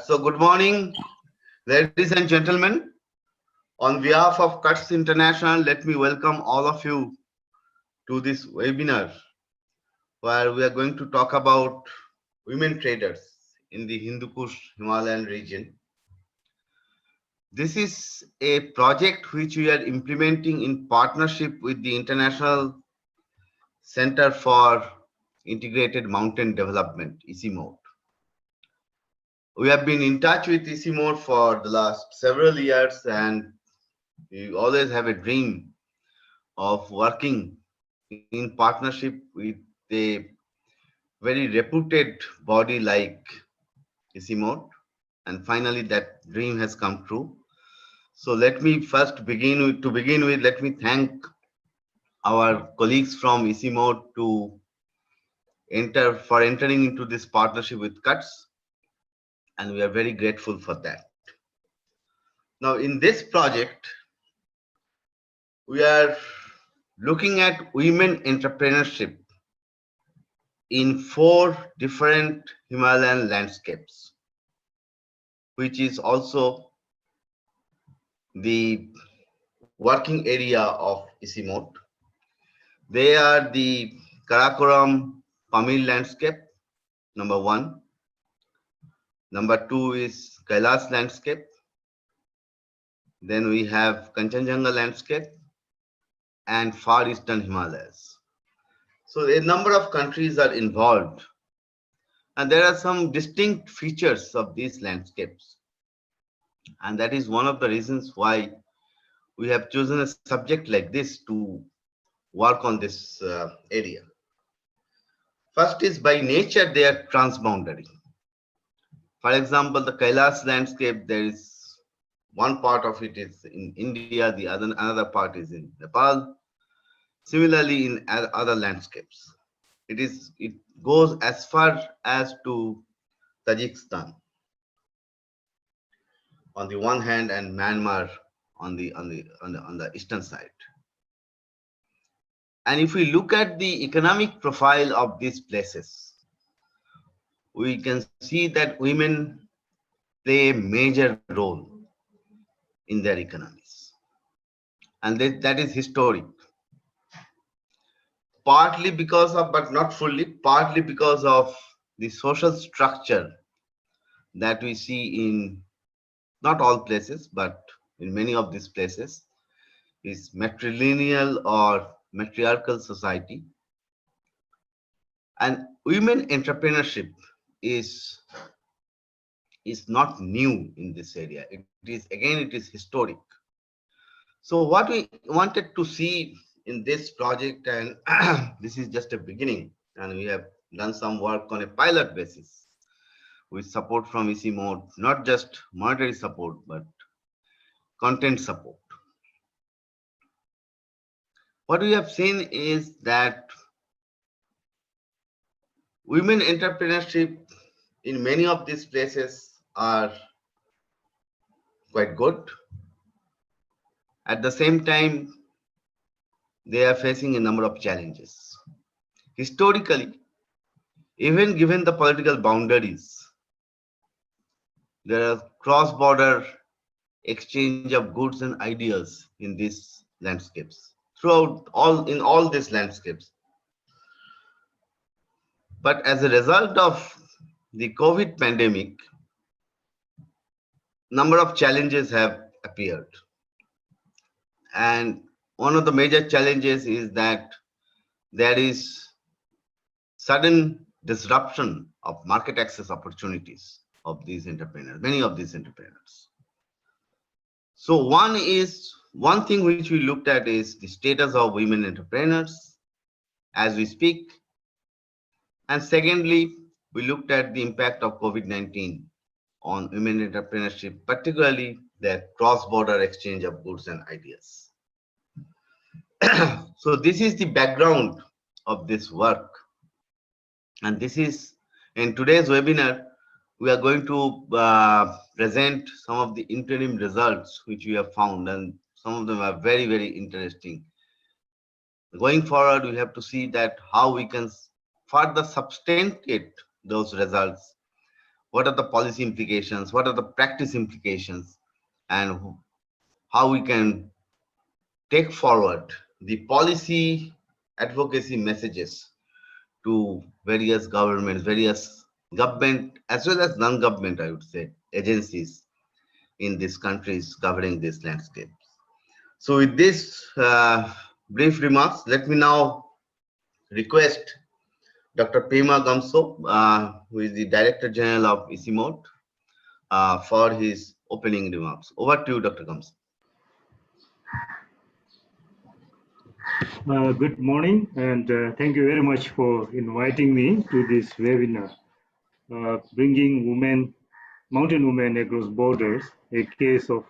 So good morning, ladies and gentlemen. On behalf of Cuts International, let me welcome all of you to this webinar where we are going to talk about women traders in the Hindu Kush Himalayan region. This is a project which we are implementing in partnership with the International Center for Integrated Mountain Development, ICIMOD. We have been in touch with ICIMOD for the last several years, and we always have a dream of working in partnership with a very reputed body like ICIMOD, and finally that dream has come true. So let me first begin with let me thank our colleagues from ICIMOD to entering into this partnership with CUTS, and we are very grateful for that. Now in this project, we are looking at women entrepreneurship in 4 different Himalayan landscapes, which is also the working area of ICIMOD. They are the Karakoram Pamir landscape, number 1. Number 2 is Kailash landscape. Then we have Kanchenjunga landscape and Far Eastern Himalayas. So a number of countries are involved, and there are some distinct features of these landscapes. And that is one of the reasons why we have chosen a subject like this to work on this area. First is, by nature, they are transboundary. For example, the Kailash landscape, there is one part of it is in India, the another part is in Nepal. Similarly, in other landscapes, it goes as far as to Tajikistan on the one hand and Myanmar on the eastern side. And if we look at the economic profile of these places, we can see that women play a major role in their economies, and that is historic. Partly because of, but not fully, partly because of the social structure that we see in not all places, but in many of these places, is matrilineal or matriarchal society. And women entrepreneurship is not new in this area. It is historic. So what we wanted to see in this project, and this is just a beginning, and we have done some work on a pilot basis with support from ICIMOD, not just monetary support, but content support. What we have seen is that women entrepreneurship in many of these places are quite good. At the same time, they are facing a number of challenges. Historically, even given the political boundaries, there are cross-border exchange of goods and ideas in these landscapes, in all these landscapes. But as a result of the COVID pandemic, number of challenges have appeared. And one of the major challenges is that there is sudden disruption of market access opportunities of these entrepreneurs, many of these entrepreneurs. So one thing which we looked at is the status of women entrepreneurs as we speak. And secondly, we looked at the impact of COVID-19 on women entrepreneurship, particularly the cross-border exchange of goods and ideas. So this is the background of this work. And this is, in today's webinar, we are going to present some of the interim results which we have found, and some of them are very, very interesting. Going forward, we have to see that how we can further substantiate those results what are the policy implications, what are the practice implications, and how we can take forward the policy advocacy messages to various governments, various government as well as non-government, I would say, agencies in these countries covering this landscape. So with this brief remarks, let me now request Dr. Pema Gyamtsho, who is the Director General of ICIMOD, for his opening remarks. Over to you, Dr. Gyamtsho. Good morning, and thank you very much for inviting me to this webinar, bringing mountain women across borders, a case of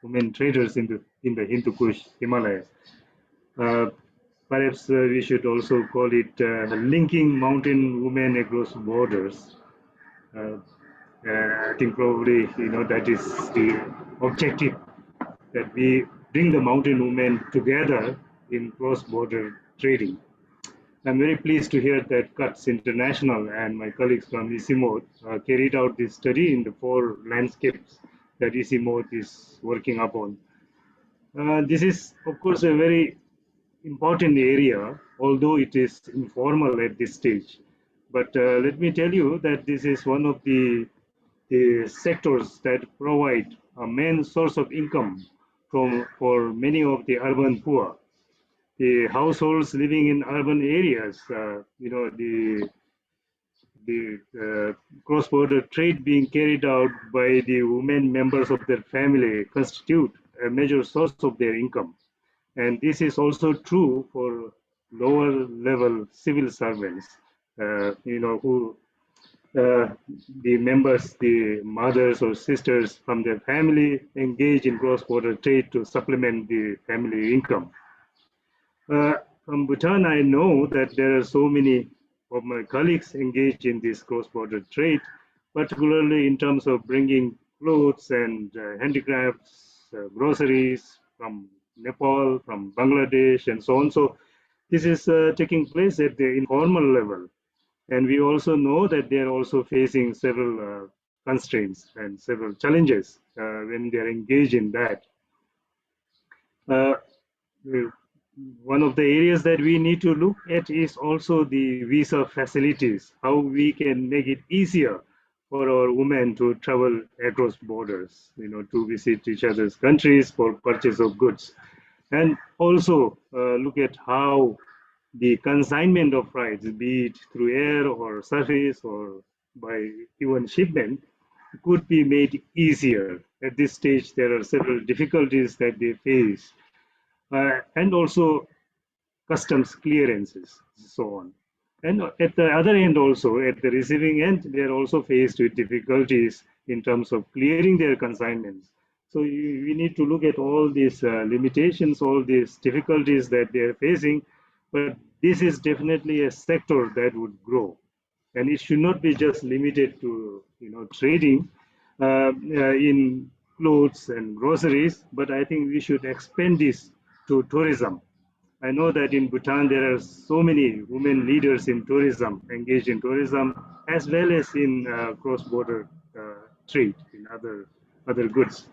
women traders in the Hindu Kush Himalayas. Perhaps we should also call it linking mountain women across borders. I think probably that is the objective, that we bring the mountain women together in cross-border trading. I'm very pleased to hear that CUTS International and my colleagues from ICIMOD carried out this study in the 4 landscapes that ICIMOD is working upon. This is, of course, a very important area, although it is informal at this stage. But let me tell you that this is one of the sectors that provide a main source of income for many of the urban poor. The households living in urban areas, the cross-border trade being carried out by the women members of their family constitute a major source of their income. And this is also true for lower level civil servants, who the members, the mothers or sisters from their family engage in cross-border trade to supplement the family income. From Bhutan, I know that there are so many of my colleagues engaged in this cross-border trade, particularly in terms of bringing clothes and handicrafts, groceries from Nepal, from Bangladesh, and so on. So this is taking place at the informal level. And we also know that they are also facing several constraints and several challenges when they are engaged in that. One of the areas that we need to look at is also the visa facilities, how we can make it easier for our women to travel across borders, to visit each other's countries for purchase of goods. And also look at how the consignment of rights, be it through air or surface or by even shipment, could be made easier. At this stage, there are several difficulties that they face. And also customs clearances, so on. And at the other end also, at the receiving end, they are also faced with difficulties in terms of clearing their consignments. So we need to look at all these limitations, all these difficulties that they are facing, but this is definitely a sector that would grow. And it should not be just limited to trading in clothes and groceries, but I think we should expand this to tourism. I know that in Bhutan there are so many women leaders in tourism, engaged in tourism, as well as in cross-border trade in other goods.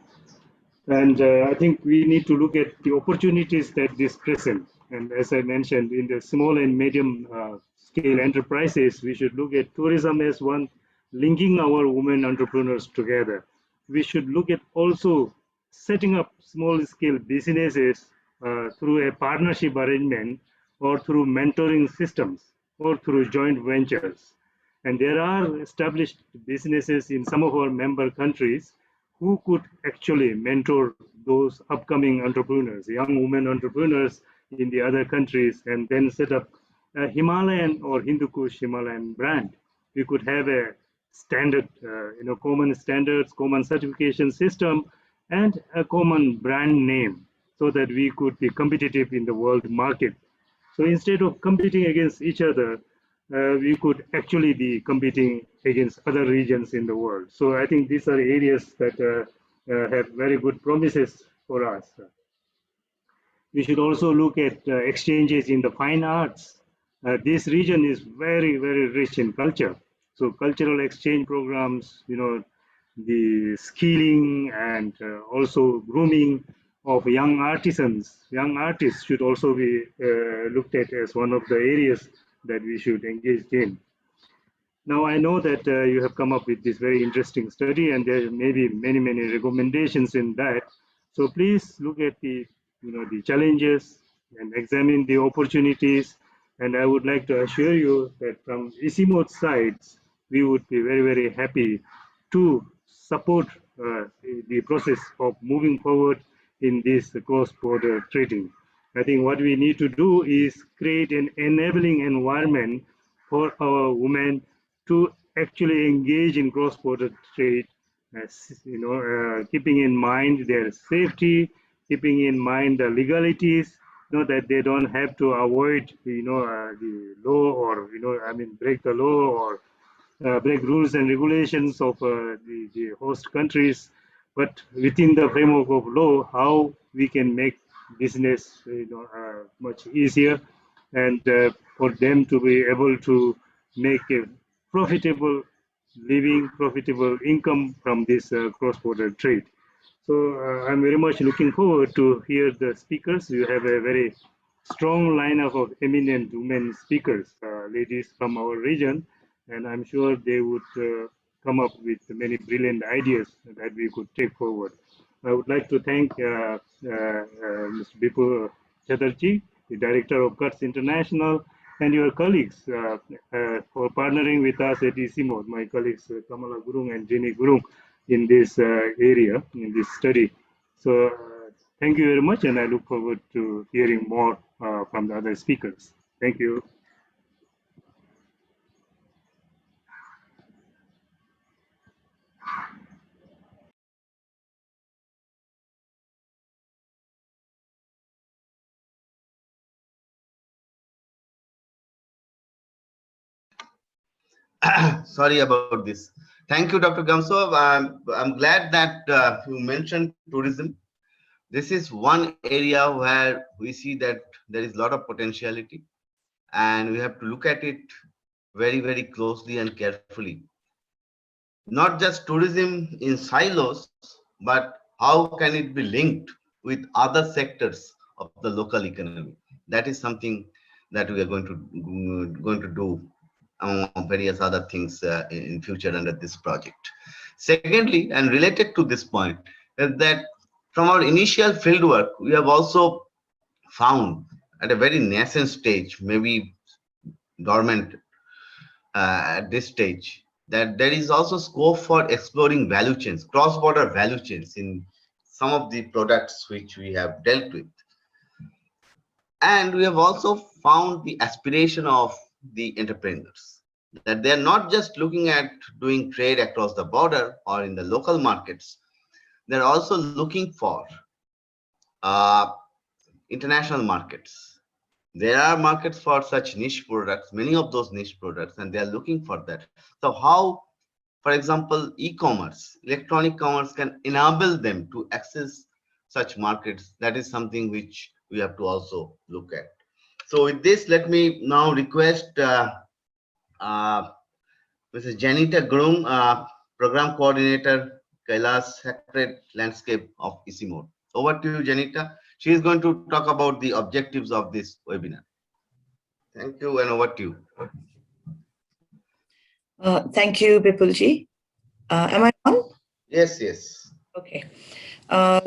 And I think we need to look at the opportunities that this presents. And as I mentioned, in the small and medium scale enterprises, we should look at tourism as one, linking our women entrepreneurs together. We should look at also setting up small scale businesses through a partnership arrangement or through mentoring systems or through joint ventures. And there are established businesses in some of our member countries who could actually mentor those upcoming entrepreneurs, young women entrepreneurs in the other countries, and then set up a Himalayan or Hindu Kush Himalayan brand. We could have a standard, common standards, common certification system, and a common brand name so that we could be competitive in the world market. So instead of competing against each other, we could actually be competing against other regions in the world. So I think these are areas that have very good promises for us. We should also look at exchanges in the fine arts. This region is very, very rich in culture. So cultural exchange programs, the skilling and also grooming of young artisans, young artists should also be looked at as one of the areas that we should engage in. Now, I know that you have come up with this very interesting study, and there may be many, many recommendations in that. So please look at the challenges and examine the opportunities. And I would like to assure you that from ICIMOD sides, we would be very, very happy to support the process of moving forward in this cross-border trading. I think what we need to do is create an enabling environment for our women to actually engage in cross-border trade, keeping in mind their safety, keeping in mind the legalities, that they don't have to avoid, the law or, break the law or break rules and regulations of the host countries, but within the framework of law, how we can make business, much easier, and for them to be able to make a profitable living, profitable income from this cross-border trade. So I'm very much looking forward to hear the speakers. You have a very strong lineup of eminent women speakers, ladies from our region, and I'm sure they would come up with many brilliant ideas that we could take forward. I would like to thank Mr. Bipul Chatterjee, the Director of CUTS International, and your colleagues for partnering with us at ICIMOD, my colleagues Kamala Gurung and Jenny Gurung in this area, in this study. So thank you very much, and I look forward to hearing more from the other speakers. Thank you. Sorry about this. Thank you, Dr. Gyamtsho. I'm glad that you mentioned tourism. This is one area where we see that there is a lot of potentiality, and we have to look at it very, very closely and carefully. Not just tourism in silos, but how can it be linked with other sectors of the local economy? That is something that we are going to do among various other things in future under this project. Secondly, and related to this point, is that from our initial fieldwork, we have also found at a very nascent stage, maybe dormant at this stage, that there is also scope for exploring value chains, cross-border value chains in some of the products which we have dealt with. And we have also found the aspiration of the entrepreneurs, that they are not just looking at doing trade across the border or in the local markets, they're also looking for international markets. There are markets for such niche products, many of those niche products, and they are looking for that. So how, for example, e-commerce, electronic commerce can enable them to access such markets? That is something which we have to also look at. So with this, let me now request Mrs. Janita Gurung, Program Coordinator, Kailash Sacred Landscape of ICIMOD. Over to you, Janita. She is going to talk about the objectives of this webinar. Thank you, and over to you. Thank you, Bipulji. Am I on? Yes, yes. Okay.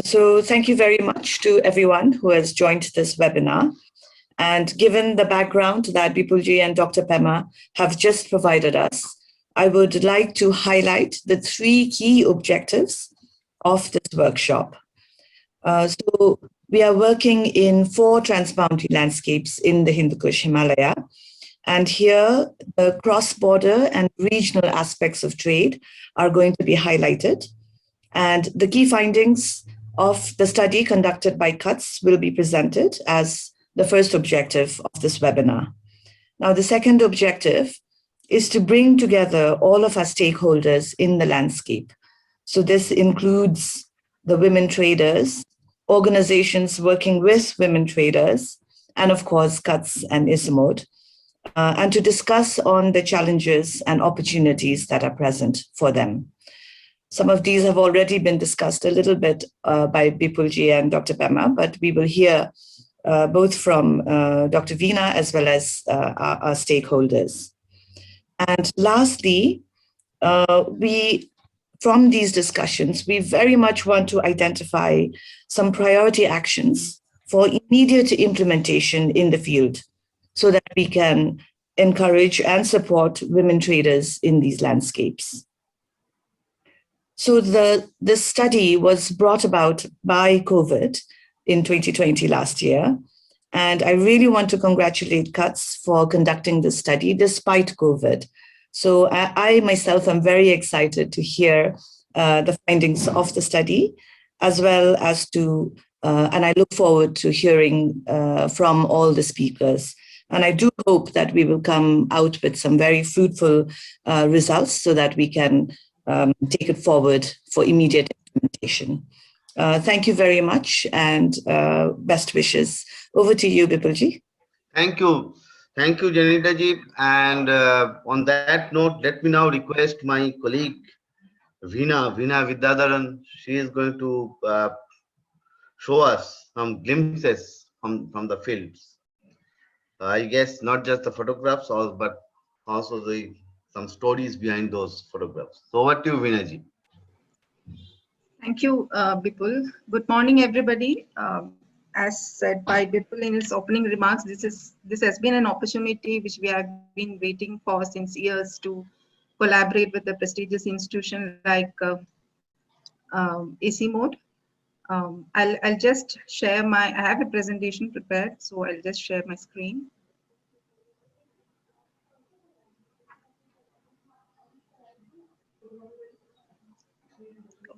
So thank you very much to everyone who has joined this webinar. And given the background that Bipulji and Dr. Pema have just provided us, I would like to highlight the 3 key objectives of this workshop. So we are working in 4 transboundary landscapes in the Hindu Kush Himalaya. And here, the cross-border and regional aspects of trade are going to be highlighted. And the key findings of the study conducted by CUTS will be presented as the first objective of this webinar. Now, the second objective is to bring together all of our stakeholders in the landscape. So this includes the women traders, organizations working with women traders, and of course, CUTS and ICIMOD. and to discuss on the challenges and opportunities that are present for them. Some of these have already been discussed a little bit by Bipulji and Dr. Pema, but we will hear both from Dr. Veena as well as our stakeholders. And lastly, from these discussions, we very much want to identify some priority actions for immediate implementation in the field so that we can encourage and support women traders in these landscapes. So the study was brought about by COVID in 2020 last year. And I really want to congratulate CUTS for conducting this study despite COVID. So I myself am very excited to hear the findings of the study, as well as to, and I look forward to hearing from all the speakers. And I do hope that we will come out with some very fruitful results so that we can take it forward for immediate implementation. Thank you very much, and best wishes. Over to you, Bipulji. Thank you. Thank you, Janita ji. And on that note, let me now request my colleague, Veena Vidyadharan. She is going to show us some glimpses from the fields. I guess not just the photographs, but also some stories behind those photographs. So over to you, Veena ji. Thank you, Bipul. Good morning, everybody. As said by Bipul in his opening remarks, this has been an opportunity which we have been waiting for since years to collaborate with a prestigious institution like ICIMOD. I'll just share I have a presentation prepared, so I'll just share my screen.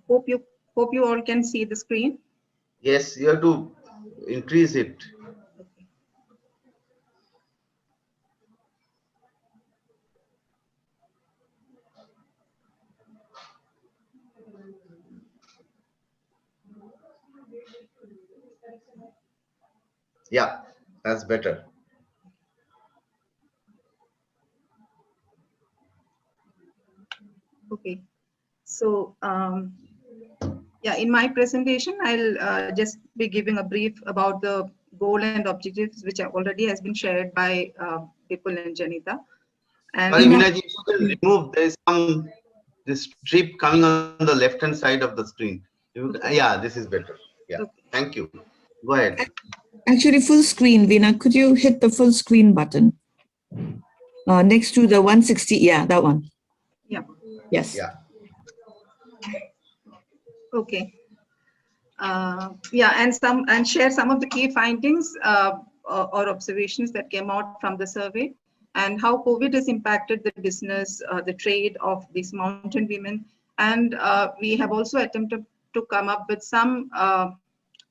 Hope you all can see the screen. Yes, you have to increase it. Yeah, that's better. Okay, so yeah, in my presentation, I'll just be giving a brief about the goal and objectives, which already has been shared by Bipul and Janita. And sorry, Veena ji, you can remove. There is this strip coming on the left hand side of the screen. Yeah, this is better. Yeah, okay. Thank you. Go ahead. Actually, full screen, Veena. Could you hit the full screen button next to the 160? Yeah, that one. Yeah. Yes. Yeah. Okay. Yeah, and share some of the key findings or observations that came out from the survey, and how COVID has impacted the business, the trade of these mountain women. And we have also attempted to come up with some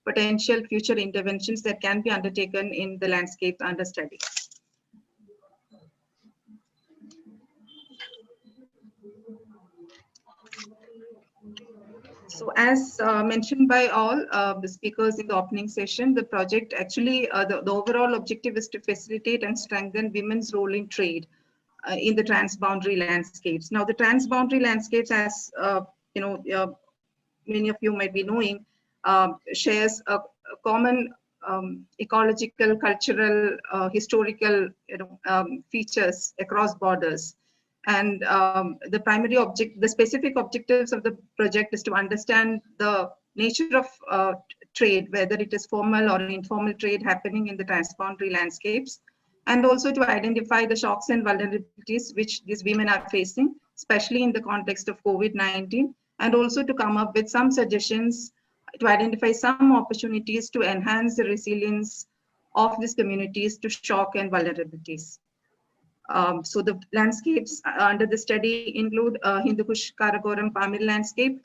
potential future interventions that can be undertaken in the landscape under study. So as mentioned by all the speakers in the opening session, the project actually, the overall objective is to facilitate and strengthen women's role in trade in the transboundary landscapes. Now, the transboundary landscapes, as you know, many of you might be knowing, shares a common ecological, cultural, historical, features across borders. And the primary object, the specific objectives of the project is to understand the nature of trade, whether it is formal or informal trade happening in the transboundary landscapes, and also to identify the shocks and vulnerabilities which these women are facing, especially in the context of COVID-19, and also to come up with some suggestions to identify some opportunities to enhance the resilience of these communities to shock and vulnerabilities. So the landscapes under the study include Hindu Kush Pamir landscape,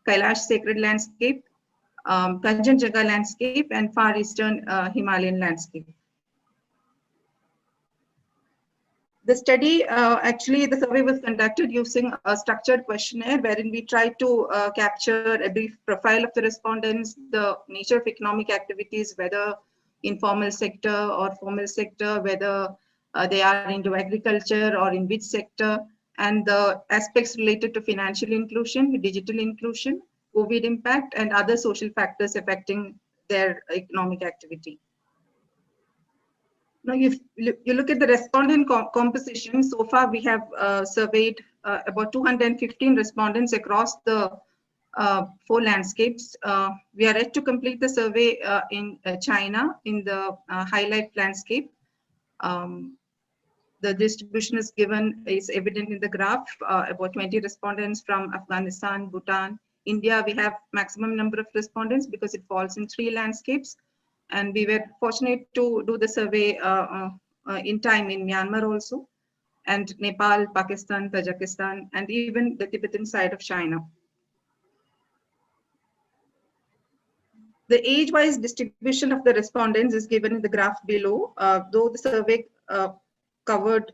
Kailash sacred landscape, Kanchenjunga landscape, and Far Eastern Himalayan landscape. The study, actually, the survey was conducted using a structured questionnaire wherein we tried to capture a brief profile of the respondents, the nature of economic activities, whether informal sector or formal sector, whether they are into agriculture or in which sector, and the aspects related to financial inclusion, digital inclusion, COVID impact, and other social factors affecting their economic activity. Now, if you look at the respondent composition, so far we have surveyed about 215 respondents across the 4 landscapes. We are yet to complete the survey in China in the HILIFE landscape. The distribution is evident in the graph. About 20 respondents from Afghanistan, Bhutan. India, we have maximum number of respondents because it falls in 3 landscapes. And we were fortunate to do the survey in time in Myanmar also, and Nepal, Pakistan, Tajikistan, and even the Tibetan side of China. The age-wise distribution of the respondents is given in the graph below. Though the survey covered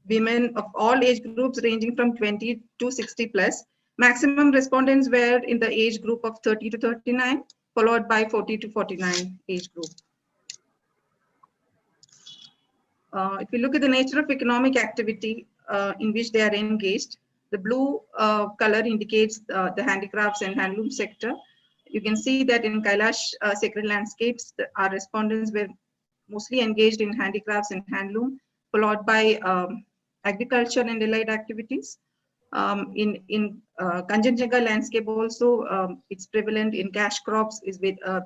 women of all age groups ranging from 20 to 60 plus, maximum respondents were in the age group of 30 to 39, followed by 40 to 49 age group. If you look at the nature of economic activity in which they are engaged, the blue color indicates the handicrafts and handloom sector. You can see that in Kailash sacred landscapes, our respondents were mostly engaged in handicrafts and handloom, followed by agriculture and allied activities. In Kanchenjunga landscape also, it's prevalent in cash crops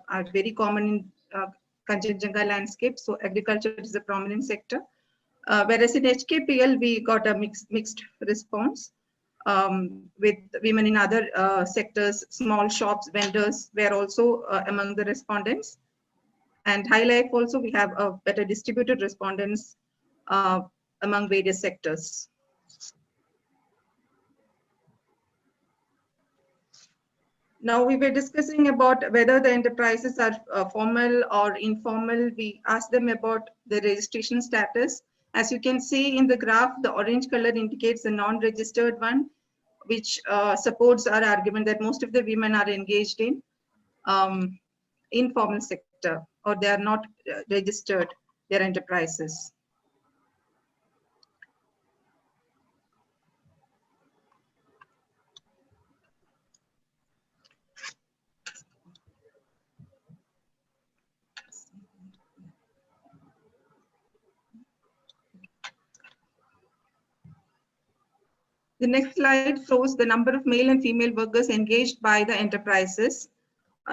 are very common in Kanchenjunga landscape. So agriculture is a prominent sector. Whereas in HKPL, we got a mixed response with women in other sectors, small shops, vendors were also among the respondents. And HILIFE also, we have a better distributed respondents among various sectors. Now we were discussing about whether the enterprises are formal or informal. We asked them about the registration status. As you can see in the graph, the orange color indicates the non-registered one, which supports our argument that most of the women are engaged in informal sector, or they are not registered their enterprises. The next slide shows the number of male and female workers engaged by the enterprises.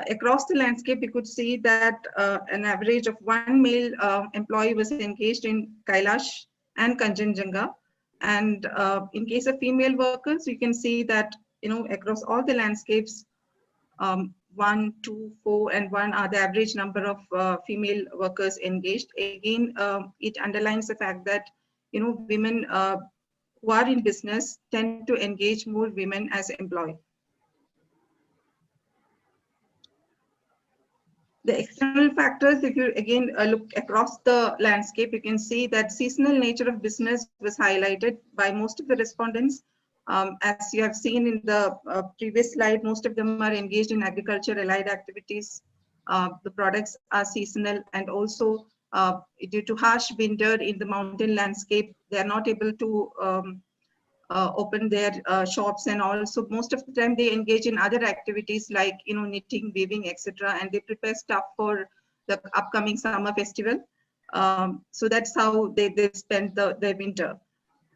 Across the landscape, you could see that an average of 1 male employee was engaged in Kailash and Kanchenjunga. And in case of female workers, you can see that across all the landscapes, 1, 2, 4, and 1 are the average number of female workers engaged. Again, it underlines the fact that women who are in business tend to engage more women as employees. The external factors, if you again look across the landscape, you can see that seasonal nature of business was highlighted by most of the respondents. As you have seen in the previous slide, most of them are engaged in agriculture, allied activities. The products are seasonal, and also due to harsh winter in the mountain landscape, they are not able to open their shops, and also most of the time they engage in other activities like knitting, weaving, etc., and they prepare stuff for the upcoming summer festival. So that's how they spend their winter.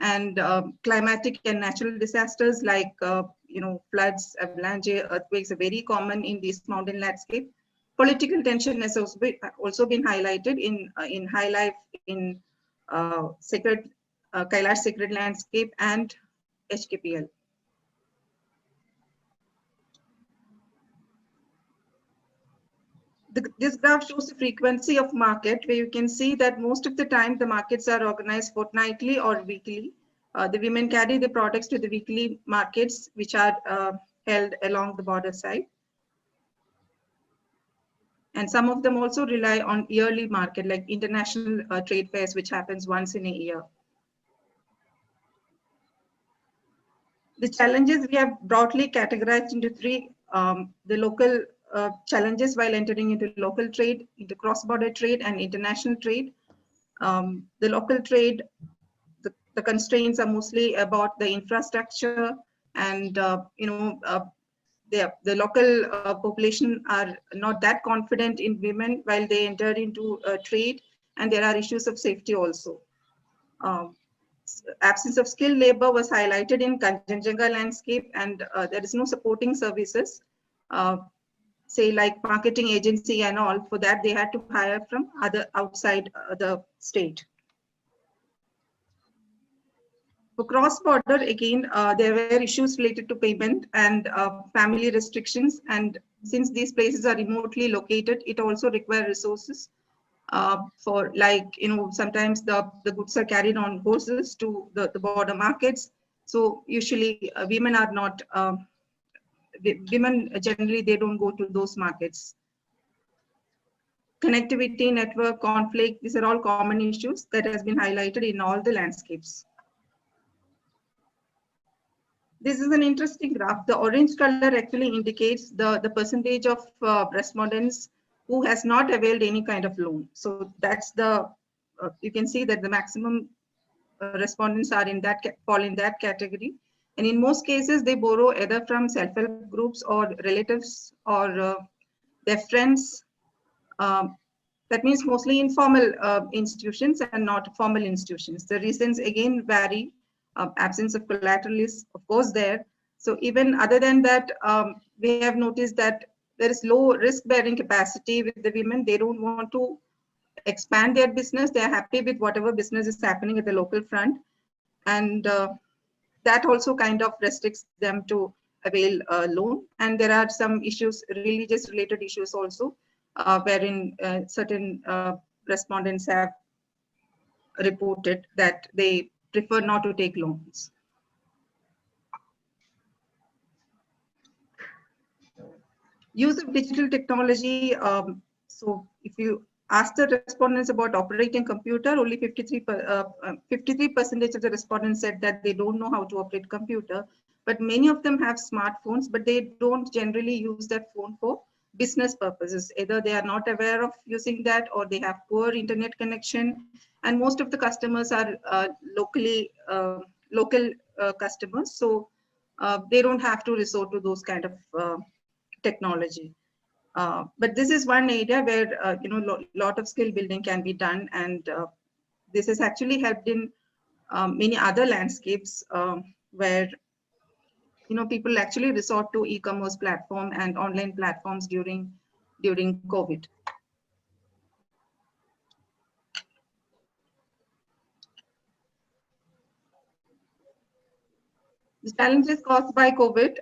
And climatic and natural disasters like floods, avalanche, earthquakes are very common in this mountain landscape. Political tension has also been highlighted in HILIFE, in Kailash sacred landscape, and HKPL. This graph shows the frequency of market, where you can see that most of the time the markets are organized fortnightly or weekly. The women carry the products to the weekly markets, which are held along the border side. And some of them also rely on yearly market, like international trade fairs, which happens once in a year. The challenges we have broadly categorized into 3. The local challenges while entering into local trade, into cross-border trade, and international trade. The local trade, the constraints are mostly about the infrastructure, and the local population are not that confident in women while they enter into trade, and there are issues of safety also. Absence of skilled labor was highlighted in Kanchenjunga landscape, and there is no supporting services, say like marketing agency and all. For that, they had to hire from other outside the state. For cross-border, again, there were issues related to payment and family restrictions. And since these places are remotely located, it also requires resources for, like, sometimes the goods are carried on horses to the border markets. So usually women are not, women generally, they don't go to those markets. Connectivity, network, conflict, these are all common issues that has been highlighted in all the landscapes. This is an interesting graph. The orange color actually indicates the percentage of respondents who has not availed any kind of loan. So that's the, you can see that the maximum respondents are in that, fall in that category. And in most cases, they borrow either from self-help groups or relatives or their friends. That means mostly informal institutions and not formal institutions. The reasons again vary. Absence of collateral is of course there. So even other than that, we have noticed that there is low risk bearing capacity with the women. They don't want to expand their business. They're happy with whatever business is happening at the local front. And that also kind of restricts them to avail a loan. And there are some issues, religious related issues also, wherein certain respondents have reported that they prefer not to take loans. Use of digital technology. So if you ask the respondents about operating computer, only 53% of the respondents said that they don't know how to operate computer. But many of them have smartphones, but they don't generally use that phone for business purposes. Either they are not aware of using that, or they have poor internet connection. And most of the customers are local customers, so they don't have to resort to those kind of technology. But this is one area where lot of skill building can be done, and this has actually helped in many other landscapes where people actually resort to e-commerce platform and online platforms during COVID. The challenges caused by COVID.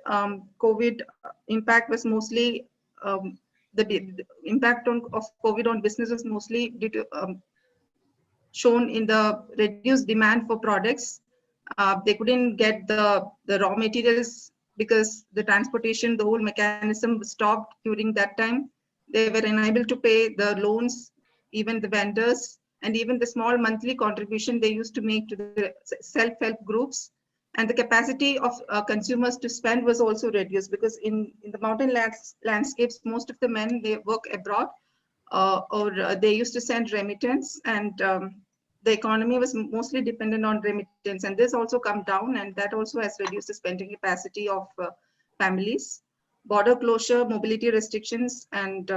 COVID impact was mostly the impact of COVID on business was mostly due to shown in the reduced demand for products. They couldn't get the raw materials because the transportation, the whole mechanism stopped during that time. They were unable to pay the loans, even the vendors, and even the small monthly contribution they used to make to the self-help groups. And the capacity of consumers to spend was also reduced, because in the mountain landscapes, most of the men, they work abroad or they used to send remittance, and the economy was mostly dependent on remittance, and this also come down, and that also has reduced the spending capacity of families. Border closure, mobility restrictions, and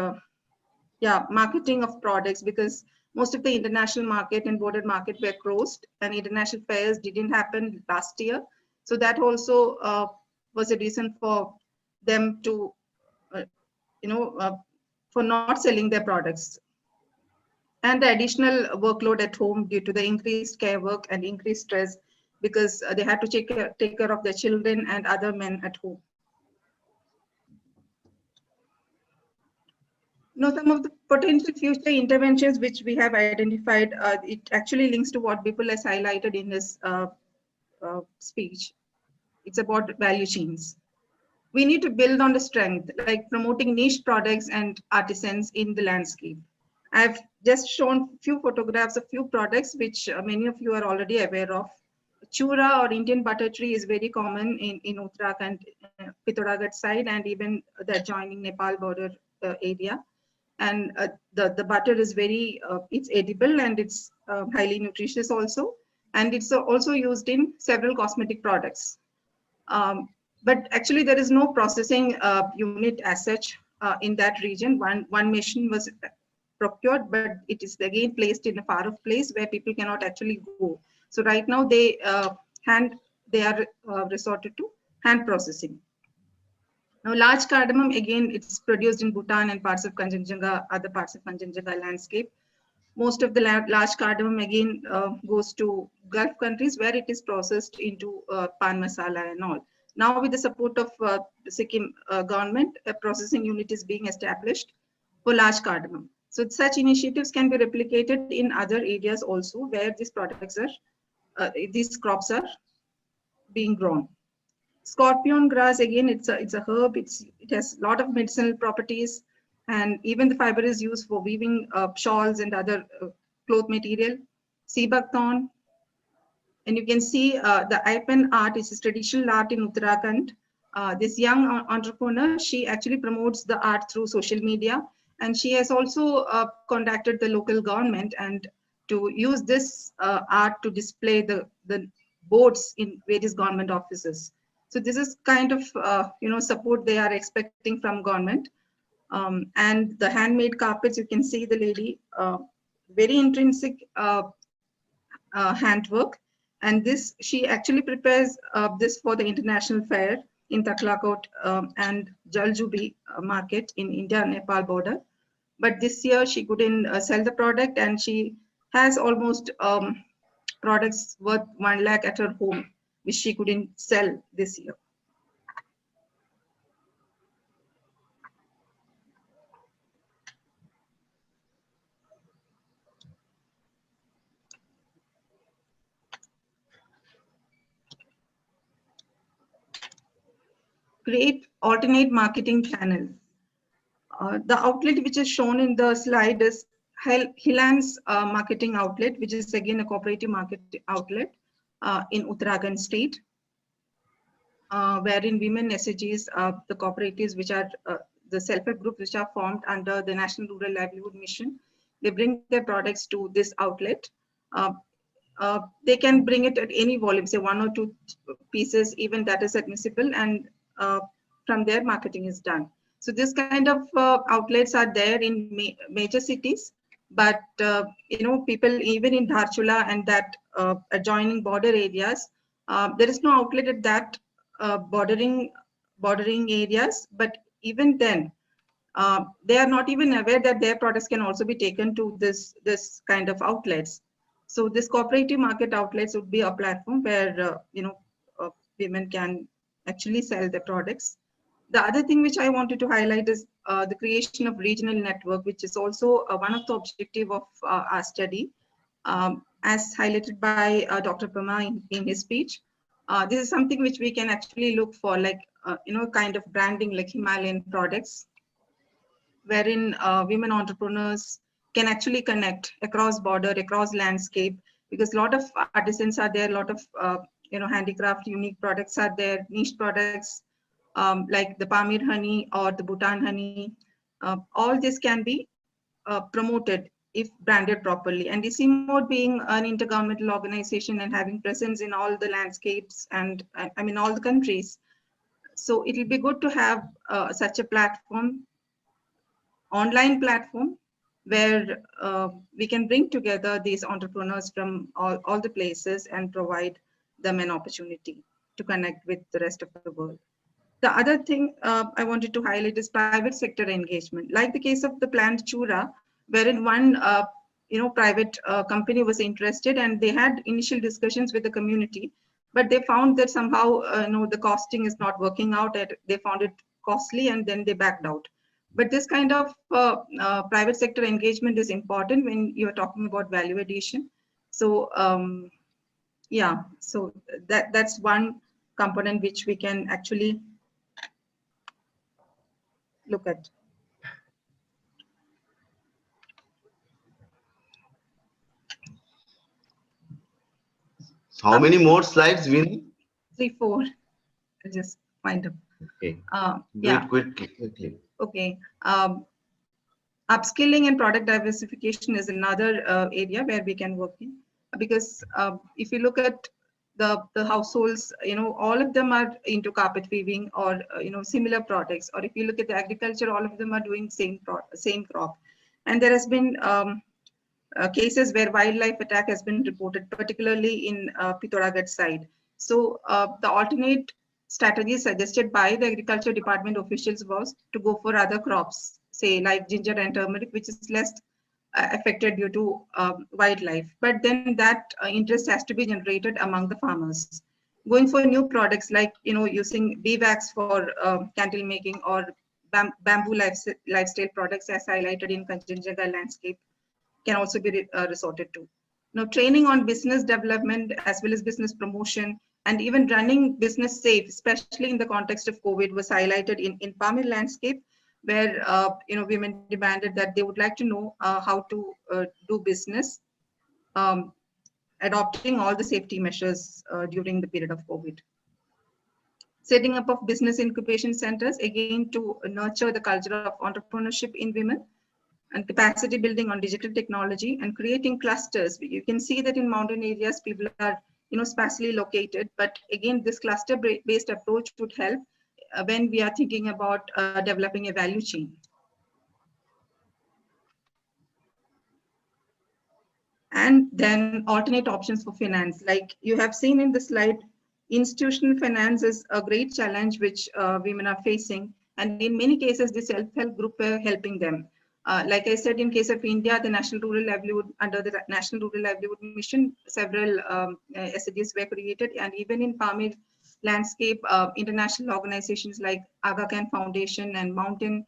marketing of products, because most of the international market and border market were closed, and international fairs didn't happen last year. So that also was a reason for them to, for not selling their products. And the additional workload at home due to the increased care work and increased stress, because they had to take care of their children and other men at home. Some of the potential future interventions which we have identified, it actually links to what Bipul has highlighted in his speech. It's about value chains. We need to build on the strength, like promoting niche products and artisans in the landscape. I've just shown few photographs of few products which many of you are already aware of. Chura or Indian butter tree is very common in Uttarakhand, Pithoragarh side, and even the adjoining Nepal border area. And the butter is very, it's edible and it's highly nutritious also. And it's also used in several cosmetic products. But actually there is no processing unit as such in that region. One machine was procured, but it is again placed in a far off place where people cannot actually go. So right now they are resorted to hand processing. Now, large cardamom, again, it's produced in Bhutan and parts of Kanchenjunga, other parts of Kanchenjunga landscape. Most of the large cardamom, again, goes to Gulf countries where it is processed into pan masala and all. Now, with the support of the Sikkim government, a processing unit is being established for large cardamom. So such initiatives can be replicated in other areas also where these products are, these crops are being grown. Scorpion grass, again, it's a herb. It has a lot of medicinal properties, and even the fiber is used for weaving shawls and other cloth material. Sea buckthorn, and you can see the Ipan art is traditional art in Uttarakhand. This young entrepreneur, she actually promotes the art through social media, and she has also contacted the local government and to use this art to display the boards in various government offices. So this is kind of support they are expecting from government. And the handmade carpets, you can see the lady, very intrinsic handwork. And this, she actually prepares this for the international fair in Taklakot and Jaljubi market in India-Nepal border. But this year she couldn't sell the product, and she has almost products worth 1 lakh at her home, which she couldn't sell this year. Create alternate marketing channels. The outlet which is shown in the slide is HILAN's marketing outlet, which is again a cooperative market outlet in Uttarakhand state, wherein women SHGs, the cooperatives which are the self-help groups which are formed under the National Rural Livelihood Mission, they bring their products to this outlet. They can bring it at any volume, say 1 or 2 pieces, even that is admissible, and from there marketing is done. So this kind of outlets are there in major cities, but people even in Dharchula and that adjoining border areas, there is no outlet at that bordering areas. But even then, they are not even aware that their products can also be taken to this kind of outlets. So this cooperative market outlets would be a platform where women can actually sell their products. The other thing which I wanted to highlight is the creation of regional network, which is also one of the objective of our study, as highlighted by Dr. Pema in his speech. This is something which we can actually look for, like kind of branding like Himalayan products, wherein women entrepreneurs can actually connect across border, across landscape, because a lot of artisans are there, a lot of handicraft unique products are there, niche products like the Pamir honey or the Bhutan honey. All this can be promoted if branded properly. And ICIMOD being an intergovernmental organization and having presence in all the landscapes and I mean all the countries, so it will be good to have such a platform, online platform, where we can bring together these entrepreneurs from all the places and provide them an opportunity to connect with the rest of the world. The other thing I wanted to highlight is private sector engagement, like the case of the plant Chura, wherein one private company was interested and they had initial discussions with the community, but they found that somehow the costing is not working out. They found it costly and then they backed out. But this kind of private sector engagement is important when you're talking about value addition. So yeah, so that's one component which we can actually look at. How many more slides, Veena? 3, 4. I'll just find them. Okay. Do Yeah. it quickly. Okay. Upskilling and product diversification is another area where we can work in, because if you look at the households, all of them are into carpet weaving or similar products. Or if you look at the agriculture, all of them are doing same crop. And there has been cases where wildlife attack has been reported, particularly in Pithoragarh side. So the alternate strategy suggested by the agriculture department officials was to go for other crops, say like ginger and turmeric, which is less affected due to wildlife. But then that interest has to be generated among the farmers. Going for new products like using bee wax for candle making, or bamboo lifestyle products as highlighted in Kanchenjunga landscape, can also be resorted to. Now, training on business development as well as business promotion and even running business safe, especially in the context of COVID, was highlighted in Pamir landscape, where women demanded that they would like to know how to do business, um, adopting all the safety measures during the period of COVID. Setting up of business incubation centers, again to nurture the culture of entrepreneurship in women, and capacity building on digital technology, and creating clusters. You can see that in mountain areas, people are sparsely located, but again, this cluster-based approach would help when we are thinking about developing a value chain. And then alternate options for finance. Like you have seen in the slide, institutional finance is a great challenge which women are facing. And in many cases, the self-help group are helping them. Like I said, in case of India, the National Rural Livelihood, under the National Rural Livelihood Mission, several SAGs were created. And even in Pamir landscape, international organizations like Aga Khan Foundation and Mountain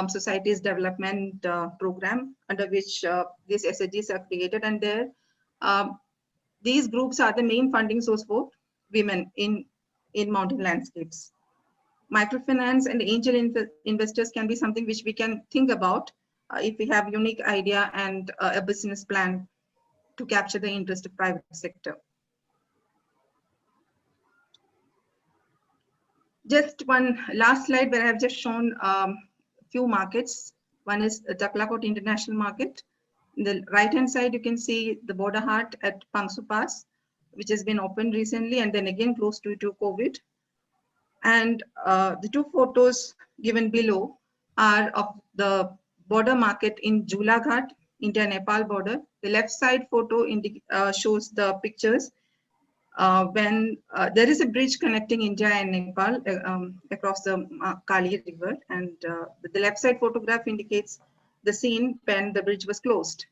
Societies Development Program, under which these SAGs are created. And there, these groups are the main funding source for women in mountain landscapes. Microfinance and angel investors can be something which we can think about if we have unique idea and a business plan to capture the interest of private sector. Just one last slide where I have just shown few markets. One is the Taklakot International Market. In the right-hand side, you can see the border hut at Pangsu Pass, which has been opened recently, and then again close to COVID. And the two photos given below are of the border market in Julaghat, India-Nepal border. The left side photo shows the pictures when there is a bridge connecting India and Nepal across the Kali River, and the left side photograph indicates the scene when the bridge was closed.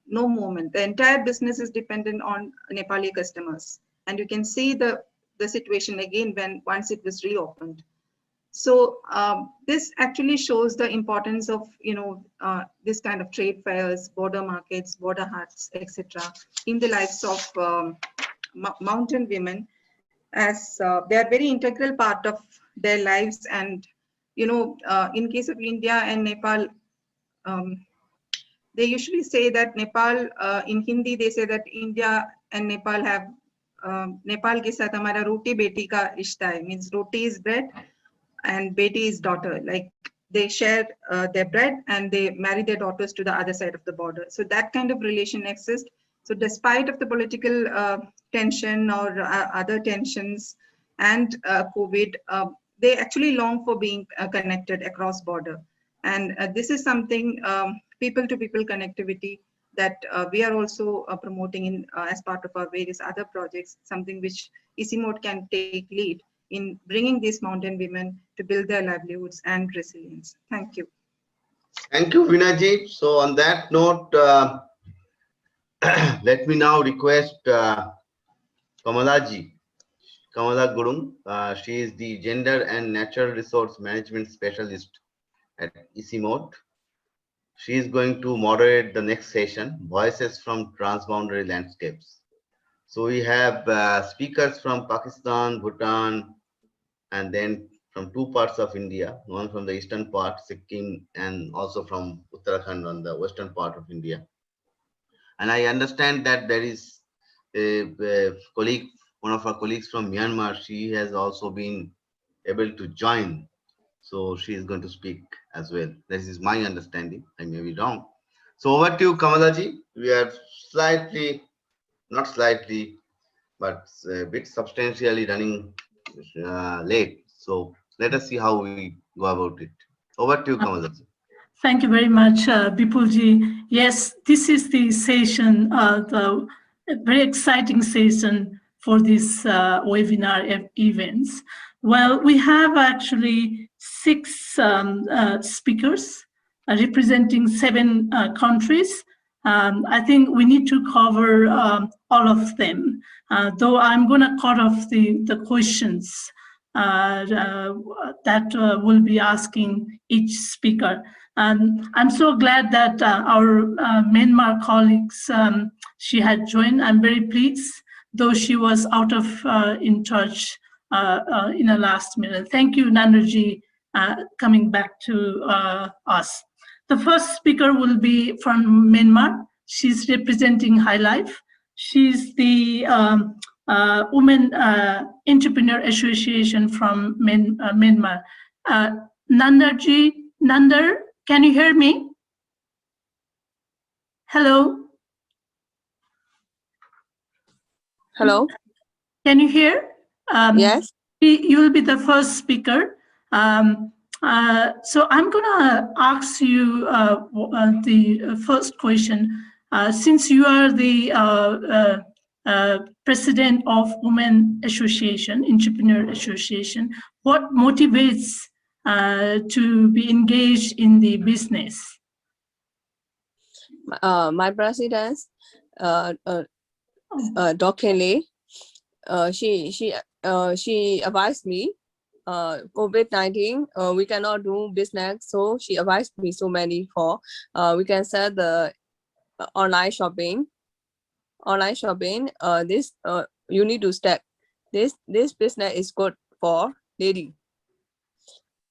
No movement. The entire business is dependent on Nepali customers, and you can see the situation again when once it was reopened. So this actually shows the importance of this kind of trade fairs, border markets, border huts, etc., in the lives of mountain women, as they are very integral part of their lives. And in case of India and Nepal, they usually say that Nepal, in Hindi they say that India and Nepal have Nepal ke sath hamara roti beti ka rishta hai, means roti is bread and beti is daughter. Like they share their bread and they marry their daughters to the other side of the border. So that kind of relation exists. So despite of the political tension or other tensions and COVID, they actually long for being connected across border. And this is something people-to-people connectivity that we are also promoting in as part of our various other projects, something which ICIMOD can take lead in bringing these mountain women to build their livelihoods and resilience. Thank you. Thank you, Veena. So on that note, let me now request Kamala Gurung. She is the Gender and Natural Resource Management Specialist at ICIMOD. She is going to moderate the next session, Voices from Transboundary Landscapes. So we have speakers from Pakistan, Bhutan, and then from two parts of India, one from the eastern part, Sikkim, and also from Uttarakhand on the western part of India. And I understand that there is a colleague, one of our colleagues from Myanmar, she has also been able to join So she is going to speak as well. This is my understanding. I may be wrong. So over to you, Kamalaji. We are slightly, not slightly, but a bit substantially running late. So let us see how we go about it. Over to you, Kamalaji. Thank you very much, Bipulji. Yes, this is the session, the very exciting session for this webinar events. Well, we have actually 6 speakers representing 7 countries. I think we need to cover all of them, though I'm going to cut off the questions that will be asking each speaker. And I'm so glad that our Myanmar colleagues, she had joined. I'm very pleased, though she was out of in touch in the last minute. Thank you, Nandarji, coming back to us. The first speaker will be from Myanmar. She's representing HILIFE. She's the Women Entrepreneur Association from Myanmar. Nandarji, Nandar, can you hear me? Hello? Hello? Can you hear? Yes. You will be the first speaker. So I'm going to ask you the first question. Since you are the president of Women Association, Entrepreneur Association, what motivates to be engaged in the business? My president, Dr. Lee, she advised me, COVID-19, we cannot do business, so she advised me so many for we can sell the online shopping. Online shopping, this you need to start. This business is good for lady.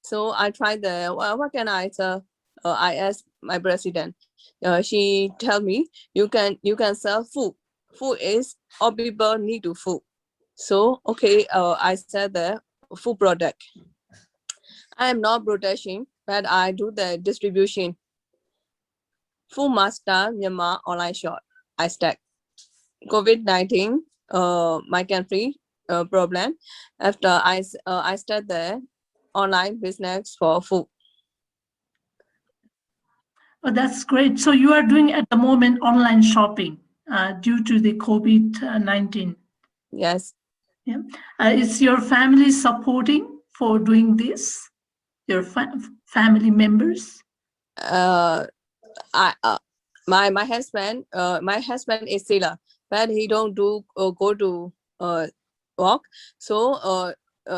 So I tried the what can I tell? I asked my president. She tell me you can sell food. Food is all people need to food. So okay, I sell the food product. I am not producing, but I do the distribution. Food master Myanmar online shop. I start. COVID-19, my country problem. After I start the online business for food. Oh, that's great. So you are doing at the moment online shopping due to the COVID-19. Yes. Yeah. Is your family supporting for doing this? Your family members? My husband is sailor, but he don't do go to work, so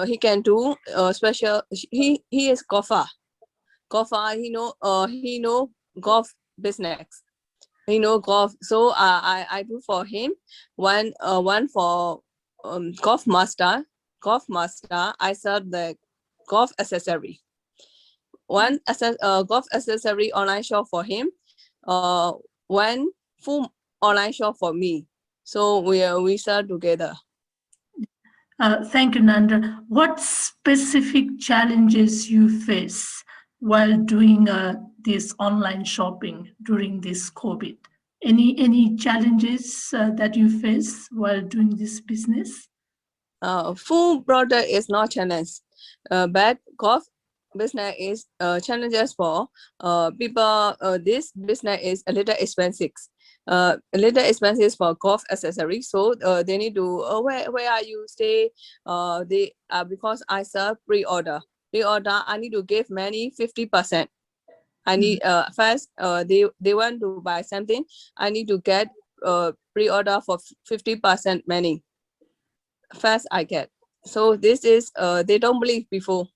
he can do special. He is golfer. He know golf business. He know golf, so I do for him one for golf master. I sell the golf accessory. One golf accessory online shop for him. One full online shop for me. So we sell together. Thank you, Nandar. What specific challenges you face while doing this online shopping during this COVID? Any challenges that you face while doing this business? Full product is not challenge, but golf business is challenges for people. This business is a little expensive. A little expensive for golf accessories, so they need to where are you stay? They because I sell pre-order. I need to give many 50%. I need first they want to buy something. I need to get pre-order for 50% many. First I get. So this is they don't believe before.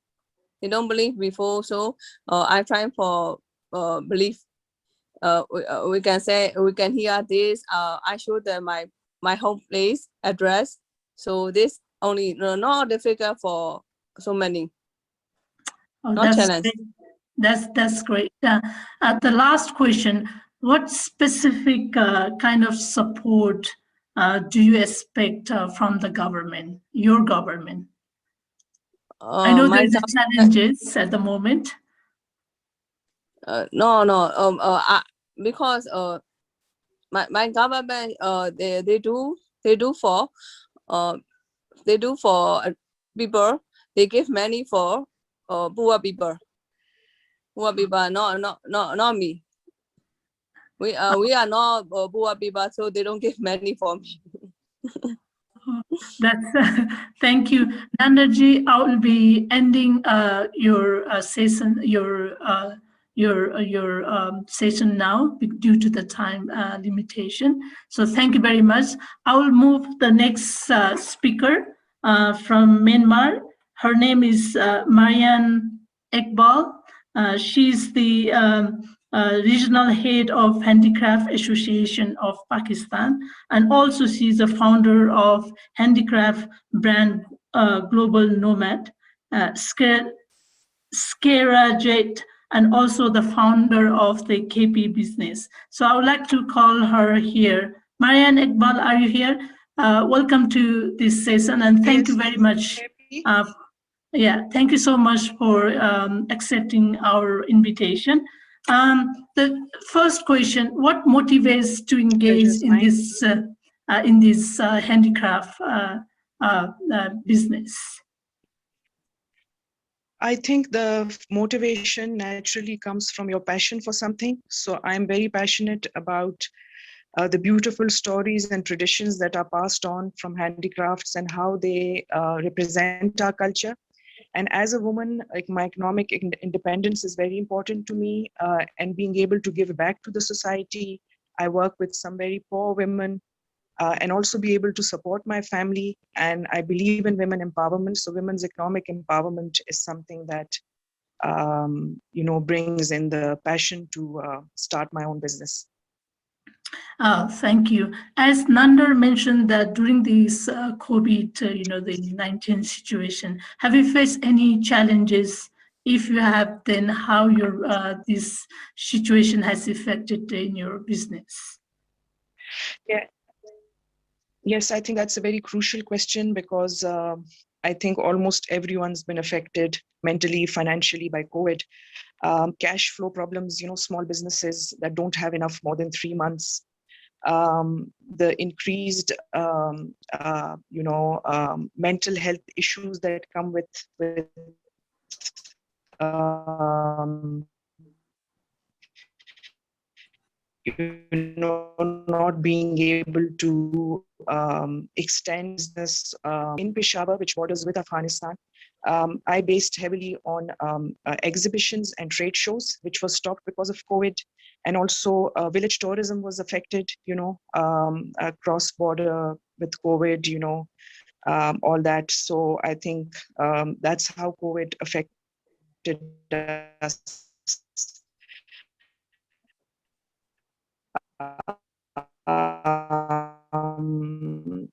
They don't believe before. So I'm trying for belief. We can say we can hear this. I show them my home place address. So this only not difficult for so many. Oh, not challenge. That's great. The last question: what specific kind of support do you expect from the government, your government? I know My there's a job, challenges at the moment. no, because my government they do for people. They give money for poor people. Poor people, not me. We are not poor people, so they don't give money for me. That's thank you, Nandaji. I will be ending your session, your session now due to the time limitation. So thank you very much. I will move the next speaker from Myanmar. Her name is Mayan Ekbal. She's the regional head of Handicraft Association of Pakistan, and also she's a founder of handicraft brand Global Nomad, Scherzade, and also the founder of the KP business. So I would like to call her here. Mayan Ekbal, are you here? Welcome to this session, and thank you very much. Thank you so much for accepting our invitation. The first question: what motivates to engage in this handicraft business? I think the motivation naturally comes from your passion for something. So I'm very passionate about the beautiful stories and traditions that are passed on from handicrafts and how they represent our culture. And as a woman, like, my economic independence is very important to me, and being able to give back to the society. I work with some very poor women, and also be able to support my family. And I believe in women empowerment. So women's economic empowerment is something that, brings in the passion to start my own business. Thank you. As Nandar mentioned that during this COVID, the 19 situation, have you faced any challenges? If you have, then how your this situation has affected in your business? Yeah. Yes, I think that's a very crucial question, because I think almost everyone's been affected mentally, financially by COVID. Cash flow problems, small businesses that don't have enough more than 3 months. The increased, mental health issues that come with not being able to extend this in Peshawar, which borders with Afghanistan. I based heavily on exhibitions and trade shows, which was stopped because of COVID. And also village tourism was affected, cross border with COVID, all that. So I think that's how COVID affected us.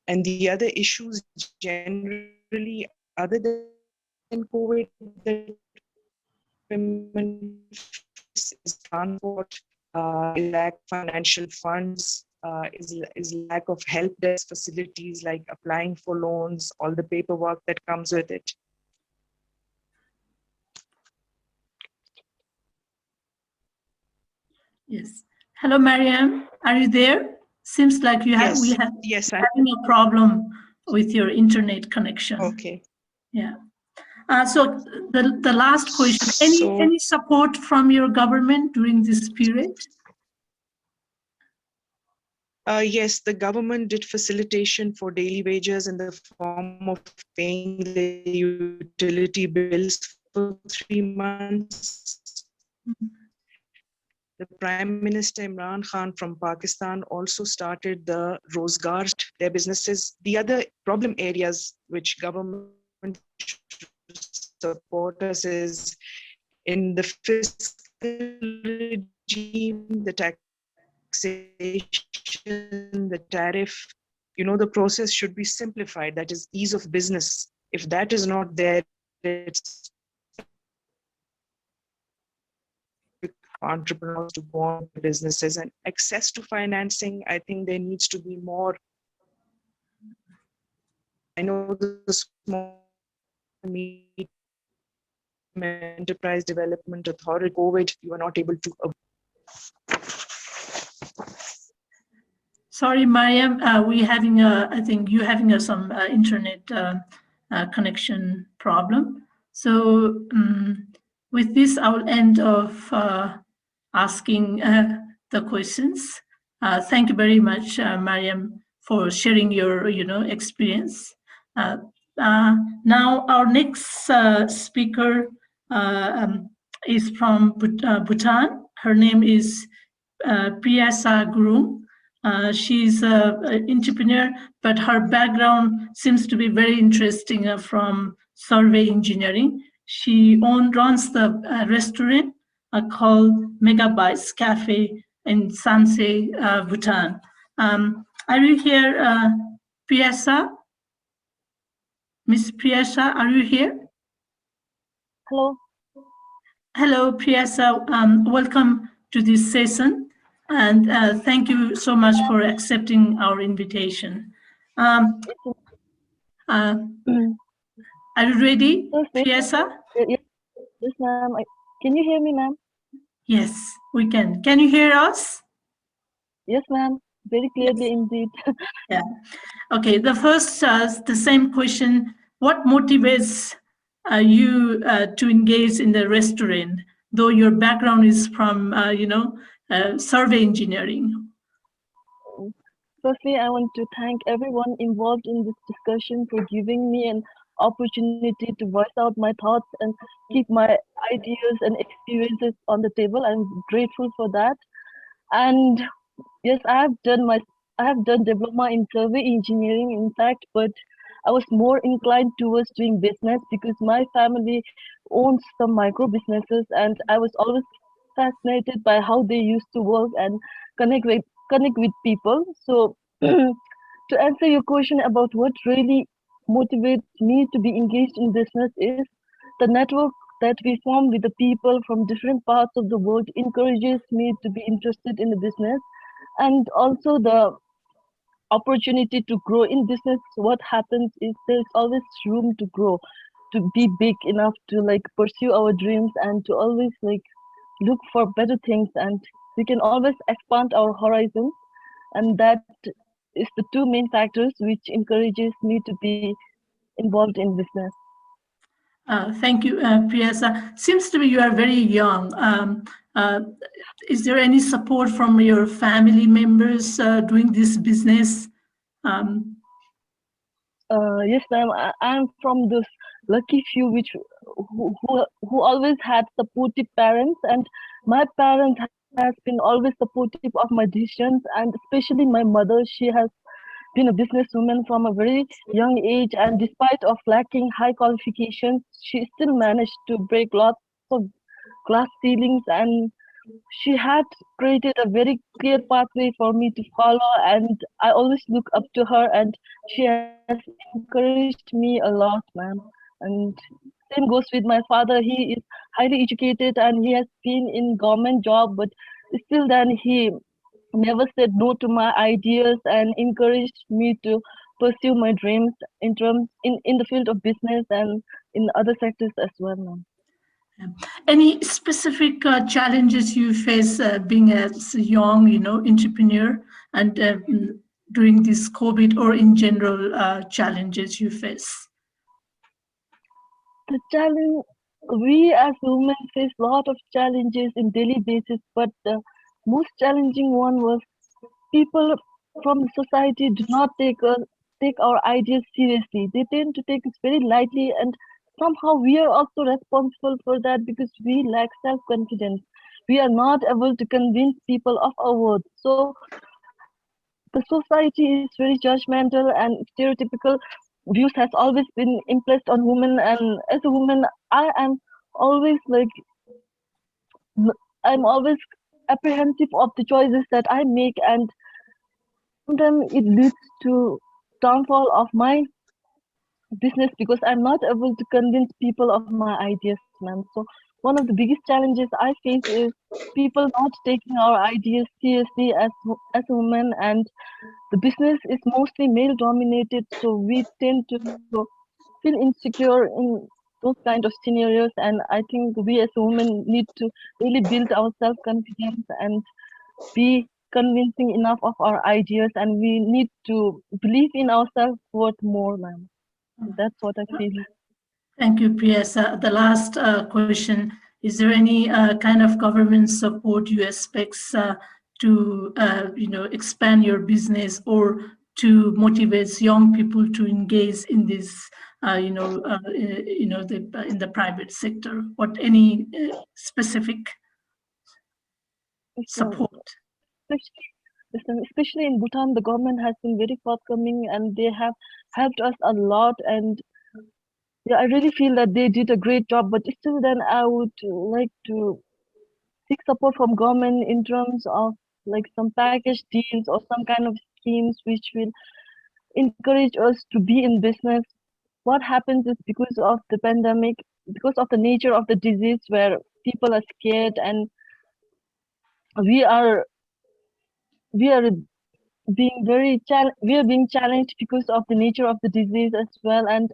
And the other issues generally, other than COVID, that women face is transport, is lack of financial funds, is lack of help desk facilities like applying for loans, all the paperwork that comes with it. Yes. Hello, Maryam. Are you there? Seems like you have. Yes, having a problem with your internet connection. Okay. Yeah. So the last question: any support from your government during this period? Yes, the government did facilitation for daily wages in the form of paying the utility bills for 3 months. The Prime Minister Imran Khan from Pakistan also started the Rozgar, their businesses. The other problem areas which government support us is in the fiscal regime, the taxation, the tariff. The process should be simplified. That is ease of business. If that is not there, it's entrepreneurs to go on businesses. And access to financing, I think there needs to be more. I know the small medium Enterprise Development Authority. COVID, you are not able to. Sorry, Maryam, we having I think you having some internet connection problem. So with this, I will end of asking the questions. Thank you very much, Maryam, for sharing your experience. Now our next speaker is from Bhutan. Her name is Priyasha Gurung. She's an entrepreneur, but her background seems to be very interesting from survey engineering. She runs the restaurant called Megabytes Cafe in Samtse, Bhutan. Are you here, Priyasha? Miss Priyasha, are you here? Hello. Hello, Priyasha. Welcome to this session. And thank you so much for accepting our invitation. Are you ready, Priyasha? Yes, ma'am. Can you hear me, ma'am? Yes, we can. Can you hear us? Yes, ma'am. Very clearly, yes. Indeed. Yeah. Okay. The first, the same question. What motivates you to engage in the restaurant, though your background is from, survey engineering? Firstly, I want to thank everyone involved in this discussion for giving me an opportunity to voice out my thoughts and keep my ideas and experiences on the table. I'm grateful for that. And yes, I have done diploma in survey engineering, in fact, but I was more inclined towards doing business because my family owns some micro businesses, and I was always fascinated by how they used to work and connect with people. So to answer your question about what really motivates me to be engaged in business is the network that we form with the people from different parts of the world encourages me to be interested in the business, and also the opportunity to grow in business. What happens is there's always room to grow, to be big enough to pursue our dreams and to always look for better things, and we can always expand our horizons, and that is the two main factors which encourages me to be involved in business. Thank you, Priyasha. Seems to me you are very young. Is there any support from your family members doing this business? Yes, ma'am. I'm from those lucky few who always had supportive parents, and my parents has been always supportive of my decisions, and especially my mother. She has been a businesswoman from a very young age, and despite of lacking high qualifications, she still managed to break lots of glass ceilings, and she had created a very clear pathway for me to follow, and I always look up to her, and she has encouraged me a lot, ma'am. And same goes with my father. He is highly educated and he has been in government job, but still then he never said no to my ideas and encouraged me to pursue my dreams in the field of business and in other sectors as well, ma'am. Any specific challenges you face being a young, entrepreneur, and during this COVID, or in general challenges you face? The challenge, we as women face a lot of challenges in daily basis, but the most challenging one was people from society do not take our ideas seriously. They tend to take it very lightly, and somehow we are also responsible for that because we lack self-confidence. We are not able to convince people of our worth. So the society is very judgmental, and stereotypical views has always been impressed on women. And as a woman, I am always I'm always apprehensive of the choices that I make, and sometimes it leads to downfall of my business because I'm not able to convince people of my ideas, ma'am. So one of the biggest challenges I face is people not taking our ideas seriously as a woman, and the business is mostly male dominated, so we tend to feel insecure in those kind of scenarios. And I think we as women need to really build our self-confidence and be convincing enough of our ideas, and we need to believe in ourselves worth more, ma'am. That's what I feel. Thank you, Priyasha. The last question, is there any kind of government support you expect to expand your business or to motivate young people to engage in this in the private sector? What any specific support? Especially in Bhutan, the government has been very forthcoming and they have helped us a lot. And yeah, I really feel that they did a great job. But still, then I would like to seek support from government in terms of like some package deals or some kind of schemes which will encourage us to be in business. What happens is, because of the pandemic, because of the nature of the disease, where people are scared and we are being being challenged because of the nature of the disease as well. And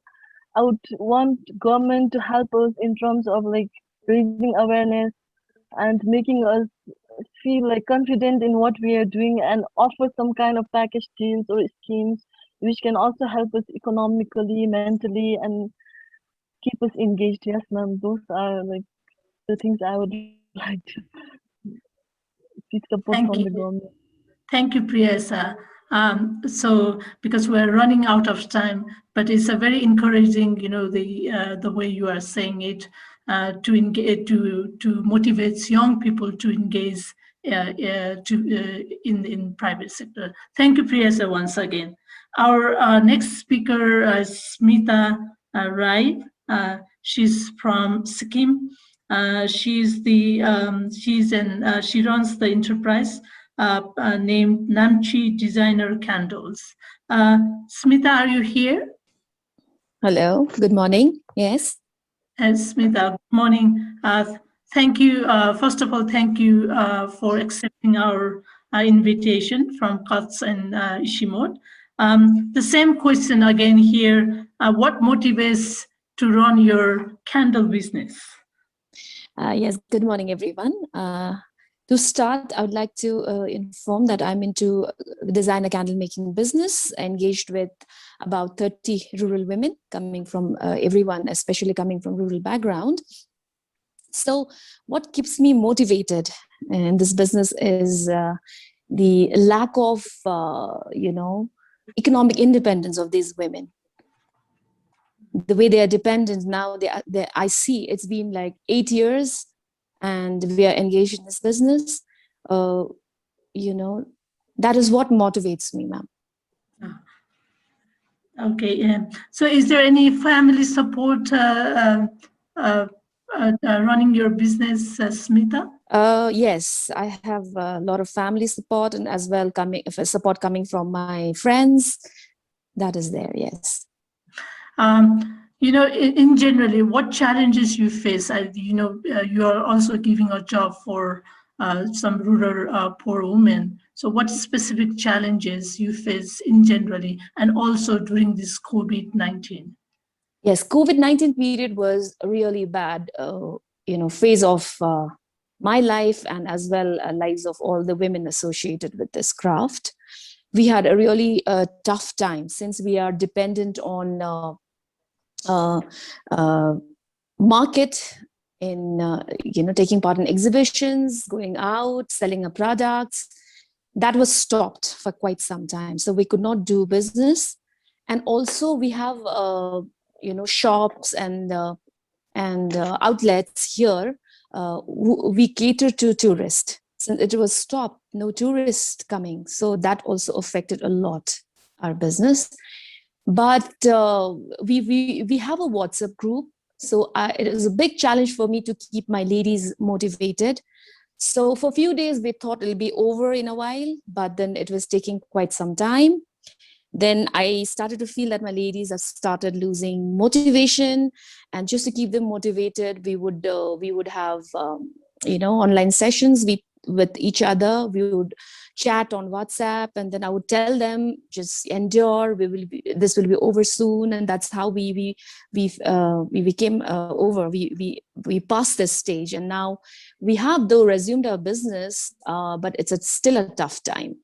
I would want government to help us in terms of like raising awareness and making us feel like confident in what we are doing, and offer some kind of package deals or schemes which can also help us economically, mentally, and keep us engaged. Yes, ma'am. Those are like the things I would like to seek support from the government. Thank you, Priyasha. So, because we're running out of time, but it's a very encouraging, the way you are saying it, to engage, to motivate young people to engage in private sector. Thank you, Priyasha, once again. Our next speaker is Smitha Wright. She's from Sikkim. She runs the enterprise named Namchi Designer Candles. Smitha, are you here? Hello, good morning. Yes. Smitha, good morning. Thank you. First of all, thank you for accepting our invitation from COTS and ICIMOD. The same question again here. What motivates to run your candle business? Yes, good morning, everyone. To start, I would like to inform that I'm into designer candle making business, engaged with about 30 rural women coming from everyone, especially coming from rural background. So what keeps me motivated in this business is the lack of, economic independence of these women. The way they are dependent now, I see it's been like 8 years and we are engaged in this business. That is what motivates me, ma'am. Okay, so is there any family support running your business, Smitha? Yes, I have a lot of family support, and as well support coming from my friends. That is there, yes. In generally, what challenges you face? You are also giving a job for some rural poor women. So what specific challenges you face in generally, and also during this COVID-19? Yes, COVID-19 period was a really bad, phase of my life, and as well lives of all the women associated with this craft. We had a really tough time since we are dependent on market in taking part in exhibitions, going out, selling our products. That was stopped for quite some time, so we could not do business. And also we have shops and outlets here. We cater to tourists. Since it was stopped, no tourists coming, so that also affected a lot our business. But we have a WhatsApp group, so it is a big challenge for me to keep my ladies motivated. So for a few days we thought it'll be over in a while, but then it was taking quite some time. Then I started to feel that my ladies have started losing motivation, and just to keep them motivated, we would have online sessions. We with each other. We would chat on WhatsApp, and then I would tell them, just endure. This will be over soon, and that's how we became over. We passed this stage, and now we have though resumed our business, but it's still a tough time.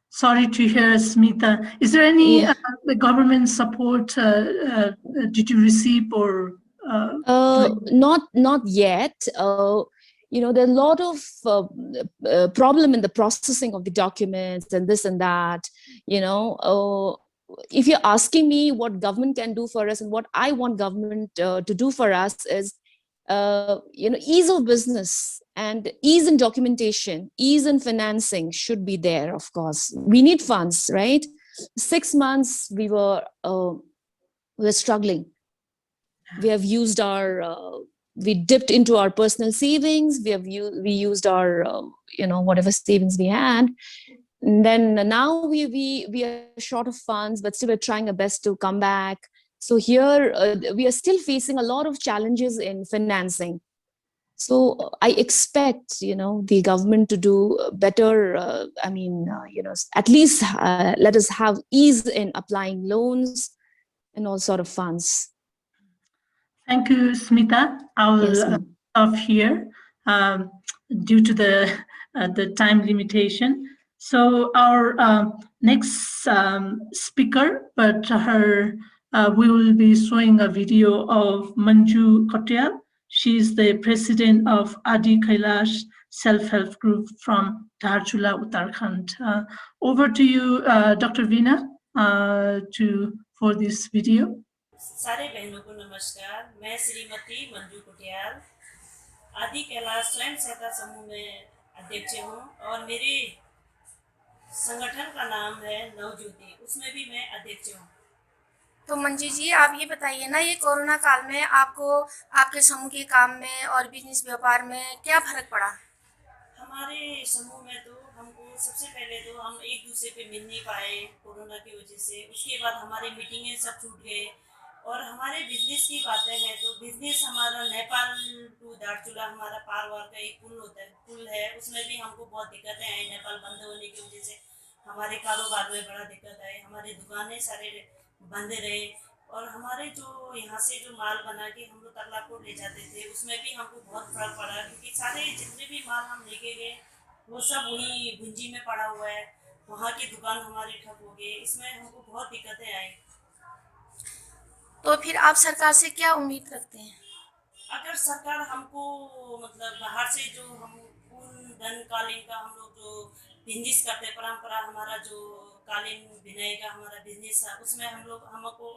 Sorry to hear, Smitha. Is there any the government support did you receive or? Not yet. You know, there are a lot of problem in the processing of the documents and this and that. You know, if you're asking me what government can do for us and what I want government to do for us is, you know, ease of business and ease in documentation, ease in financing should be there. Of course, we need funds, right? 6 months we were struggling. We have used our we dipped into our personal savings. We used our you know, whatever savings we had. And then now we are short of funds, but still we're trying our best to come back. So here we are still facing a lot of challenges in financing. So I expect, you know, the government to do better. I mean, you know, at least let us have ease in applying loans and all sort of funds. Thank you, Smitha. I will stop here due to the time limitation. So our next speaker, but we will be showing a video of Manju Kotiyal. She is the president of Adi Kailash self-help group from Dharchula, Uttarakhand. Over to you, Dr. Veena, for this video. सारे बहनों को नमस्कार। मैं श्रीमती मंजू कुटियाल आदि कैलाश स्वयं सहायता समूह में अध्यक्ष हूँ और मेरे संगठन का नाम है नवज्योति, उसमें भी मैं अध्यक्ष हूँ। तो मंजू जी, आप ये बताइए ना, ये कोरोना काल में आपको आपके समूह के काम में और बिजनेस व्यापार में क्या फर्क पड़ा? हमारे समूह में तो हमको सबसे पहले तो हम एक दूसरे पे मिल नहीं पाए कोरोना की वजह से। उसके बाद हमारी मीटिंगें सब छूट गए और हमारे बिजनेस की बातें हैं तो बिजनेस हमारा नेपाल टू धारचूला हमारा पार का एक पुल है, उसमें भी हमको बहुत दिक्कतें आई। नेपाल बंद होने की वजह से हमारे कारोबार में बड़ा दिक्कत आई, हमारी दुकानें सारे बंद रहे और हमारे जो यहाँ से जो माल बना के हम लोग तगलाकोट ले जाते थे उसमें भी हमको बहुत फर्क पड़ा, क्योंकि सारे जितने भी माल हम लेके गए वो सब वहीं गुंजी में पड़ा हुआ है, वहाँ की दुकान हमारी ठप हो गई। इसमें हमको बहुत दिक्कतें आई। तो फिर आप सरकार से क्या उम्मीद रखते हैं? अगर सरकार हमको मतलब बाहर से जो हम धन कालीन का हम लोग जो बिजनेस करते परंपरा हमारा जो कालीन बिनाई का हमारा बिजनेस है उसमें हमको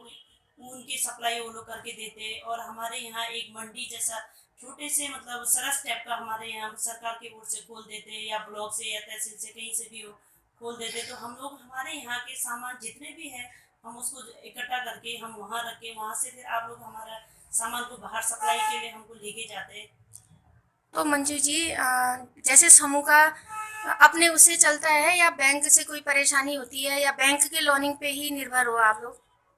ऊन की सप्लाई वो लोग करके देते और हमारे यहाँ एक मंडी जैसा छोटे से मतलब सरस टाइप का हमारे यहाँ सरकार की ओर से खोल देते या ब्लॉक से या तहसील से कहीं से भी खोल देते, तो हम लोग हमारे यहाँ के सामान जितने भी हैं हम उसको इकट्ठा करके हम वहाँ रख के वहाँ से फिर आप लोग हमारा सामान को बाहर सप्लाई के लिए हमको लेके जाते हैं। तो मंजू जी, जैसे समूह का अपने उससे चलता है या बैंक से कोई परेशानी होती है या बैंक के लोनिंग पे ही निर्भर हो आप लोग?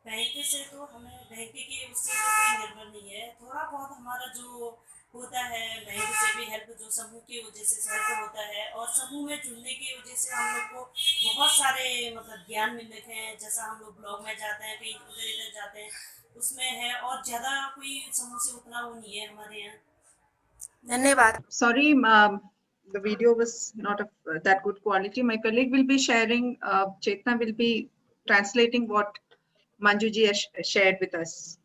बैंक से तो हमें बैंक के उससे तो कोई निर्भर नहीं है, थोड़ा बहुत हमारा जो होता है बैंक से भी हेल्प जो समूह की वजह से हेल्प होता है और समूह में जुड़ने की वजह से हम लोग को बहुत सारे मतलब ज्ञान मिल रहे हैं। जैसा हम लोग ब्लॉग में जाते हैं कहीं उधर इधर जाते हैं उसमें है और ज़्यादा कोई समूह से उतना वो नहीं है हमारे यहाँ। धन्यवाद। Sorry, the video was not of that good quality. My colleague will be sharing, Chetna will be translating what Manju ji has shared with us.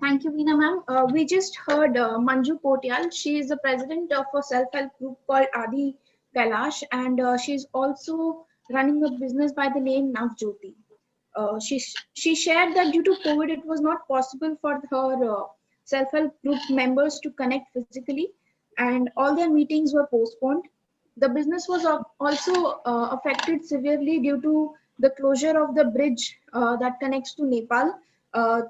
Thank you, Veena ma'am. We just heard Manju Kotiyal. She is the president of a self-help group called Adi Kailash, and she's also running a business by the name Navjyoti. She shared that due to COVID, it was not possible for her self-help group members to connect physically, and all their meetings were postponed. The business was also affected severely due to the closure of the bridge that connects to Nepal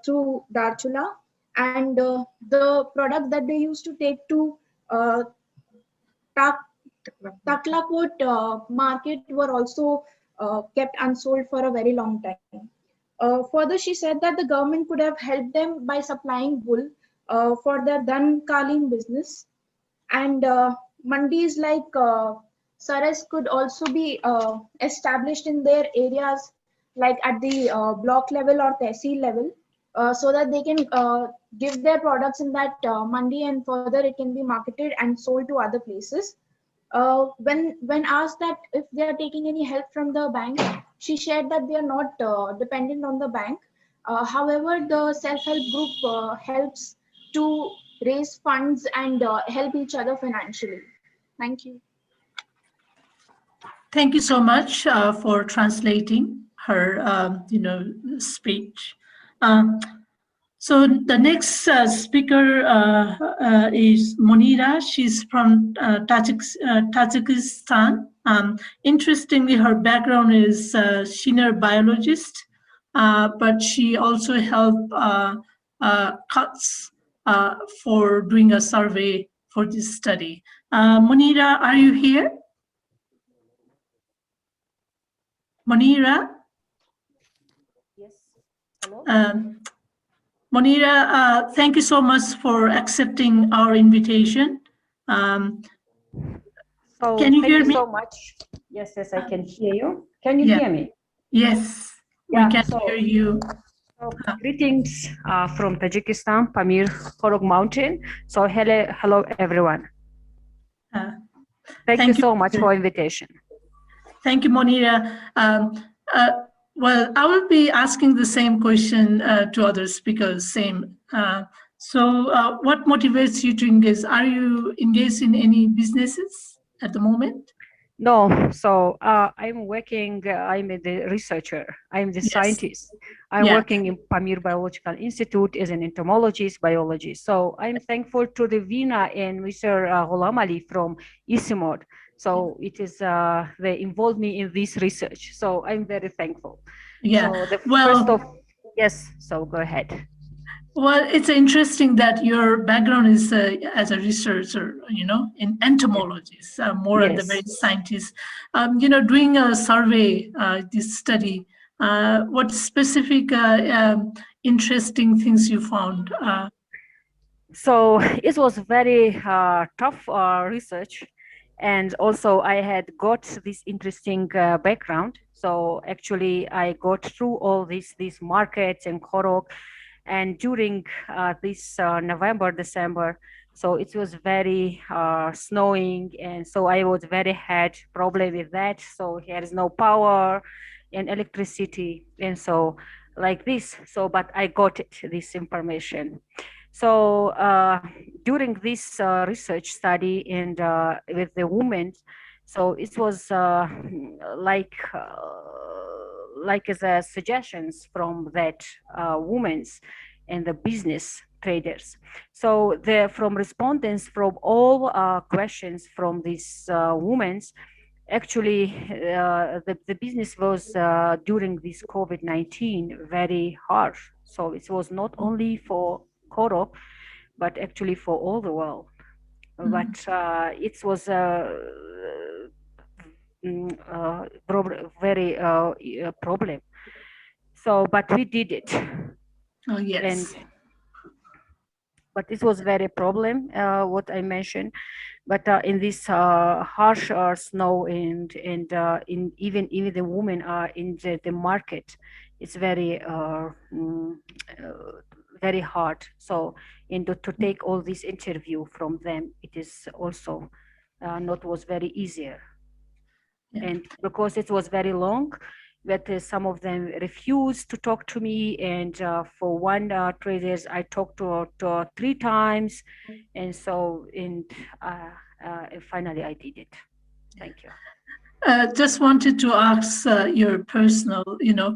through Dharchula, and the product that they used to take to Taklakot market were also kept unsold for a very long time. Further, she said that the government could have helped them by supplying wool for their Dhan Kaleen business. And mandis like Saras could also be established in their areas, like at the block level or tehsil level, so that they can give their products in that mandi, and further it can be marketed and sold to other places. When asked that if they are taking any help from the bank, she shared that they are not dependent on the bank. However, the self-help group helps to raise funds and help each other financially. Thank you. Thank you so much for translating her, speech. So the next speaker is Monira. She's from Tajikistan. Interestingly, her background is senior biologist, but she also helped cuts for doing a survey for this study. Monira, are you here? Monira? Yes. Hello. Monira, thank you so much for accepting our invitation. Can you hear me? Thank you so much. Yes, yes, I can hear you. Can you hear me? Yes, we can hear you. So, greetings from Tajikistan, Pamir Khorog Mountain. So hello everyone. Thank you so much for invitation. Thank you, Monira. Well, I will be asking the same question to other speakers, same. What motivates you to engage? Are you engaged in any businesses at the moment? No, so I'm working, I'm the researcher, I'm the scientist. I'm working in Pamir Biological Institute as an entomologist, biologist. So I'm thankful to the Veena and Mr. Ghulam Ali from ICIMOD. So it is, they involved me in this research. So I'm very thankful. Yeah, so the well, first of, yes, so go ahead. Well, it's interesting that your background is as a researcher, in entomologists, more on the very scientists. Doing a survey, this study, what specific interesting things you found? So it was very tough research, and also I had got this interesting background. So actually, I got through all these markets and Korok, and during this November, December, so it was very snowing, and so I was very had problem with that. So here is no power and electricity, and so like this. So, but I got it, this information. So during this research study and with the women, so it was like as a suggestions from that women's and the business traders. So from respondents from all questions from these women's, actually the business was during this COVID-19 very harsh. So it was not only for Koro, but actually for all the world. But it was very problem. So, but we did it. Oh, yes. But it was very problem, what I mentioned. But in this harsh snow and in even the women are in the market, it's very very hard. So to take all this interview from them, it is also not was very easier. And because it was very long, that some of them refused to talk to me, and for one traders I talked to 3 times, and so finally I did it. Thank you. Just wanted to ask your personal,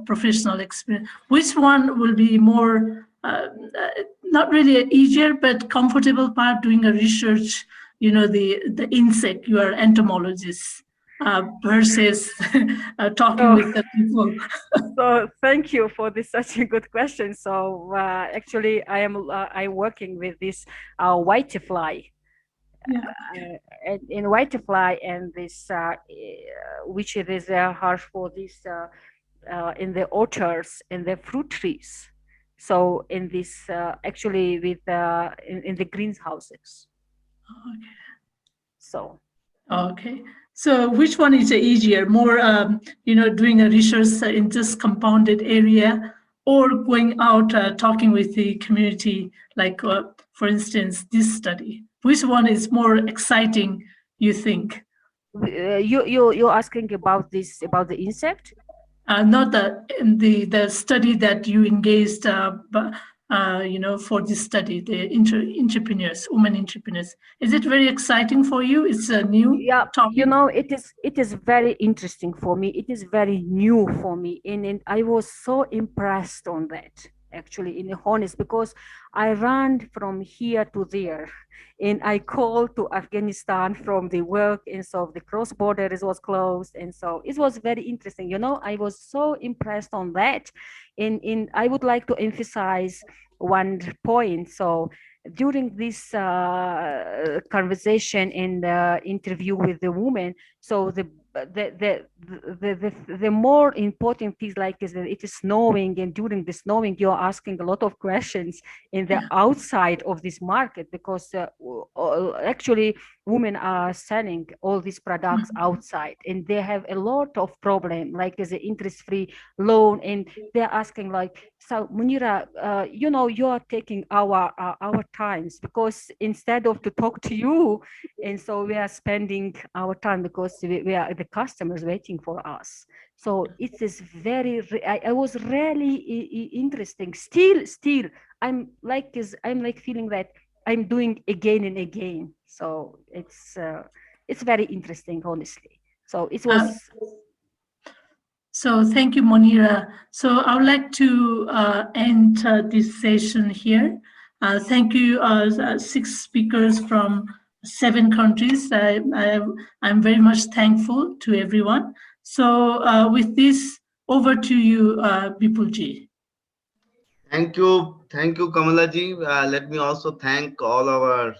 professional experience. Which one will be more, not really easier, but comfortable part doing a research? The insect. You are entomologist versus talking with the people. So thank you for this such a good question. So actually, I'm working with this whitefly. In whitefly, and this which it is harsh for this in the orchards and the fruit trees. So in this actually with in the greenhouses. Okay. So. Okay. So which one is easier? More, doing a research in this compounded area, or going out talking with the community, like, for instance, this study? Which one is more exciting, you think? You're asking about the insect? Not the study that you engaged, for this study, the entrepreneurs, women entrepreneurs. Is it very exciting for you? It's a new topic. It is very interesting for me. It is very new for me, and I was so impressed on that, actually, in honest, because I ran from here to there, and I called to Afghanistan from the work, and so the cross border was closed, and so it was very interesting. I was so impressed on that, and I would like to emphasize one point. So during this conversation and interview with the woman, so the more important piece, like, is that it is snowing, and during the snowing you're asking a lot of questions in the outside of this market, because actually women are selling all these products outside, and they have a lot of problem, like as an interest-free loan, and they're asking like, so Munira, you are taking our times, because instead of to talk to you, and so we are spending our time, because we are the customers waiting for us. So it is very, I was really interesting. Still, I'm like feeling that I'm doing again and again. So it's very interesting, honestly. So it was. So thank you, Monira. So I would like to end this session here. Thank you, 6 speakers from 7 countries. I'm very much thankful to everyone. So with this, over to you, Bipul ji. Thank you, Kamala ji. Let me also thank all our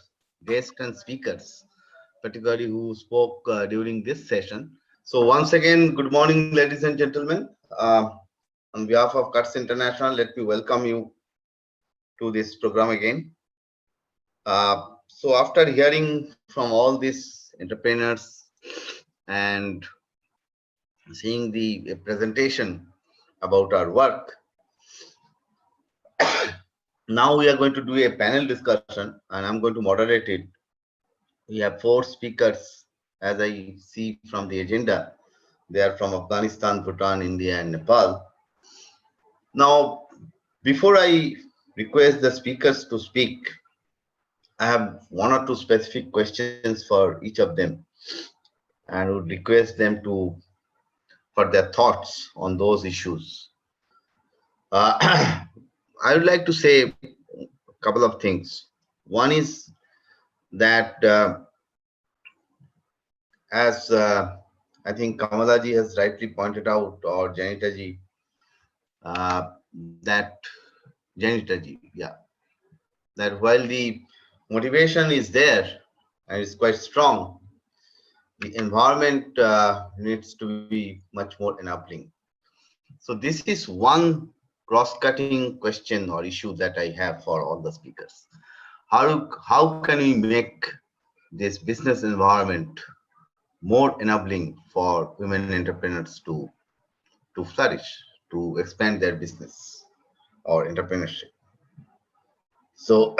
guests and speakers, particularly who spoke during this session. So once again, good morning, ladies and gentlemen. On behalf of CUTS International, let me welcome you to this program again. So after hearing from all these entrepreneurs and seeing the presentation about our work, now we are going to do a panel discussion, and I'm going to moderate it. We have 4 speakers, as I see from the agenda. They are from Afghanistan, Bhutan, India, and Nepal. Now, before I request the speakers to speak, I have 1 or 2 specific questions for each of them, and would request them for their thoughts on those issues. I would like to say a couple of things. One is that as I think Kamala ji has rightly pointed out, or Janita ji, that while the motivation is there and is quite strong, the environment needs to be much more enabling. So this is one cross-cutting question or issue that I have for all the speakers. How can we make this business environment more enabling for women entrepreneurs to flourish, to expand their business or entrepreneurship? So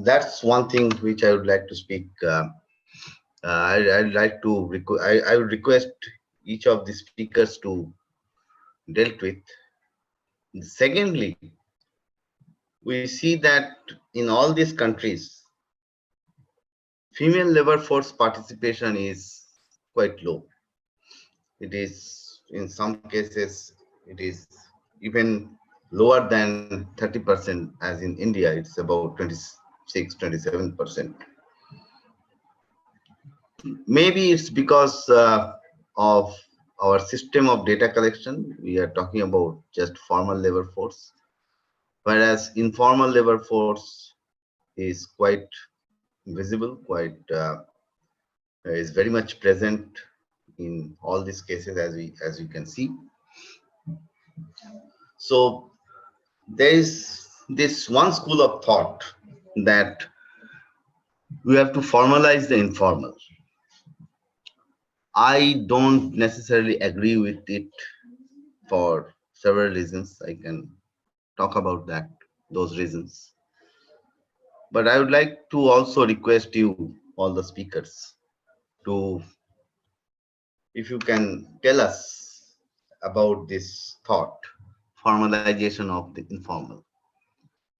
that's one thing which I would like to speak. I'd like to I would request each of the speakers to deal with. Secondly, we see that in all these countries, female labor force participation is quite low. It is, in some cases, it is even lower than 30%, as in India, it's about 26-27%. Maybe it's because of our system of data collection. We are talking about just formal labor force, whereas informal labor force is quite visible, is very much present in all these cases, as you can see. So there is this one school of thought that we have to formalize the informal. I don't necessarily agree with it for several reasons. I can talk about those reasons. But I would like to also request you, all the speakers, to, if you can tell us about this thought, formalization of the informal.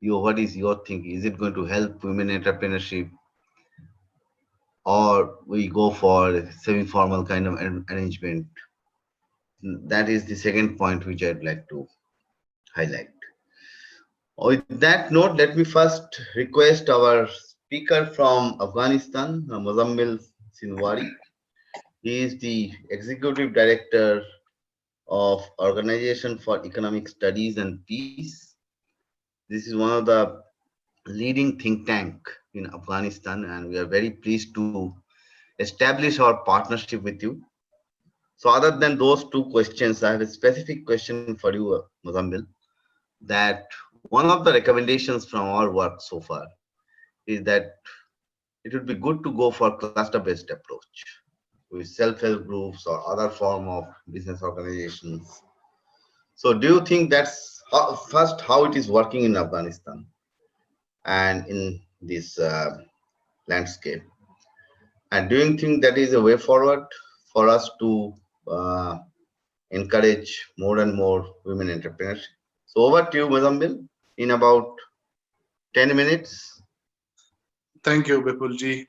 What is your thinking? Is it going to help women entrepreneurship, or we go for a semi-formal kind of arrangement? That is the second point which I'd like to highlight. With that note, let me first request our speaker from Afghanistan, Mozammil Sinwari. He is the Executive Director of Organization for Economic Studies and Peace. This is one of the leading think tank in Afghanistan, and we are very pleased to establish our partnership with you. So other than those two questions, I have a specific question for you, Mozammil, that one of the recommendations from our work so far is that it would be good to go for cluster-based approach with self-help groups or other form of business organizations. So do you think that's first how it is working in Afghanistan and in this landscape? And do you think that is a way forward for us to encourage more and more women entrepreneurs? So over to you, Mozammil, in about 10 minutes. Thank you, Bipulji.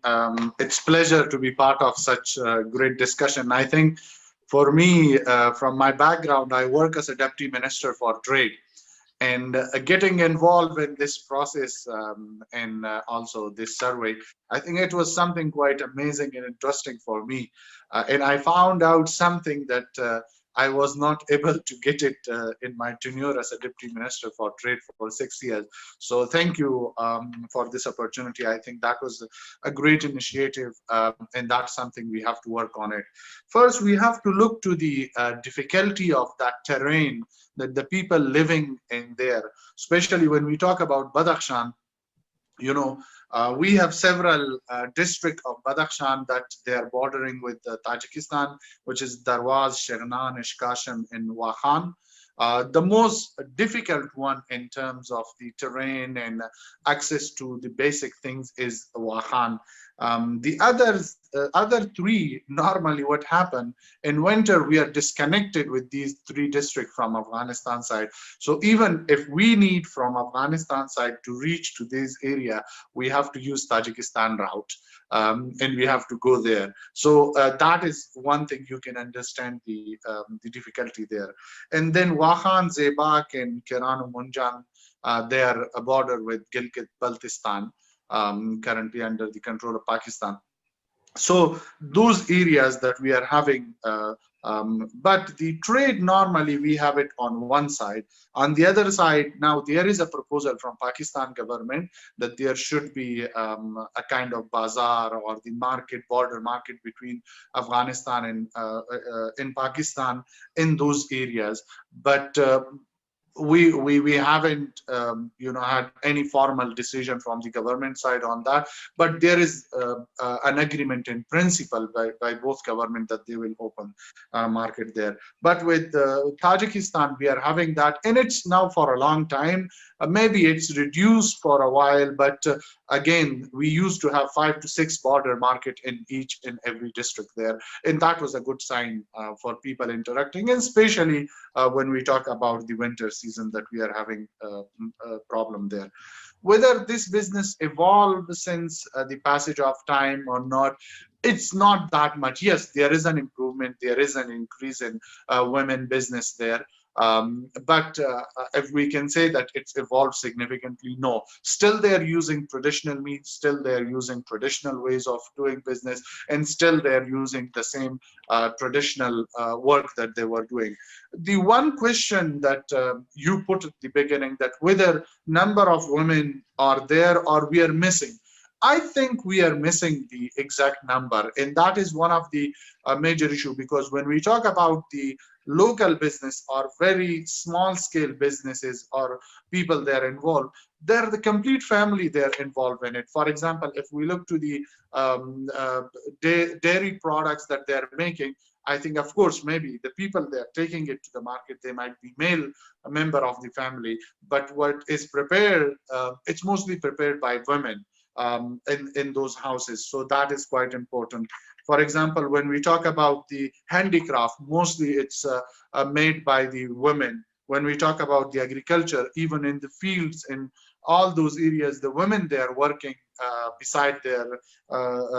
It's pleasure to be part of such a great discussion. I think for me, from my background, I work as a Deputy Minister for Trade. And getting involved in this process and also this survey, I think it was something quite amazing and interesting for me. And I found out something that I was not able to get it in my tenure as a Deputy Minister for Trade for 6 years. So thank you for this opportunity. I think that was a great initiative, and that's something we have to work on it. First, we have to look to the difficulty of that terrain that the people living in there, especially when we talk about Badakhshan. You know, we have several districts of Badakhshan that they are bordering with Tajikistan, which is Darwaz, Shagnan, Ishkashan, and Wakhan. The most difficult one in terms of the terrain and access to the basic things is Wakhan. The other three, normally what happened in winter, we are disconnected with these three districts from Afghanistan side. So even if we need from Afghanistan side to reach to this area, we have to use Tajikistan route, and we have to go there. So that is one thing you can understand the difficulty there. And then Wakhan, Zebak, and Kiranu Munjan, they are a border with Gilgit-Baltistan. Currently under the control of Pakistan. So those areas that we are having, but the trade normally we have it on one side. On the other side, now there is a proposal from Pakistan government that there should be a kind of bazaar or the market, border market between Afghanistan and in Pakistan in those areas. But we haven't had any formal decision from the government side on that, but there is an agreement in principle by both government that they will open market there. But with Tajikistan, we are having that, and it's now for a long time. Maybe it's reduced for a while, but again, we used to have 5 to 6 border market in each and every district there, and that was a good sign for people interacting, and especially when we talk about the winter season that we are having a problem there. Whether this business evolved since the passage of time or not, it's not that much. Yes, there is an improvement, there is an increase in women business there. But if we can say that it's evolved significantly, no. Still they're using traditional means, still they're using traditional ways of doing business, and still they're using the same traditional work that they were doing. The one question that you put at the beginning, that whether number of women are there or we are missing, I think we are missing the exact number, and that is one of the major issue, because when we talk about the local business or very small scale businesses or people that are involved, they're the complete family, they're involved in it. For example, if we look to the dairy products that they're making, I think, of course, maybe the people they're taking it to the market, they might be male, a member of the family, but what is prepared, it's mostly prepared by women in those houses. So that is quite important. For example, when we talk about the handicraft, mostly it's made by the women. When we talk about the agriculture, even in the fields, in all those areas, the women, they are working beside their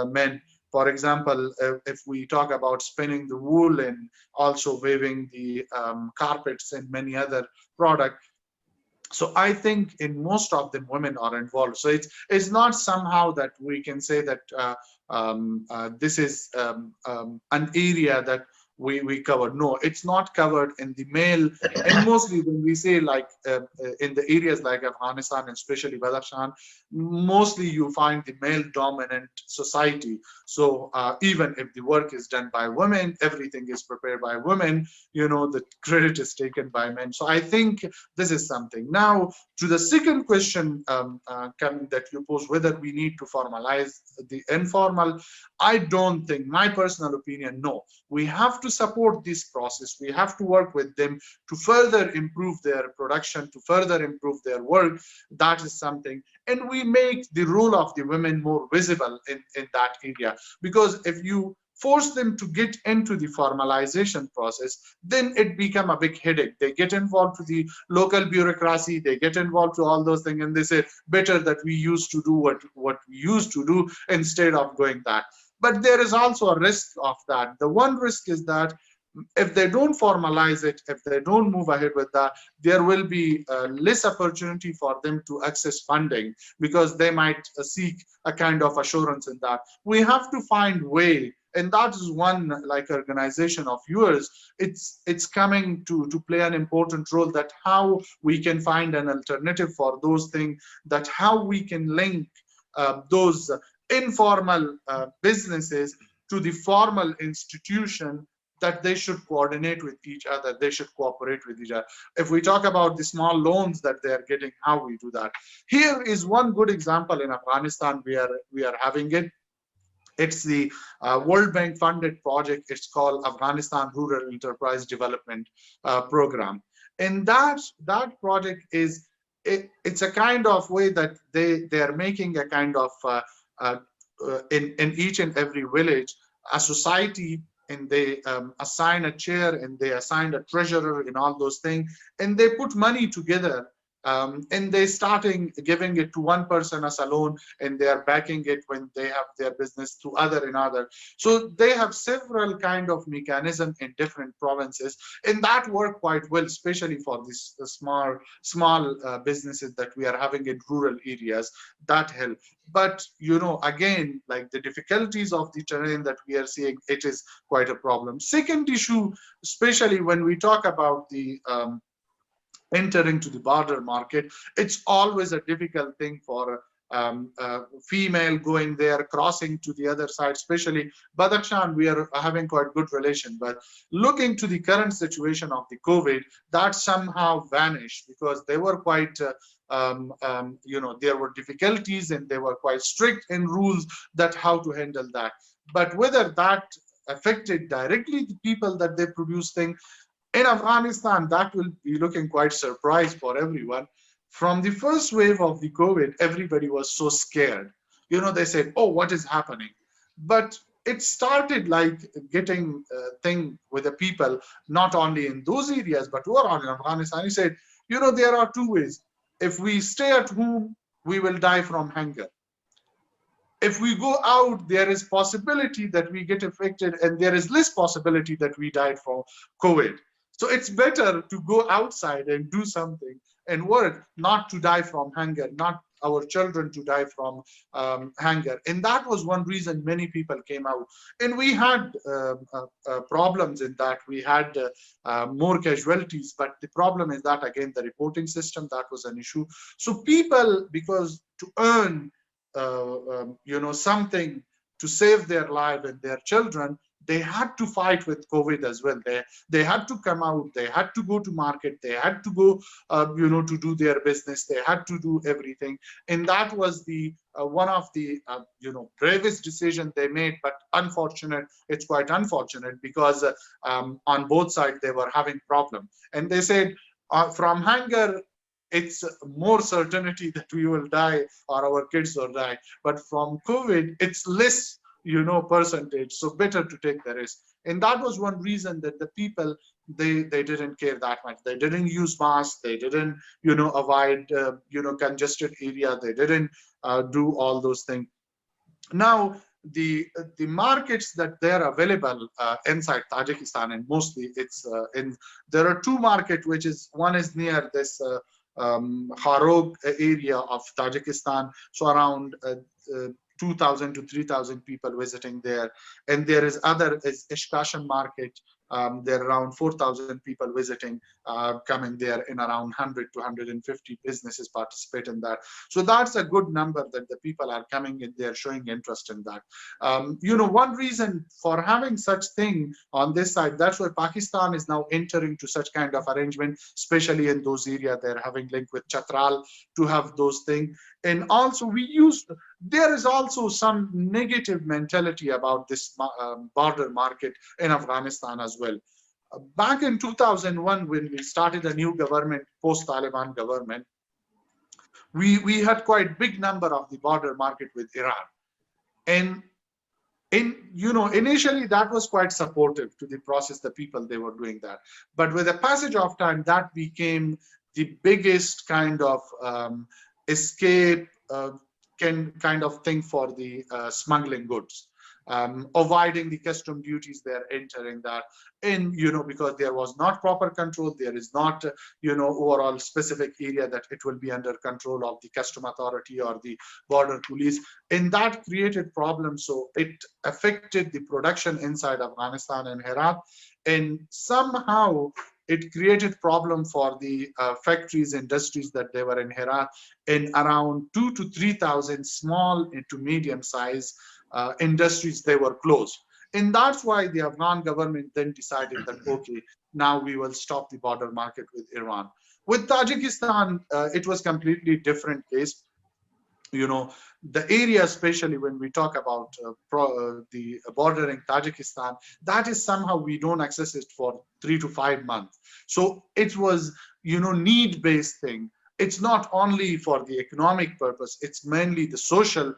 men. For example, if we talk about spinning the wool and also weaving the carpets and many other products. So I think in most of them, women are involved. So it's not somehow that we can say that this is an area that we covered. No, it's not covered in the male. And mostly when we say like in the areas like Afghanistan, and especially Badakhshan, mostly you find the male dominant society. So even if the work is done by women, everything is prepared by women, you know, the credit is taken by men. So I think this is something. Now to the second question that you posed, whether we need to formalize the informal, I don't think, my personal opinion, no. We have to support this process. We have to work with them to further improve their production, to further improve their work. That is something. And we make the role of the women more visible in that area. Because if you force them to get into the formalization process, then it become a big headache. They get involved to the local bureaucracy, they get involved to all those things, and they say, better that we used to do what we used to do instead of going that. But there is also a risk of that. The one risk is that if they don't formalize it, if they don't move ahead with that, there will be less opportunity for them to access funding, because they might seek a kind of assurance in that. We have to find way, and that is one like organization of yours, it's coming to play an important role, that how we can find an alternative for those things, that how we can link those informal businesses to the formal institution, that they should coordinate with each other, they should cooperate with each other. If we talk about the small loans that they are getting, how we do that. Here is one good example in Afghanistan, we are having it. It's the World Bank funded project. It's called Afghanistan Rural Enterprise Development Program. And that project is, it's a kind of way that they are making a kind of, in each and every village, a society, and they assign a chair and they assign a treasurer and all those things, and they put money together, and they starting giving it to one person as a loan, and they are backing it when they have their business to other and other. So they have several kind of mechanism in different provinces, and that work quite well, especially for these small businesses that we are having in rural areas, that help. But you know, again, like the difficulties of the terrain that we are seeing, it is quite a problem. Second issue, especially when we talk about the entering to the border market, it's always a difficult thing for female going there, crossing to the other side, especially Badakhshan, we are having quite good relation. But looking to the current situation of the COVID, that somehow vanished, because they were quite, you know, there were difficulties and they were quite strict in rules that how to handle that. But whether that affected directly the people that they produce things, in Afghanistan, that will be looking quite surprised for everyone. From the first wave of the COVID, everybody was so scared. You know, they said, oh, what is happening? But it started like getting thing with the people, not only in those areas, but overall in Afghanistan. He said, you know, there are two ways. If we stay at home, we will die from hunger. If we go out, there is possibility that we get affected, and there is less possibility that we died from COVID. So it's better to go outside and do something and work, not to die from hunger, not our children to die from hunger. And that was one reason many people came out. And we had problems in that. We had more casualties, but the problem is that, again, the reporting system, that was an issue. So people, because to earn you know, something to save their life and their children, they had to fight with COVID as well. They had to come out, they had to go to market, they had to go, to do their business, they had to do everything. And that was the one of the, bravest decision they made, but unfortunate, it's quite unfortunate because on both sides, they were having problem. And they said, from hunger, it's more certainty that we will die or our kids will die. But from COVID, it's less, percentage. So better to take the risk. And that was one reason that the people, they didn't care that much. They didn't use masks. They didn't, avoid, congested area. They didn't do all those things. Now, the markets that they're available inside Tajikistan, and mostly it's there are two markets, which is one is near this Harog area of Tajikistan, so around 2,000 to 3,000 people visiting there, and there is other is Ishkashan market. There are around 4,000 people visiting, coming there, in around 100 to 150 businesses participate in that. So that's a good number that the people are coming in there, showing interest in that. One reason for having such thing on this side, that's why Pakistan is now entering to such kind of arrangement, especially in those areas. They're having link with Chatral to have those things. And also there is also some negative mentality about this border market in Afghanistan as well. Back in 2001, when we started a new government, post-Taliban government, we had quite big number of the border market with Iran. And initially that was quite supportive to the process, the people, they were doing that. But with the passage of time, that became the biggest kind of escape kind of thing for the smuggling goods, avoiding the custom duties. They're entering that in, because there was not proper control. There is not, overall specific area that it will be under control of the custom authority or the border police. And that created problems. So it affected the production inside Afghanistan and Herat. And somehow it created problem for the factories, industries that they were in Herat, and around 2,000 to 3,000 small to medium size industries, they were closed. And that's why the Afghan government then decided that, okay, now we will stop the border market with Iran. With Tajikistan, it was completely different case. The area, especially when we talk about the bordering Tajikistan, that is somehow we don't access it for 3 to 5 months. So it was, need-based thing. It's not only for the economic purpose, it's mainly the social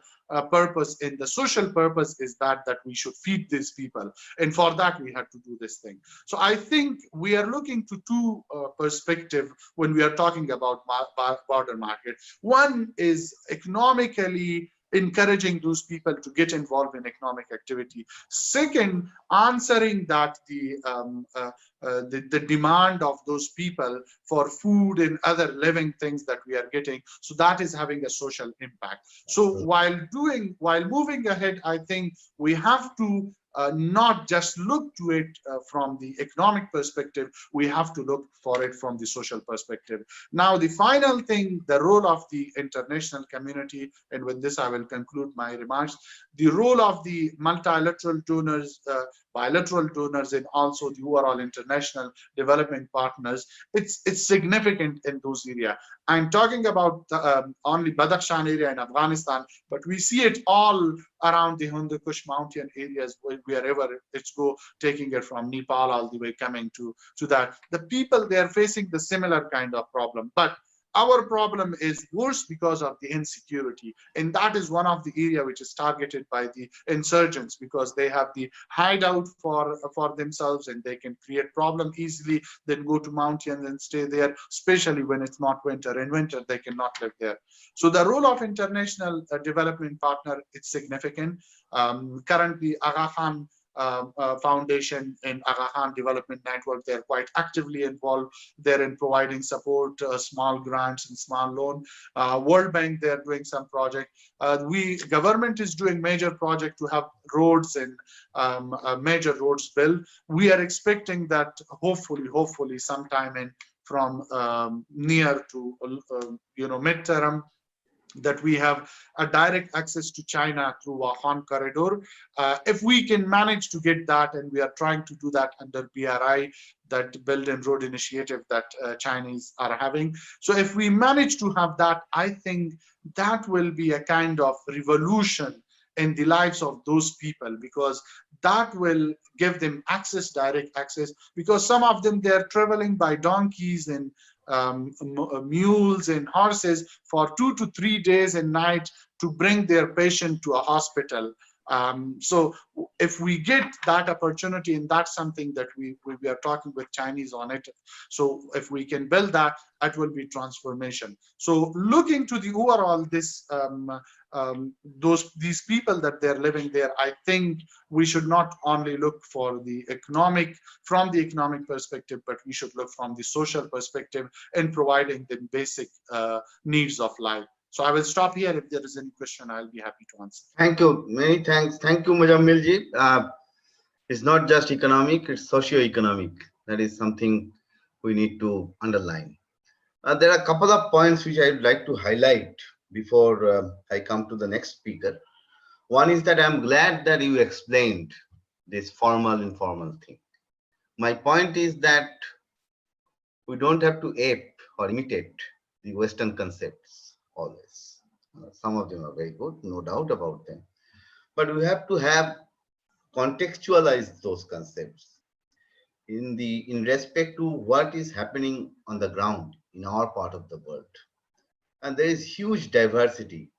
purpose. And the social purpose is that we should feed these people. And for that, we had to do this thing. So I think we are looking to two perspectives when we are talking about border market. One is economically encouraging those people to get involved in economic activity. Second, answering that the demand of those people for food and other living things that we are getting. So that is having a social impact. So while moving ahead, I think we have to not just look to it from the economic perspective, we have to look for it from the social perspective. Now, the final thing, the role of the international community, and with this I will conclude my remarks, the role of the multilateral donors, bilateral donors, and also the overall international development partners, it's significant in those areas. I'm talking about only Badakhshan area in Afghanistan, but we see it all around the Hindu Kush mountain areas, wherever it's go, taking it from Nepal all the way coming to that. The people, they are facing the similar kind of problem, but our problem is worse because of the insecurity. And that is one of the area which is targeted by the insurgents, because they have the hideout for themselves and they can create problem easily, then go to mountains and stay there, especially when it's not winter. In winter, they cannot live there. So the role of international development partner is significant. Currently, Aga Khan Foundation and Aga Khan Development Network, they're quite actively involved there in providing support, small grants and small loan. World Bank, they're doing some project. Government is doing major project to have roads and major roads built. We are expecting that hopefully sometime from near to midterm, that we have a direct access to China through a Han corridor. If we can manage to get that, and we are trying to do that under BRI, that Belt and Road Initiative that Chinese are having. So if we manage to have that, I think that will be a kind of revolution in the lives of those people, because that will give them access, direct access, because some of them, they're traveling by donkeys and mules and horses for 2 to 3 days and night to bring their patient to a hospital. So if we get that opportunity, and that's something that we are talking with Chinese on it. So if we can build that, that will be transformation. So looking to the overall, this these people that they're living there, I think we should not only look for the economic, from the economic perspective, but we should look from the social perspective in providing the basic needs of life. So I will stop here. If there is any question, I'll be happy to answer. Thank you. Many thanks. Thank you, Mozammil ji. It's not just economic, it's socio-economic. That is something we need to underline. There are a couple of points which I would like to highlight before I come to the next speaker. One is that I'm glad that you explained this formal, informal thing. My point is that we don't have to ape or imitate the Western concepts always. Some of them are very good, no doubt about them. But we have to have contextualize those concepts in respect to what is happening on the ground in our part of the world. And there is huge diversity.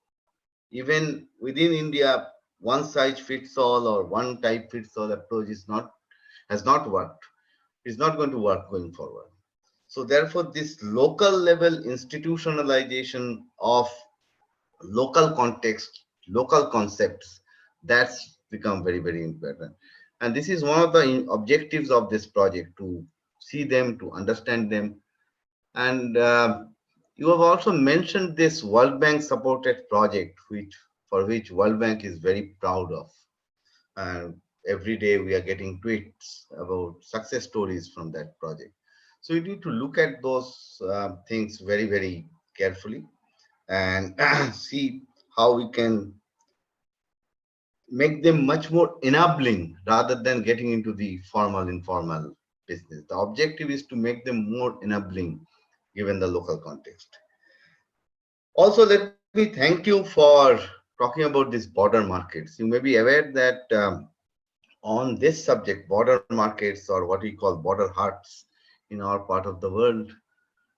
Even within India, one size fits all or one type fits all approach has not worked. It's not going to work going forward. So therefore, this local level institutionalization of local context, local concepts, that's become very, very important. And this is one of the objectives of this project, to see them, to understand them. And you have also mentioned this World Bank supported project, for which World Bank is very proud of. And every day we are getting tweets about success stories from that project. So you need to look at those things very, very carefully and see how we can make them much more enabling rather than getting into the formal, informal business. The objective is to make them more enabling given the local context. Also, let me thank you for talking about these border markets. You may be aware that on this subject, border markets, or what we call border huts in our part of the world,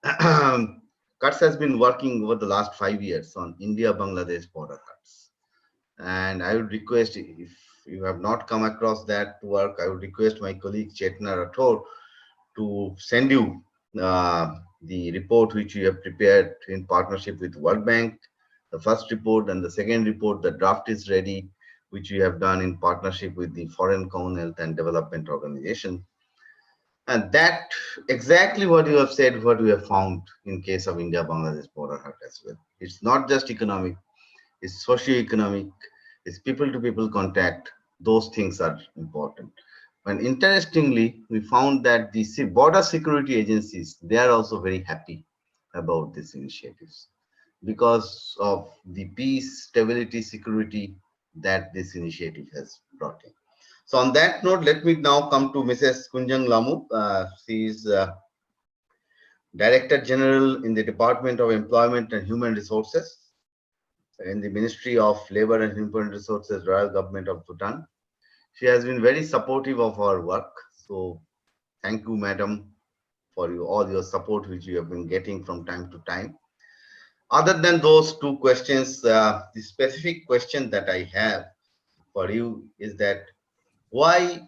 CUTS has been working over the last 5 years on India-Bangladesh border huts. And I would request, if you have not come across that work, I would request my colleague Chetna Rathore to send you the report which we have prepared in partnership with World Bank, the first report, and the second report, the draft is ready, which we have done in partnership with the Foreign Commonwealth and Development Organization. And that exactly what you have said, what we have found in case of India-Bangladesh border hut as well. It's not just economic, it's socio-economic, it's people-to-people contact. Those things are important. And interestingly, we found that the border security agencies, they are also very happy about these initiatives because of the peace, stability, security that this initiative has brought in. So on that note, let me now come to Mrs. Kunjang Lamu. She is Director General in the Department of Employment and Human Resources in the Ministry of Labor and Human Resources, Royal Government of Bhutan. She has been very supportive of our work. So thank you, Madam, for all your support which you have been getting from time to time. Other than those two questions, the specific question that I have for you is that why,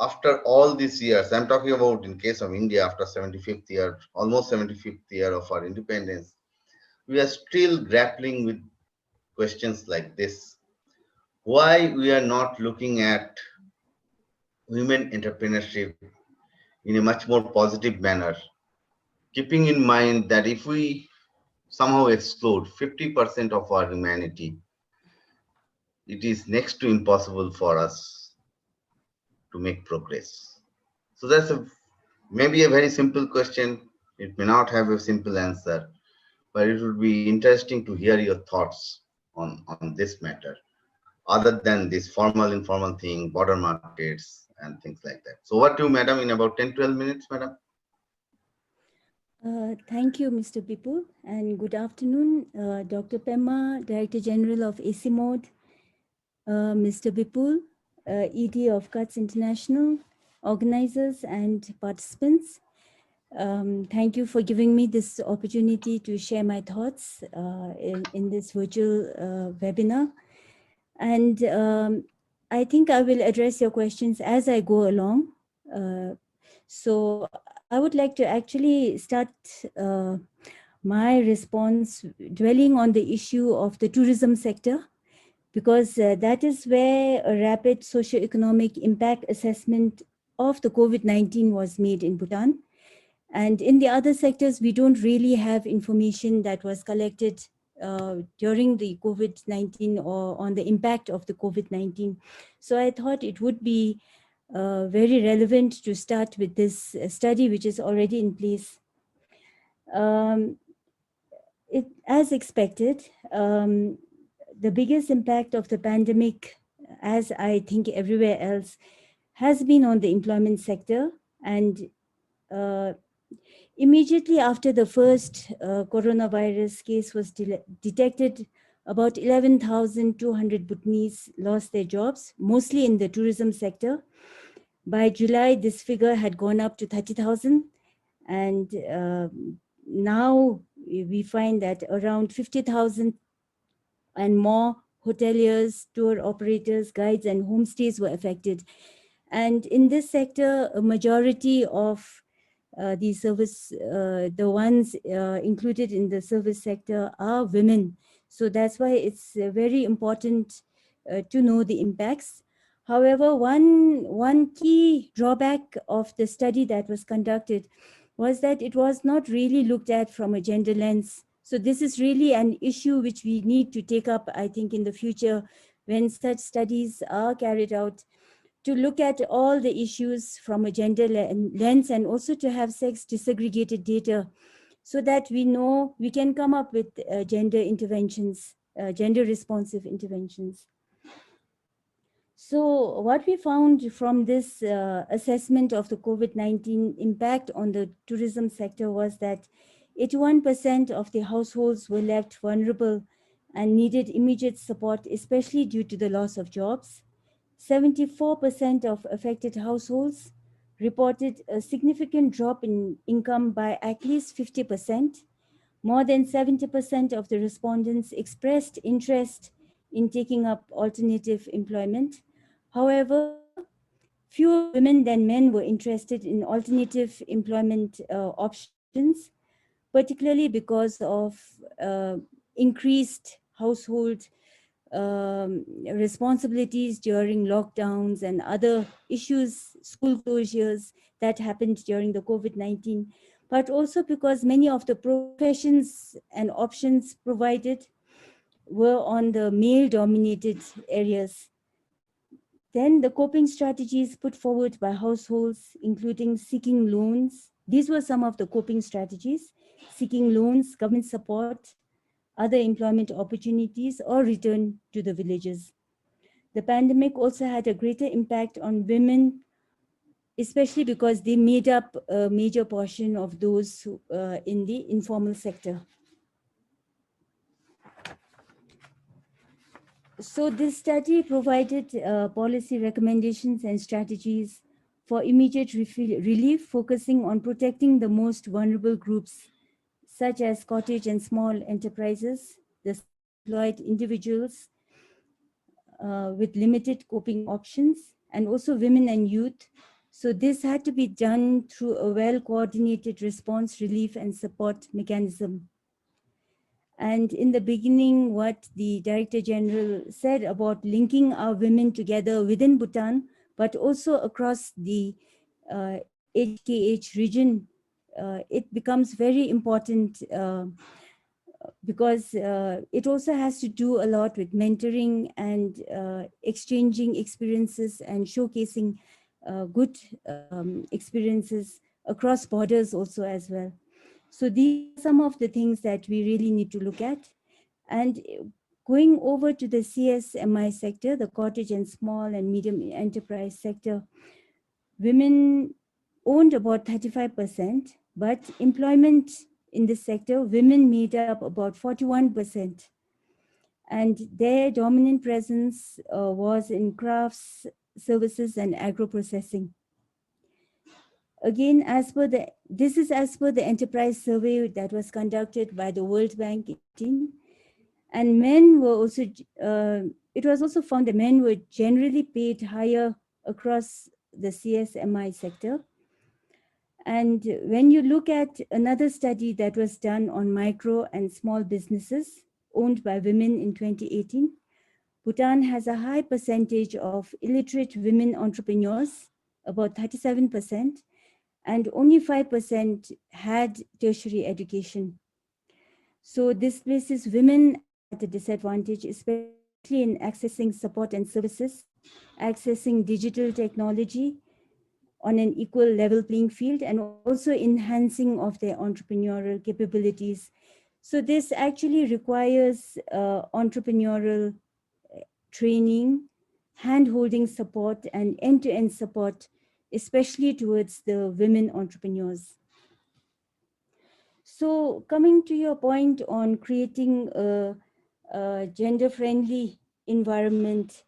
after all these years, I'm talking about in case of India, after 75th year, almost 75th year of our independence, we are still grappling with questions like this. Why we are not looking at women entrepreneurship in a much more positive manner, keeping in mind that if we somehow exclude 50% of our humanity, it is next to impossible for us to make progress. So that's maybe a very simple question. It may not have a simple answer, but it would be interesting to hear your thoughts on this matter, other than this formal, informal thing, border markets and things like that. So what to you, madam, in about 10, 12 minutes, madam? Thank you, Mr. Bipul, and good afternoon, Dr. Pema, Director General of ICIMOD, Mr. Bipul, ED of CUTS International, organizers and participants. Thank you for giving me this opportunity to share my thoughts in this virtual webinar. And I think I will address your questions as I go along. So I would like to actually start my response dwelling on the issue of the tourism sector, because that is where a rapid socioeconomic impact assessment of the COVID-19 was made in Bhutan. And in the other sectors, we don't really have information that was collected during the COVID-19 or on the impact of the COVID-19. So I thought it would be very relevant to start with this study, which is already in place. As expected, the biggest impact of the pandemic, as I think everywhere else, has been on the employment sector. And immediately after the first coronavirus case was detected, about 11,200 Bhutanese lost their jobs, mostly in the tourism sector. By July, this figure had gone up to 30,000. And now we find that around 50,000 and more hoteliers, tour operators, guides, and homestays were affected. And in this sector, a majority of the service, the ones included in the service sector are women. So that's why it's very important to know the impacts. However, one key drawback of the study that was conducted was that it was not really looked at from a gender lens. So this is really an issue which we need to take up, I think, in the future when such studies are carried out, to look at all the issues from a gender lens and also to have sex disaggregated data so that we know we can come up with gender interventions, gender responsive interventions. So what we found from this assessment of the COVID-19 impact on the tourism sector was that 81% of the households were left vulnerable and needed immediate support, especially due to the loss of jobs. 74% of affected households reported a significant drop in income by at least 50%. More than 70% of the respondents expressed interest in taking up alternative employment. However, fewer women than men were interested in alternative employment options, particularly because of increased household responsibilities during lockdowns and other issues, school closures that happened during the COVID-19, but also because many of the professions and options provided were on the male-dominated areas. Then the coping strategies put forward by households, including seeking loans. These were some of the coping strategies: seeking loans, government support, other employment opportunities, or return to the villages. The pandemic also had a greater impact on women, especially because they made up a major portion of those who, in the informal sector. So this study provided policy recommendations and strategies for immediate relief, focusing on protecting the most vulnerable groups, such as cottage and small enterprises, the self-employed individuals with limited coping options, and also women and youth. So this had to be done through a well-coordinated response, relief, and support mechanism. And in the beginning, what the Director General said about linking our women together within Bhutan, but also across the HKH region, it becomes very important because it also has to do a lot with mentoring and exchanging experiences and showcasing good experiences across borders also as well. So these are some of the things that we really need to look at. And going over to the CSMI sector, the cottage and small and medium enterprise sector, women owned about 35%, but employment in this sector, women made up about 41%. And their dominant presence was in crafts, services, and agro-processing. Again, this is as per the enterprise survey that was conducted by the World Bank in 2018. And men were also, it was also found that men were generally paid higher across the CSMI sector. And when you look at another study that was done on micro and small businesses owned by women in 2018, Bhutan has a high percentage of illiterate women entrepreneurs, about 37%, and only 5% had tertiary education. So this places women at a disadvantage, especially in accessing support and services, accessing digital technology on an equal level playing field, and also enhancing of their entrepreneurial capabilities. So this actually requires entrepreneurial training, hand-holding support, and end-to-end support, especially towards the women entrepreneurs. So coming to your point on creating a gender-friendly environment,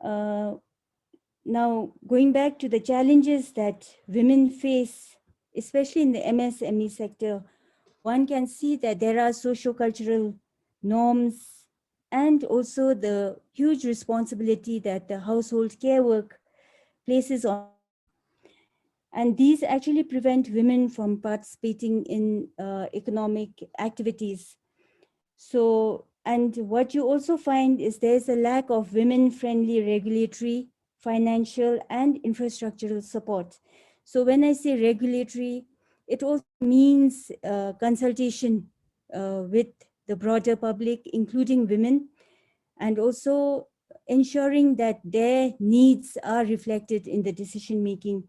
now going back to the challenges that women face, especially in the MSME sector, one can see that there are socio-cultural norms and also the huge responsibility that the household care work places on. And these actually prevent women from participating in economic activities. So, and what you also find is there's a lack of women-friendly regulatory, financial, and infrastructural support. So when I say regulatory, it also means consultation with the broader public, including women, and also ensuring that their needs are reflected in the decision-making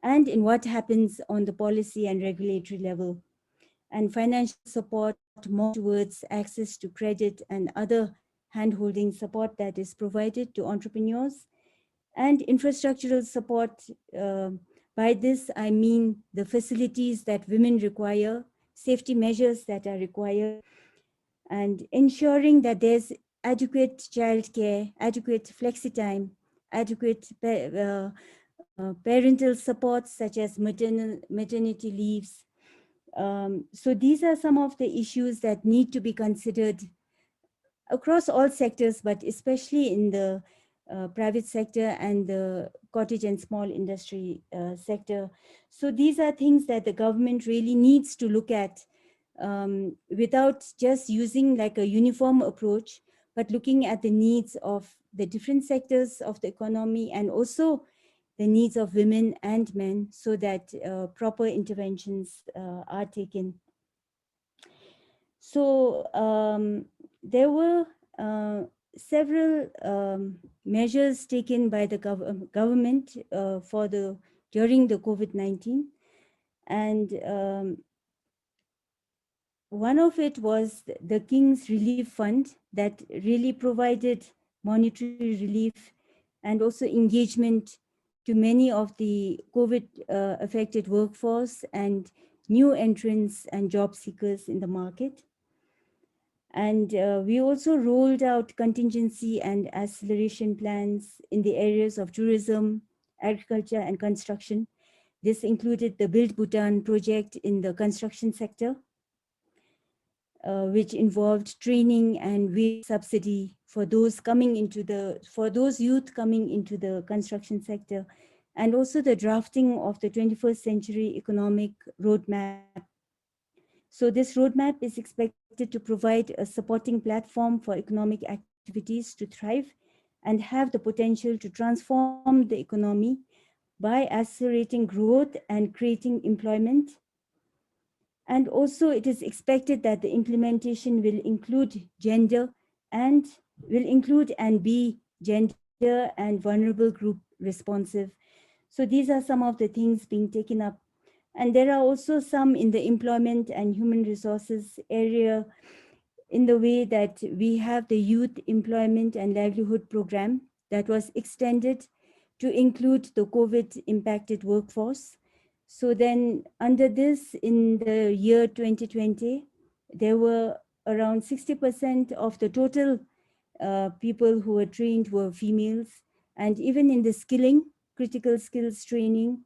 and in what happens on the policy and regulatory level. And financial support more towards access to credit and other hand-holding support that is provided to entrepreneurs, and infrastructural support. By this, I mean the facilities that women require, safety measures that are required, and ensuring that there's adequate childcare, adequate flexi time, adequate parental support such as maternity leaves. So these are some of the issues that need to be considered across all sectors, but especially in the private sector and the cottage and small industry sector. So these are things that the government really needs to look at without just using like a uniform approach, but looking at the needs of the different sectors of the economy and also the needs of women and men so that proper interventions are taken. So there were several measures taken by the government during the COVID-19, and one of it was the King's Relief Fund that really provided monetary relief and also engagement to many of the COVID affected workforce and new entrants and job seekers in the market. And we also rolled out contingency and acceleration plans in the areas of tourism, agriculture, and construction. This included the Build Bhutan project in the construction sector, which involved training and wage subsidy for those youth coming into the construction sector, and also the drafting of the 21st Century Economic Roadmap. So this roadmap is expected to provide a supporting platform for economic activities to thrive and have the potential to transform the economy by accelerating growth and creating employment. And also it is expected that the implementation will include gender and will include and be gender and vulnerable group responsive. So these are some of the things being taken up And there are also some in the employment and human resources area, in the way that we have the Youth Employment and Livelihood Program that was extended to include the COVID impacted workforce. So then under this, in the year 2020, there were around 60% of the total people who were trained were females. And even in the skilling, critical skills training,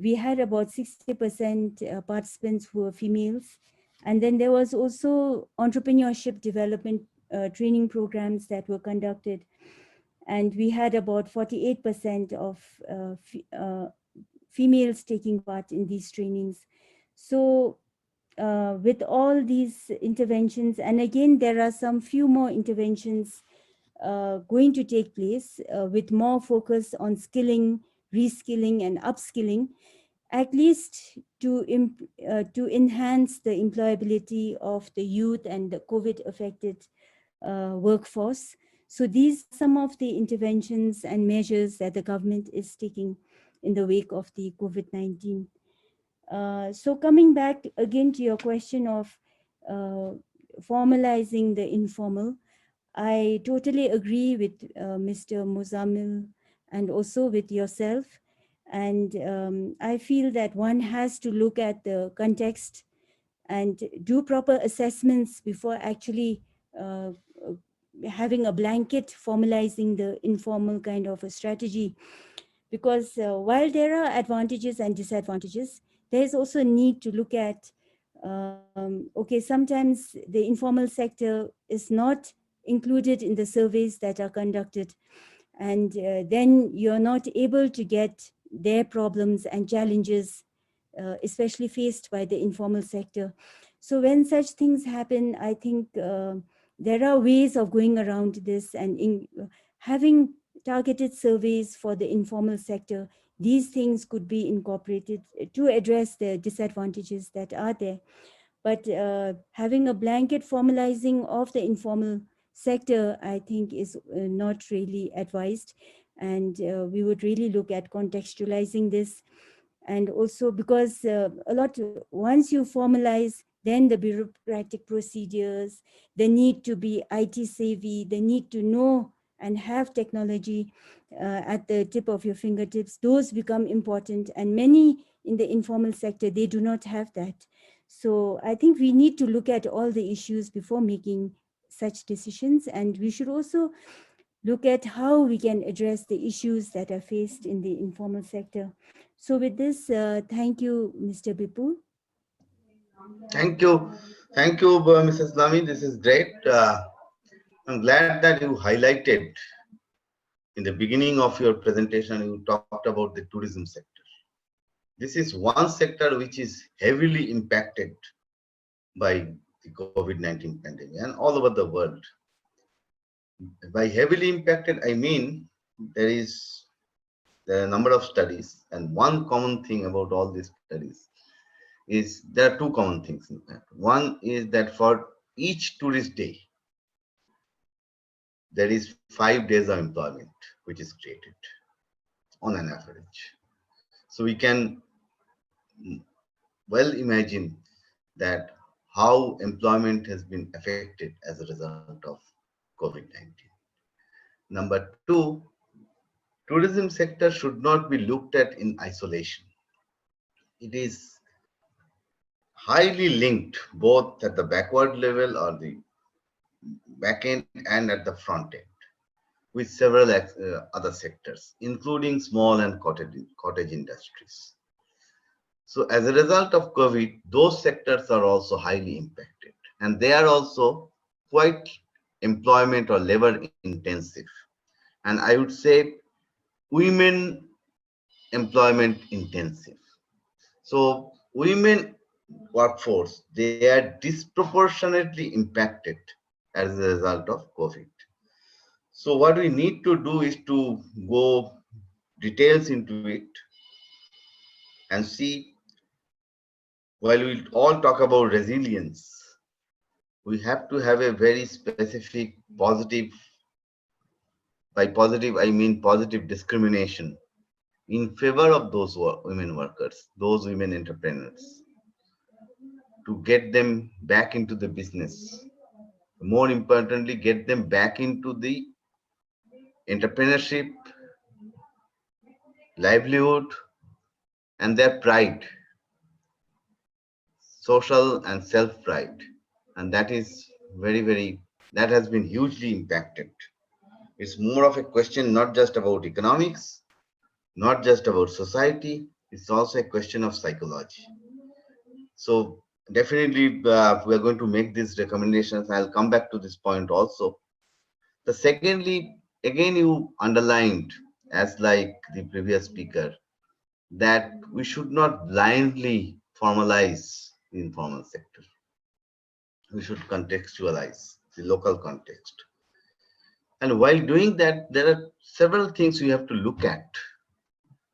we had about 60% participants who were females. And then there was also entrepreneurship development training programs that were conducted. And we had about 48% of females taking part in these trainings. So with all these interventions, and again, there are some few more interventions going to take place with more focus on skilling, reskilling and upskilling, at least to enhance the employability of the youth and the COVID affected workforce. So these are some of the interventions and measures that the government is taking in the wake of the COVID-19. So coming back again to your question of formalizing the informal, I totally agree with Mr. Mozammil and also with yourself. And I feel that one has to look at the context and do proper assessments before actually having a blanket formalizing the informal kind of a strategy. Because while there are advantages and disadvantages, there is also a need to look at, okay, sometimes the informal sector is not included in the surveys that are conducted. And then you're not able to get their problems and challenges, especially faced by the informal sector. So when such things happen, I think there are ways of going around this, and having targeted surveys for the informal sector. These things could be incorporated to address the disadvantages that are there. But having a blanket formalizing of the informal sector, I think, is not really advised. And we would really look at contextualizing this. And also because once you formalize, then the bureaucratic procedures, the need to be IT savvy, the need to know and have technology at the tip of your fingertips, those become important. And many in the informal sector, they do not have that. So I think we need to look at all the issues before making such decisions. And we should also look at how we can address the issues that are faced in the informal sector. So with this, thank you, Mr. Bipul. Thank you. Thank you, Mrs. Lami. This is great. I'm glad that you highlighted in the beginning of your presentation, you talked about the tourism sector. This is one sector which is heavily impacted by the COVID-19 pandemic and all over the world. By heavily impacted, I mean there are a number of studies, and one common thing about all these studies is there are two common things in that. One is that for each tourist day, there is 5 days of employment which is created on an average. So we can well imagine that how employment has been affected as a result of COVID-19. Number two, tourism sector should not be looked at in isolation. It is highly linked both at the backward level or the back end and at the front end with several other sectors, including small and cottage industries. So as a result of COVID, those sectors are also highly impacted, and they are also quite employment or labor intensive. And I would say women employment intensive. So women workforce, they are disproportionately impacted as a result of COVID. So what we need to do is to go details into it and see, while we all talk about resilience, we have to have a very specific positive, by positive I mean positive discrimination in favor of those women workers, those women entrepreneurs, to get them back into the business. More importantly, get them back into the entrepreneurship, livelihood, and their pride, social and self-pride. And that is that has been hugely impacted. It's more of a question not just about economics, not just about society, it's also a question of psychology. So definitely we are going to make these recommendations. I'll come back to this point also. The secondly, again, you underlined, as like the previous speaker, that we should not blindly formalize the informal sector. We should contextualize the local context. And while doing that, there are several things we have to look at.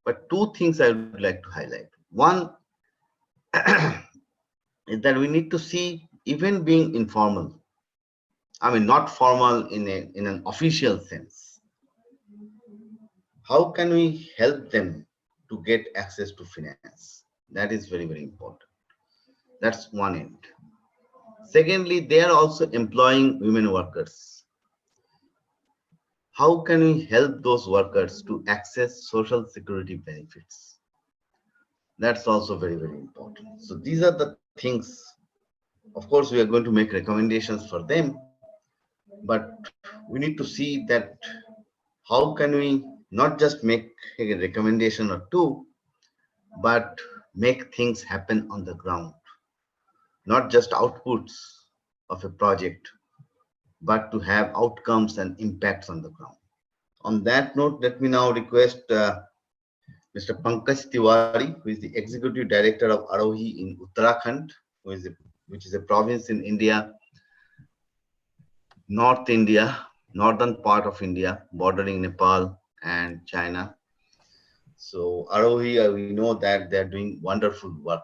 But two things I would like to highlight. One is that we need to see even being informal. I mean, not formal in an official sense. How can we help them to get access to finance? That is very, very important. That's one end. Secondly, they are also employing women workers. How can we help those workers to access social security benefits? That's also very, very important. So these are the things. Of course, we are going to make recommendations for them, but we need to see that how can we not just make a recommendation or two, but make things happen on the ground. Not just outputs of a project, but to have outcomes and impacts on the ground. On that note, let me now request Mr. Pankaj Tiwari, who is the Executive Director of Arohi in Uttarakhand, which is a province in India, northern part of India, bordering Nepal and China. So Arohi, we know that they're doing wonderful work.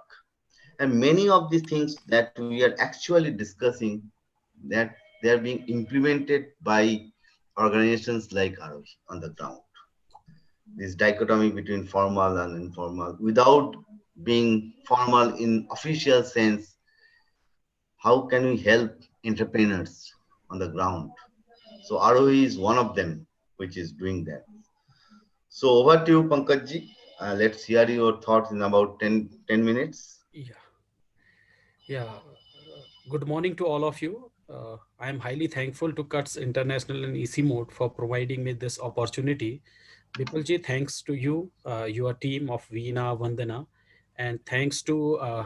And many of these things that we are actually discussing, that they are being implemented by organizations like Arohi on the ground. This dichotomy between formal and informal, without being formal in official sense, how can we help entrepreneurs on the ground? So Arohi is one of them which is doing that. So over to you, Pankajji. Let's hear your thoughts in about 10 minutes. Yeah. Good morning to all of you. I am highly thankful to CUTS International and ICIMOD for providing me this opportunity. Bipulji, thanks to you, your team of Veena, Vandana, and thanks to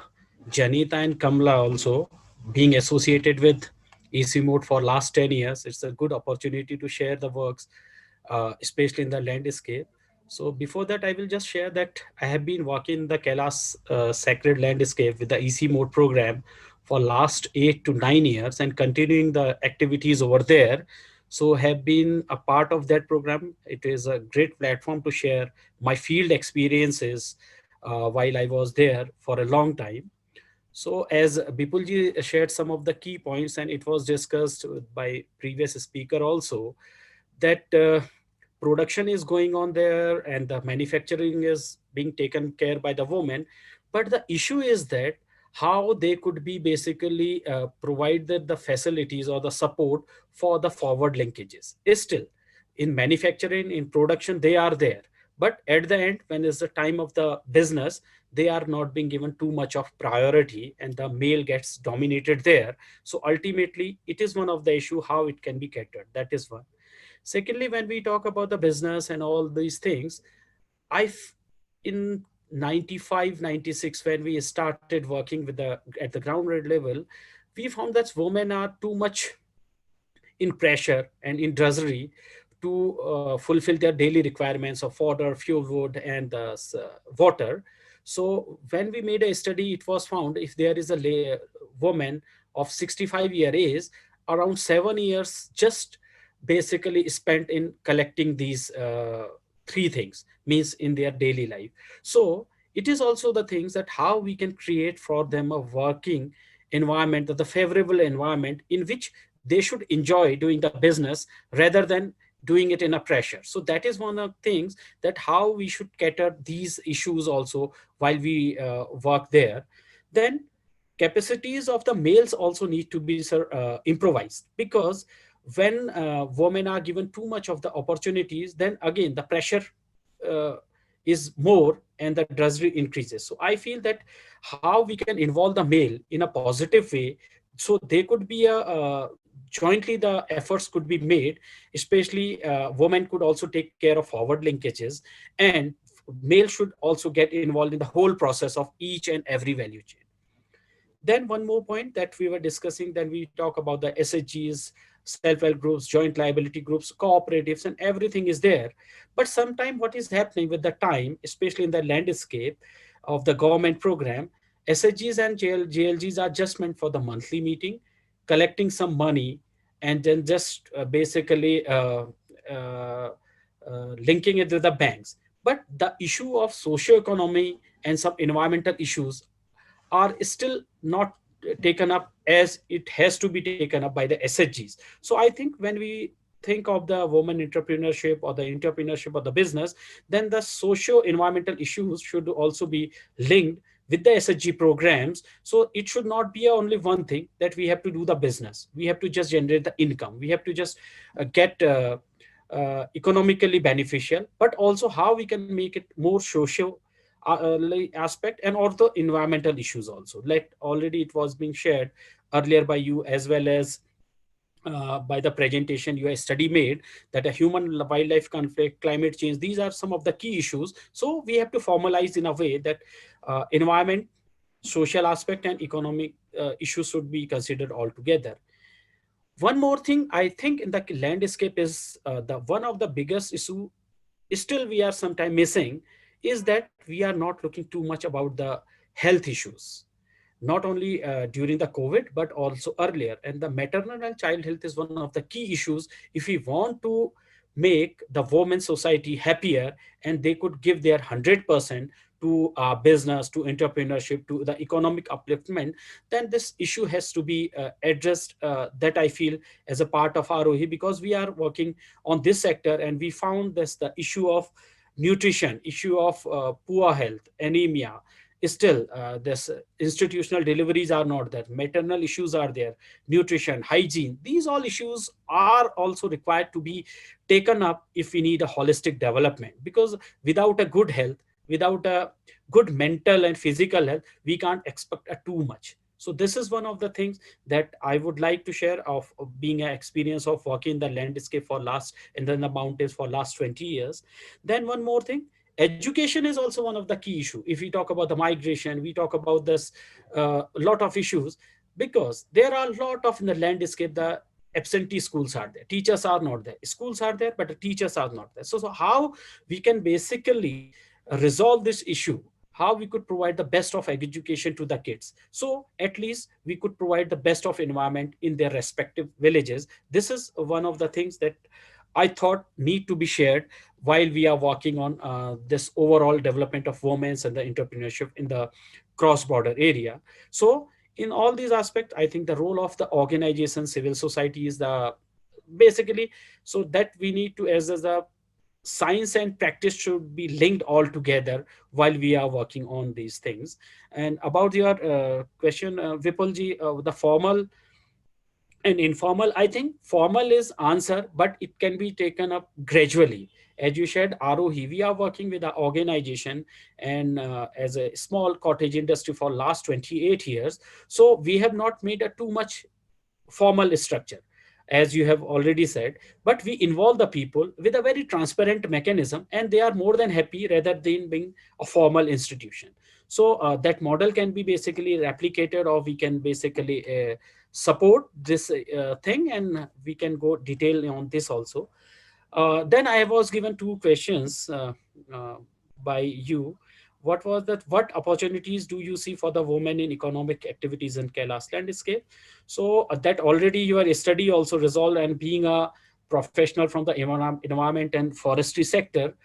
Janita and Kamala also being associated with ICIMOD for last 10 years. It's a good opportunity to share the works, especially in the landscape. So before that, I will just share that I have been working the Kailash sacred landscape with the ICIMOD program for last 8 to 9 years and continuing the activities over there. So have been a part of that program. It is a great platform to share my field experiences while I was there for a long time. So as Bipulji shared some of the key points, and it was discussed by previous speaker also, that production is going on there and the manufacturing is being taken care by the women. But the issue is that how they could be basically provided the facilities or the support for the forward linkages. Is still in manufacturing, in production, they are there. But at the end, when it's the time of the business, they are not being given too much of priority and the male gets dominated there. So ultimately, it is one of the issue how it can be catered. That is one. Secondly, when we talk about the business and all these things, in 95, 96, when we started working with at the ground level, we found that women are too much in pressure and in drudgery to fulfill their daily requirements of fodder, fuel wood, and water. So when we made a study, it was found if there is a woman of 65-year age, around 7 years just basically spent in collecting these three things, means in their daily life. So it is also the things that how we can create for them a working environment, the favorable environment in which they should enjoy doing the business rather than doing it in a pressure. So that is one of the things, that how we should cater these issues also while we work there. Then capacities of the males also need to be improvised, because when women are given too much of the opportunities, then again the pressure uh, is more and the drudgery increases. So I feel that how we can involve the male in a positive way, so they could be jointly the efforts could be made, especially women could also take care of forward linkages, and male should also get involved in the whole process of each and every value chain. Then one more point that we were discussing, then we talk about the SHGs, self-help groups, joint liability groups, cooperatives, and everything is there. But sometimes what is happening with the time, especially in the landscape of the government program, SHGs and JLGs are just meant for the monthly meeting, collecting some money, and then just basically linking it with the banks. But the issue of socio-economy and some environmental issues are still not taken up as it has to be taken up by the SHGs. So I think when we think of the women entrepreneurship or the entrepreneurship or the business, then the socio-environmental issues should also be linked with the SHG programs. So it should not be only one thing that we have to do the business. We have to just generate the income. We have to just get economically beneficial, but also how we can make it more social aspect, and also environmental issues also. Like already it was being shared earlier by you, as well as by the presentation you a study made, that a human wildlife conflict, climate change, these are some of the key issues. So we have to formalize in a way that environment, social aspect, and economic issues should be considered all together. One more thing I think in the landscape is the one of the biggest issue still we are sometimes missing, is that we are not looking too much about the health issues, not only during the COVID, but also earlier. And the maternal and child health is one of the key issues. If we want to make the women society happier and they could give their 100% to business, to entrepreneurship, to the economic upliftment, then this issue has to be addressed, that I feel as a part of ROE, because we are working on this sector, and we found this the issue of nutrition, issue of poor health, anemia, still this institutional deliveries are not there, maternal issues are there, nutrition, hygiene, these all issues are also required to be taken up if we need a holistic development, because without a good health, without a good mental and physical health, we can't expect a too much. So this is one of the things that I would like to share of being an experience of working in the landscape for last, and then the mountains for last 20 years. Then one more thing, education is also one of the key issue. If we talk about the migration, we talk about this lot of issues, because there are a lot of in the landscape, the absentee schools are there, teachers are not there, schools are there, but the teachers are not there. So how we can basically resolve this issue, how we could provide the best of education to the kids, so at least we could provide the best of environment in their respective villages. This is one of the things that I thought need to be shared while we are working on this overall development of women and the entrepreneurship in the cross-border area. So in all these aspects, I think the role of the organization, civil society is the basically, so that we need to, as the science and practice should be linked all together while we are working on these things. And about your question, Vipulji, the formal and informal, I think formal is answer, but it can be taken up gradually. As you said, ROE, we are working with an organization and as a small cottage industry for last 28 years. So we have not made a too much formal structure, as you have already said, but we involve the people with a very transparent mechanism, and they are more than happy rather than being a formal institution. So that model can be basically replicated, or we can basically support this thing, and we can go detail on this also. Then I was given two questions by you. What was that? What opportunities do you see for the women in economic activities in Kailash landscape? So that already your study also resolved, and being a professional from the environment and forestry sector,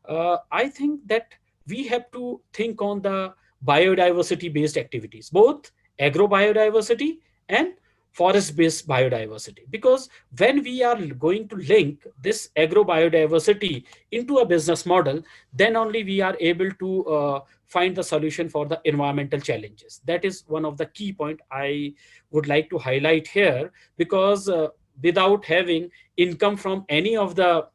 I think that we have to think on the biodiversity based activities, both agro biodiversity and forest-based biodiversity, because when we are going to link this agro biodiversity into a business model, then only we are able to find the solution for the environmental challenges. That is one of the key point I would like to highlight here, because without having income from any of the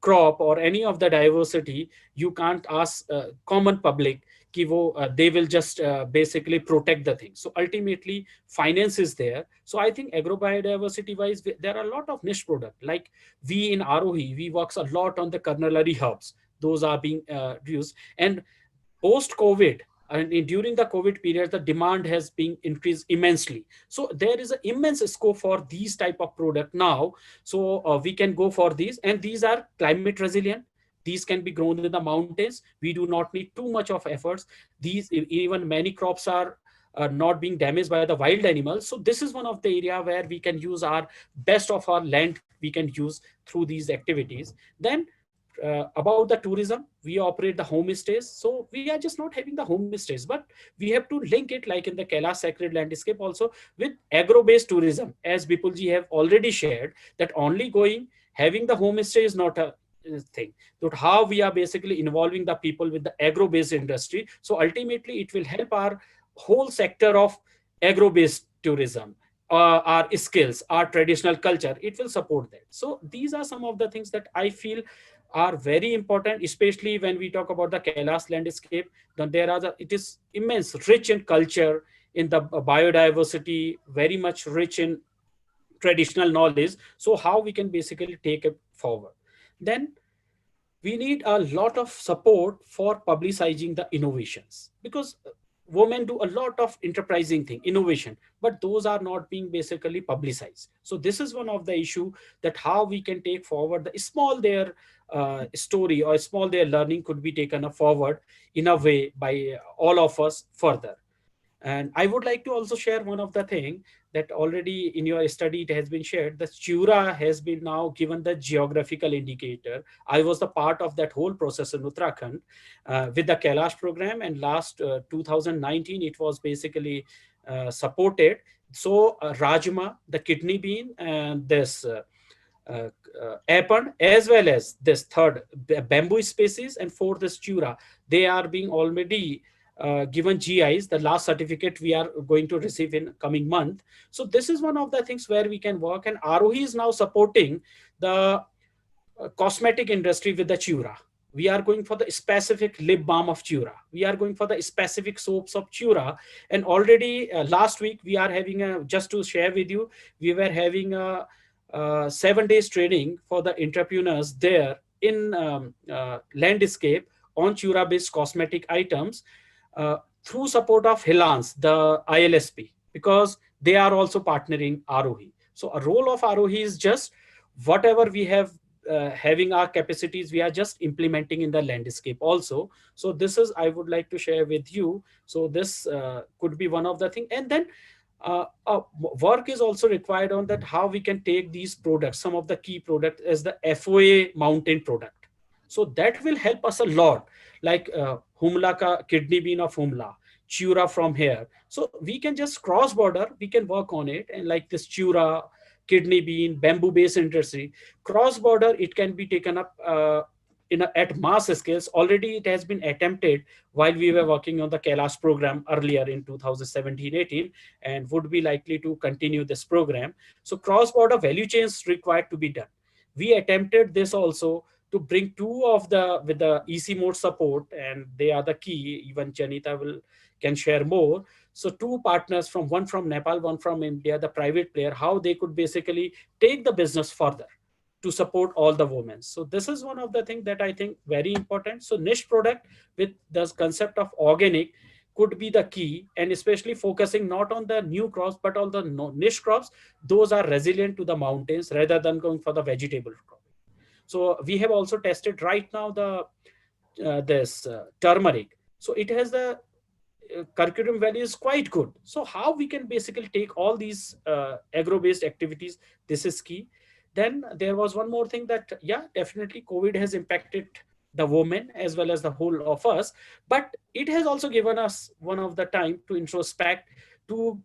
crop or any of the diversity, you can't ask common public कि वो they will just basically protect the thing. So ultimately finance is there. So I think agro biodiversity wise there are a lot of niche product, like we in Arohi we works a lot on the culinary herbs. Those are being used, and post COVID and during the COVID period, the demand has been increased immensely. So there is an immense scope for these type of product now. So we can go for these, and these are climate resilient. These can be grown in the mountains. We do not need too much of efforts. These even many crops are not being damaged by the wild animals. So this is one of the area where we can use our best of our land. We can use through these activities. Then about the tourism, we operate the homestays. So we are just not having the homestays, but we have to link it like in the Kailash sacred landscape also with agro-based tourism, as Bipulji have already shared, that only going having the homestay is not a thing. But how we are basically involving the people with the agro-based industry. So ultimately it will help our whole sector of agro-based tourism, our skills, our traditional culture. It will support that. So these are some of the things that I feel are very important, especially when we talk about the Kailash landscape. Then there are it is immense, rich in culture, in the biodiversity, very much rich in traditional knowledge. So how we can basically take it forward? Then we need a lot of support for publicizing the innovations, because women do a lot of enterprising thing, innovation, but those are not being basically publicized. So this is one of the issue, that how we can take forward the small their story or small their learning could be taken forward in a way by all of us further. And I would like to also share one of the thing that already in your study it has been shared. The Chura has been now given the geographical indicator. I was the part of that whole process in Uttarakhand with the Kailash program, and last 2019 it was basically supported. So Rajma, the kidney bean, and this apan, as well as this third bamboo species, and fourth is Chura, they are being already given GIs. The last certificate we are going to receive in coming month. So this is one of the things where we can work, and Arohi is now supporting the cosmetic industry with the Chura. We are going for the specific lip balm of Chura. We are going for the specific soaps of Chura. And already last week we are having a, just to share with you, we were having a 7 days training for the entrepreneurs there in landscape on Chura based cosmetic items. Through support of Hilans, the ILSP, because they are also partnering Arohi. So a role of Arohi is just whatever we have having our capacities, we are just implementing in the landscape also. So this is, I would like to share with you. So this could be one of the thing. And then work is also required on that, how we can take these products, some of the key products as the FOA mountain product. So that will help us a lot, like Humla ka kidney bean of Humla, Chura from here. So we can just cross border, we can work on it. And like this Chura, kidney bean, bamboo based industry, cross border, it can be taken up at mass scales. Already it has been attempted while we were working on the Kailash program earlier in 2017-18, and would be likely to continue this program. So cross border value chains required to be done. We attempted this also to bring two of the, with the ICIMOD support, and they are the key. Even Janita can share more. So two partners, from one from Nepal, one from India, the private player, how they could basically take the business further to support all the women. So this is one of the things that I think very important. So niche product with the concept of organic could be the key, and especially focusing not on the new crops, but on the niche crops. Those are resilient to the mountains rather than going for the vegetable crop. So we have also tested right now the this turmeric. So it has the curriculum value is quite good. So how we can basically take all these agro-based activities, this is key. Then there was one more thing that, yeah, definitely COVID has impacted the women as well as the whole of us, but it has also given us one of the time to introspect, to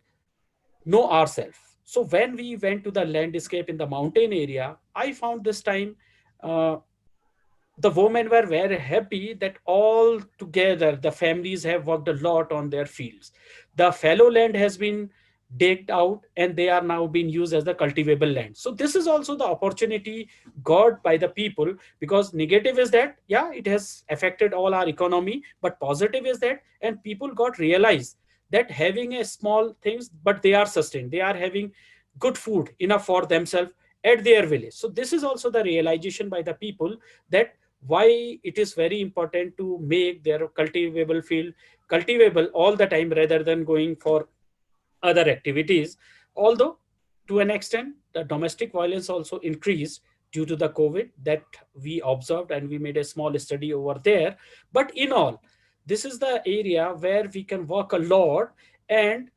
know ourselves. So when we went to the landscape in the mountain area, I found this time uh, the women were very happy that all together the families have worked a lot on their fields. The fallow land has been digged out and they are now being used as the cultivable land. So this is also the opportunity got by the people, because negative is that, yeah, it has affected all our economy, but positive is that, and people got realized that having a small things, but they are sustained, they are having good food enough for themselves at their village. So this is also the realization by the people that why it is very important to make their cultivable field cultivable all the time rather than going for other activities. Although to an extent the domestic violence also increased due to the COVID that we observed, and we made a small study over there. But in all, this is the area where we can work a lot. And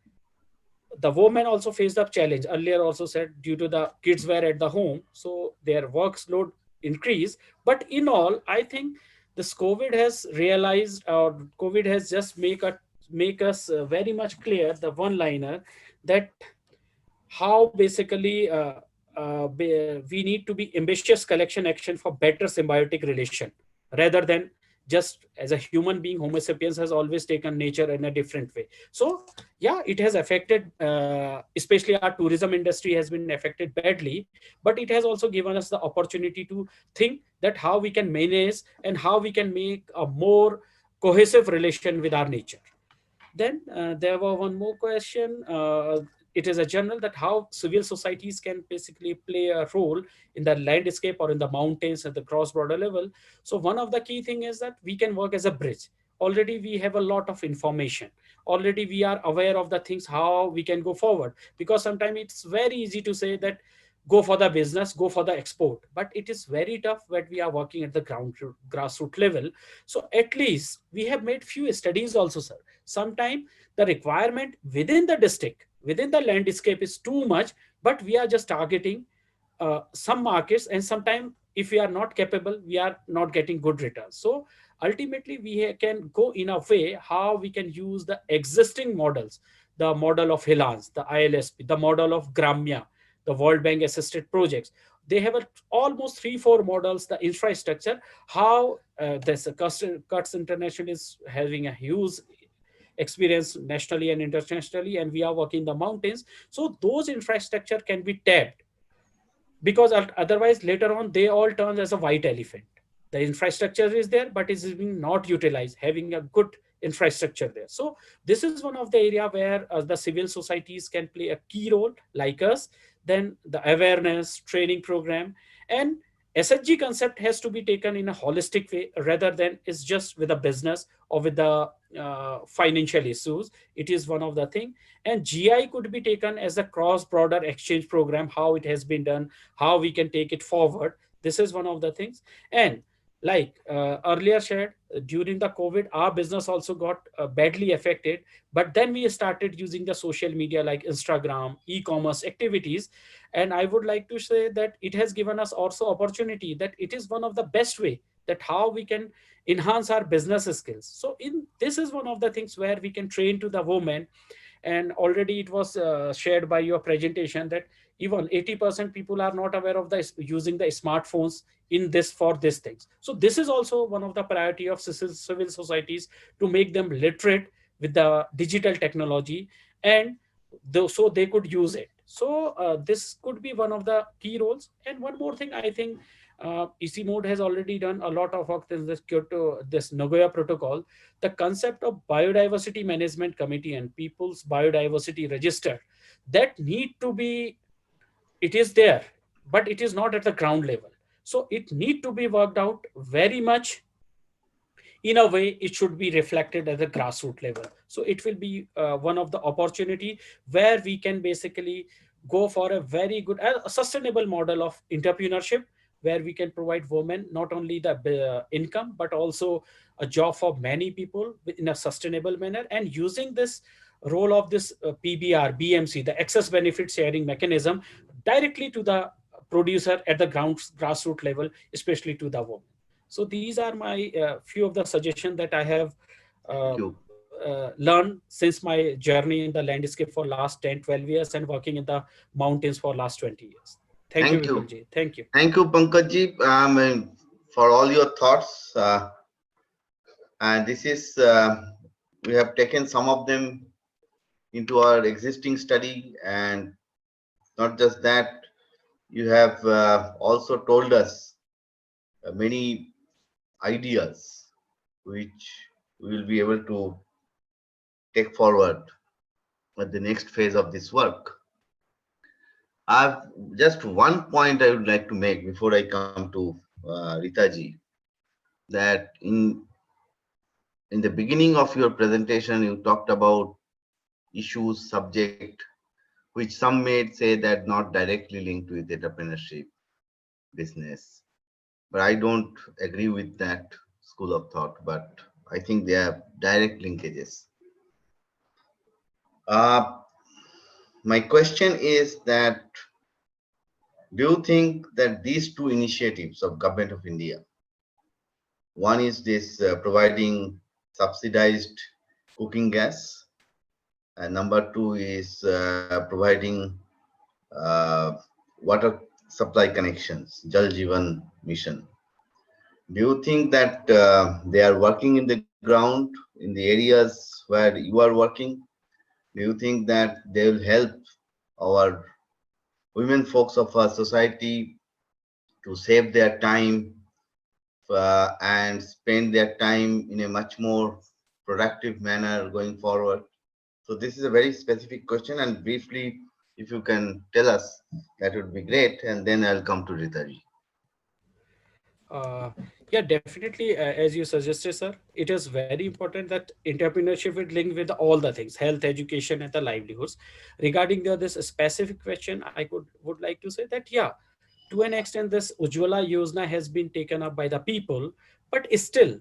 the women also faced the challenge earlier also said, due to the kids were at the home, so their workload increased. But in all, I think this COVID has realized, or COVID has just make us very much clear the one liner that how basically we need to be ambitious collection action for better symbiotic relation, rather than just as a human being. Homo sapiens has always taken nature in a different way. So yeah, it has affected, especially our tourism industry has been affected badly, but it has also given us the opportunity to think that how we can manage and how we can make a more cohesive relation with our nature. Then there were one more question. It is a general that how civil societies can basically play a role in the landscape or in the mountains at the cross-border level. So one of the key thing is that we can work as a bridge. Already we have a lot of information. Already we are aware of the things, how we can go forward. Because sometimes it's very easy to say that go for the business, go for the export. But it is very tough when we are working at the grassroots level. So at least we have made few studies also, sir. Sometimes the requirement within the district, within the landscape is too much, but we are just targeting some markets, and sometimes if we are not capable, we are not getting good returns. So ultimately we can go in a way how we can use the existing models, the model of Hilans, the ILSP, the model of Gramya, the World Bank assisted projects. They have almost 3-4 models, the infrastructure, how this Cuts International is having a huge experience nationally and internationally, and we are working in the mountains. So those infrastructure can be tapped, because otherwise later on they all turn as a white elephant. The infrastructure is there, but is being not utilized, having a good infrastructure there. So this is one of the area where the civil societies can play a key role, like us. Then the awareness training program, and SHG concept has to be taken in a holistic way, rather than it's just with a business or with the financial issues. It is one of the thing. And GI could be taken as a cross-border exchange program, how it has been done, how we can take it forward. This is one of the things. And like earlier shared, during the COVID, our business also got badly affected. But then we started using the social media like Instagram, e-commerce activities. And I would like to say that it has given us also opportunity, that it is one of the best way that how we can enhance our business skills. So in this is one of the things where we can train to the women. And already it was shared by your presentation that even 80% people are not aware of the using the smartphones in this for these things. So this is also one of the priority of civil societies, to make them literate with the digital technology, and so they could use it. So this could be one of the key roles. And one more thing, I think ICIMOD has already done a lot of work in this Nagoya Protocol. The concept of biodiversity management committee and people's biodiversity register, that need to be, it is there, but it is not at the ground level. So it need to be worked out very much. In a way, it should be reflected at the grassroots level. So it will be one of the opportunity where we can basically go for a very good a sustainable model of entrepreneurship, where we can provide women not only the income, but also a job for many people in a sustainable manner, and using this role of this PBR, BMC, the excess benefit sharing mechanism, directly to the producer at the grassroots level, especially to the woman. So these are my few of the suggestions that I have learned since my journey in the landscape for last 10, 12 years and working in the mountains for last 20 years. Thank you, Thank you. Bipulji. Thank you. Thank you, Pankajji, for all your thoughts. And this is, we have taken some of them into our existing study, and not just that, you have also told us many ideas which we will be able to take forward at the next phase of this work. I've just one point I would like to make before I come to Ritaji, that in the beginning of your presentation, you talked about issues, subject, which some may say that not directly linked with entrepreneurship, business. But I don't agree with that school of thought, but I think they are direct linkages. My question is that, do you think that these two initiatives of Government of India, one is this providing subsidized cooking gas, and number two is providing water supply connections, Jal Jeevan Mission. Do you think that they are working in the ground, in the areas where you are working? Do you think that they will help our women folks of our society to save their time and spend their time in a much more productive manner going forward? So this is a very specific question, and briefly, if you can tell us, that would be great, and then I'll come to Ritaji. Yeah, definitely. As you suggested, sir, it is very important that entrepreneurship is linked with all the things, health, education, and the livelihoods. Regarding this specific question, I would like to say that, yeah, to an extent, this Ujjwala Yojana has been taken up by the people, but still,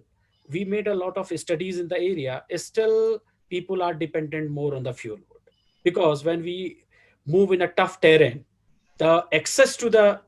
we made a lot of studies in the area. Still, people are dependent more on the fuel wood, because when we move in a tough terrain, the access to the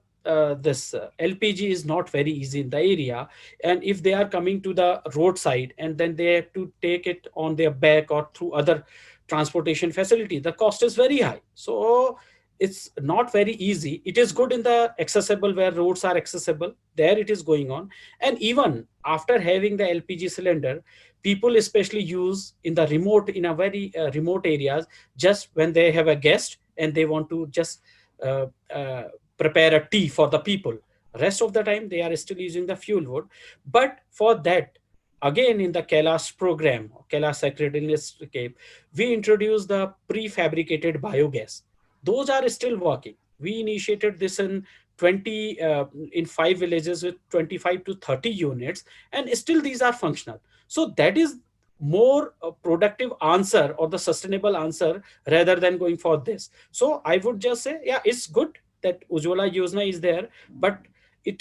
this LPG is not very easy in the area, and if they are coming to the roadside and then they have to take it on their back or through other transportation facility, the cost is very high. So it's not very easy. It is good in the accessible where roads are accessible, there it is going on. And even after having the LPG cylinder, people especially use in the remote, in a very remote areas, just when they have a guest and they want to just uh, uh, prepare a tea for the people. Rest of the time they are still using the fuel wood. But for that, again, in the Kailash program, Kailash Sacredness Cape, we introduced the prefabricated biogas. Those are still working. We initiated this in 20 in 5 villages with 25 to 30 units, and still these are functional. So that is more productive answer or the sustainable answer rather than going for this. So I would just say, yeah, it's good that Ujjwala Yojana is there, but it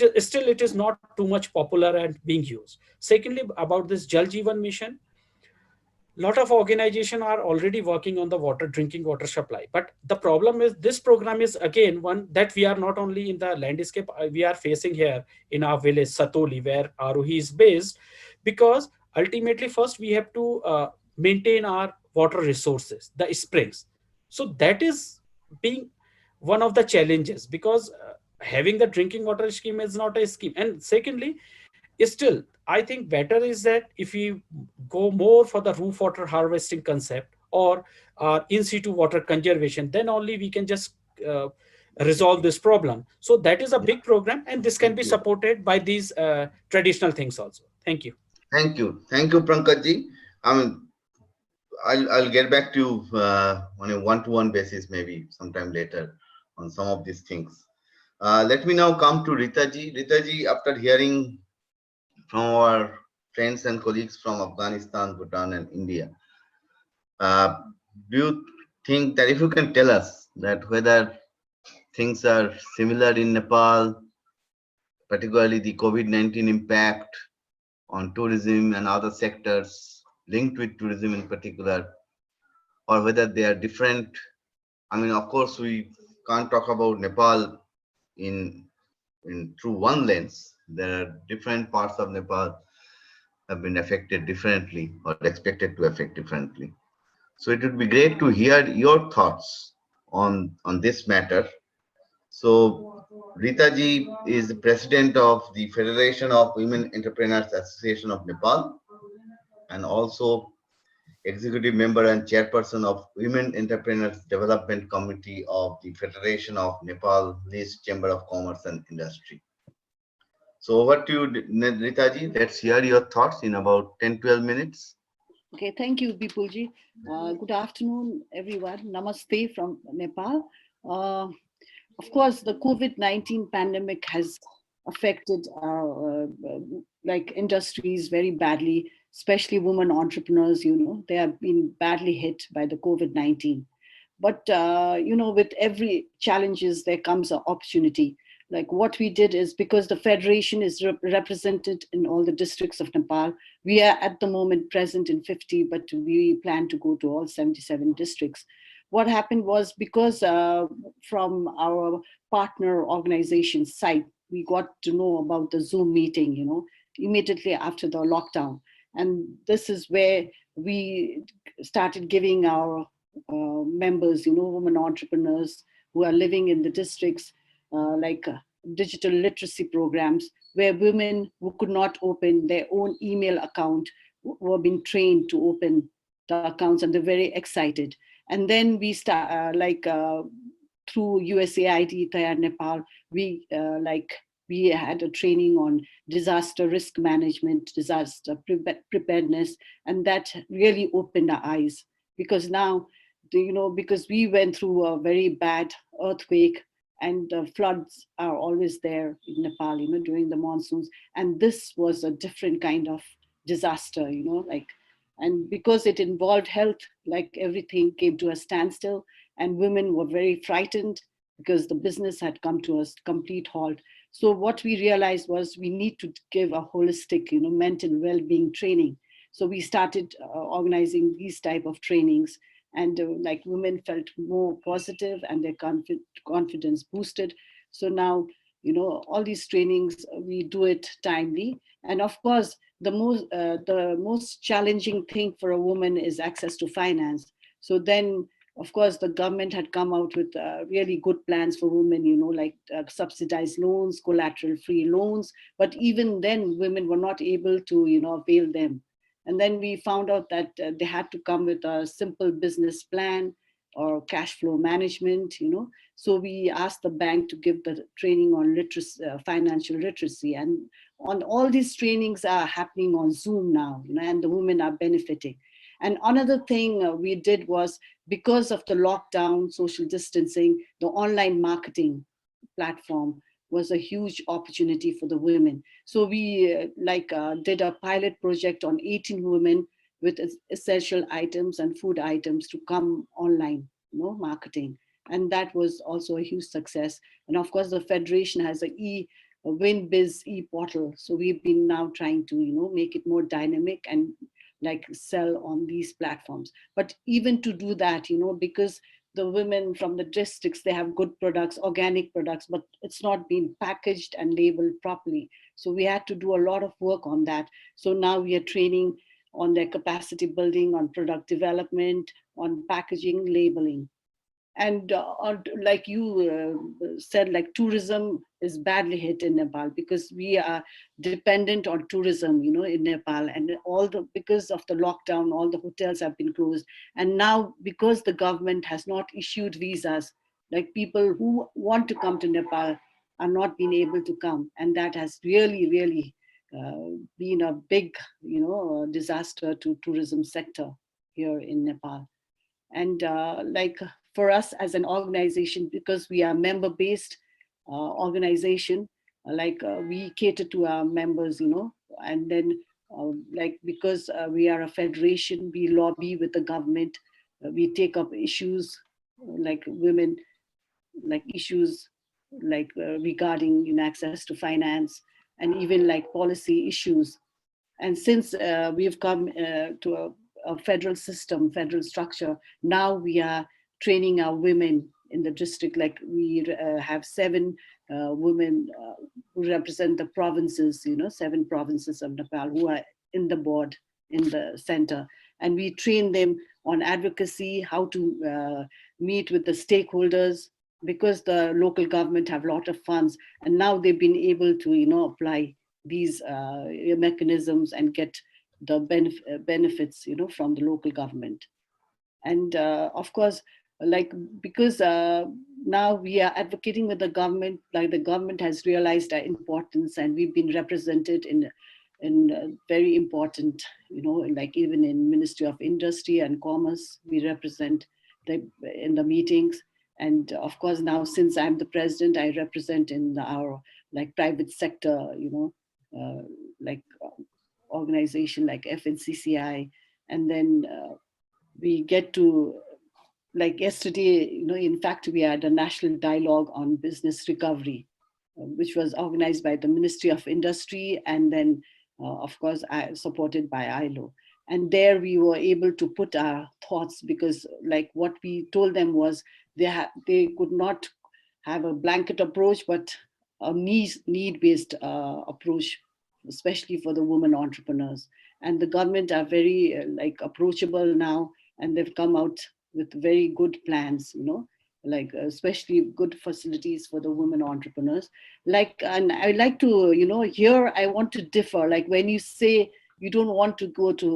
is not too much popular and being used. Secondly, about this Jal Jeevan Mission, lot of organizations are already working on the drinking water supply. But the problem is this program is again one that we are not only in the landscape, we are facing here in our village Satoli, where Arohi is based, because ultimately first we have to maintain our water resources, the springs. So that is being one of the challenges, because having the drinking water scheme is not a scheme. And secondly, still, I think better is that if we go more for the roof water harvesting concept or in situ water conservation, then only we can just resolve this problem. So that is a big program, and this can be supported by these traditional things also. Thank you. Thank you. Thank you, Pankajji. I mean, I'll get back to you on a one-to-one basis, maybe sometime later, on some of these things. Let me now come to Ritaji. Ritaji, after hearing from our friends and colleagues from Afghanistan, Bhutan, and India, do you think that if you can tell us that whether things are similar in Nepal, particularly the COVID-19 impact on tourism and other sectors linked with tourism in particular, or whether they are different? I mean, of course, we can't talk about Nepal in through one lens. There are different parts of Nepal have been affected differently or expected to affect differently. So it would be great to hear your thoughts on this matter. So Rita ji is the president of the Federation of Women Entrepreneurs Association of Nepal and also executive member and chairperson of Women Entrepreneurs Development Committee of the Federation of Nepal List Chamber of Commerce and Industry. So over to you, Rita ji. Let's hear your thoughts in about 10-12 minutes. Okay, thank you, Bipulji. Good afternoon, everyone. Namaste from Nepal. Of course, the COVID-19 pandemic has affected like industries very badly, especially women entrepreneurs. They have been badly hit by the COVID-19. But with every challenges, there comes an opportunity. Like what we did is, because the federation is represented in all the districts of Nepal, we are at the moment present in 50, but we plan to go to all 77 districts. What happened was, because from our partner organization site, we got to know about the Zoom meeting, immediately after the lockdown. And this is where we started giving our members, women entrepreneurs who are living in the districts, digital literacy programs, where women who could not open their own email account were being trained to open the accounts, and they're very excited. And then we start through USAID Tayar Nepal, we had a training on disaster risk management, disaster preparedness, and that really opened our eyes, because now, because we went through a very bad earthquake, and the floods are always there in Nepal, during the monsoons. And this was a different kind of disaster, and because it involved health, like everything came to a standstill, and women were very frightened because the business had come to a complete halt. So what we realized was we need to give a holistic, mental well-being training. So we started organizing these type of trainings, and women felt more positive and their confidence boosted. So now, all these trainings, we do it timely. And of course, the most challenging thing for a woman is access to finance. So then, of course, the government had come out with really good plans for women, subsidized loans, collateral-free loans. But even then, women were not able to, avail them. And then we found out that they had to come with a simple business plan or cash flow management, So we asked the bank to give the training on literacy, financial literacy. And on all these trainings are happening on Zoom now, and the women are benefiting. And another thing we did was, because of the lockdown, social distancing, the online marketing platform was a huge opportunity for the women. So we did a pilot project on 18 women with essential items and food items to come online, marketing. And that was also a huge success. And of course, the Federation has a WinBiz e-portal. So we've been now trying to, make it more dynamic and sell on these platforms. But even to do that, because the women from the districts, they have good products, organic products, but it's not being packaged and labeled properly. So we had to do a lot of work on that. So now we are training on their capacity building, on product development, on packaging, labeling. And like you said, tourism is badly hit in Nepal, because we are dependent on tourism, in Nepal, and because of the lockdown, all the hotels have been closed. And now, because the government has not issued visas, people who want to come to Nepal are not being able to come. And that has really, really been a big, disaster to tourism sector here in Nepal. And for us as an organization, because we are member-based organization, we cater to our members, and then because we are a federation, we lobby with the government, we take up issues like women, issues regarding access to finance, and even policy issues. And since we've come to a federal system, federal structure, now we are training our women in the district. We have 7 women who represent the provinces, 7 provinces of Nepal, who are in the board, in the center. And we train them on advocacy, how to meet with the stakeholders, because the local government have a lot of funds, and now they've been able to, apply these mechanisms and get the benefits, from the local government. And of course, because now we are advocating with the government, like the government has realized our importance, and we've been represented in very important, like even in Ministry of Industry and Commerce, we represent in the meetings. And of course, now since I'm the president, I represent in our private sector, organization like FNCCI. And then we get to, yesterday, in fact, we had a national dialogue on business recovery, which was organized by the Ministry of Industry, and then, of course, supported by ILO. And there we were able to put our thoughts, because what we told them was they could not have a blanket approach, but a need-based approach, especially for the women entrepreneurs. And the government are very approachable now, and they've come out with very good plans, especially good facilities for the women entrepreneurs. And I like to, here I want to differ, when you say you don't want to go to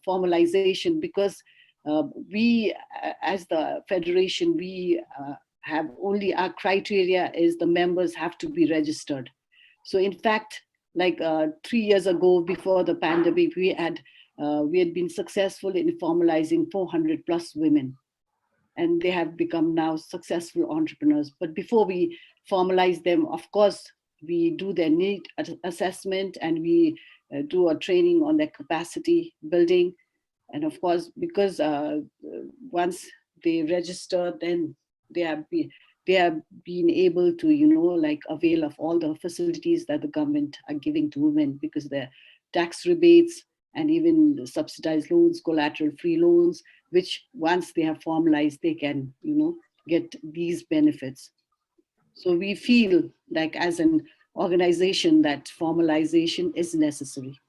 formalization, because we, as the federation, we have only, our criteria is the members have to be registered. So in fact, 3 years ago, before the pandemic, we had been successful in formalizing 400 plus women, and they have become now successful entrepreneurs. But before we formalize them, of course, we do their need assessment, and we do a training on their capacity building. And of course, because once they register, then they have been able to, avail of all the facilities that the government are giving to women, because they're tax rebates and even the subsidized loans, collateral-free loans, which once they have formalized, they can, get these benefits. So we feel as an organization that formalization is necessary.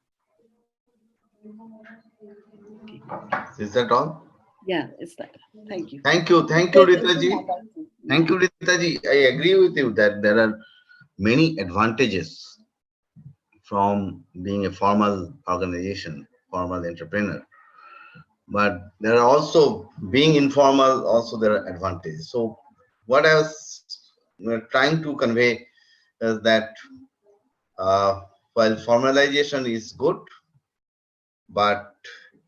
Is that all? Yeah, it's that. Thank you. Thank you, Rita ji. Thank you, Rita ji. I agree with you that there are many advantages from being a formal organization, formal entrepreneur. But there are also, being informal, also there are advantages. So what I was trying to convey is that while formalization is good, but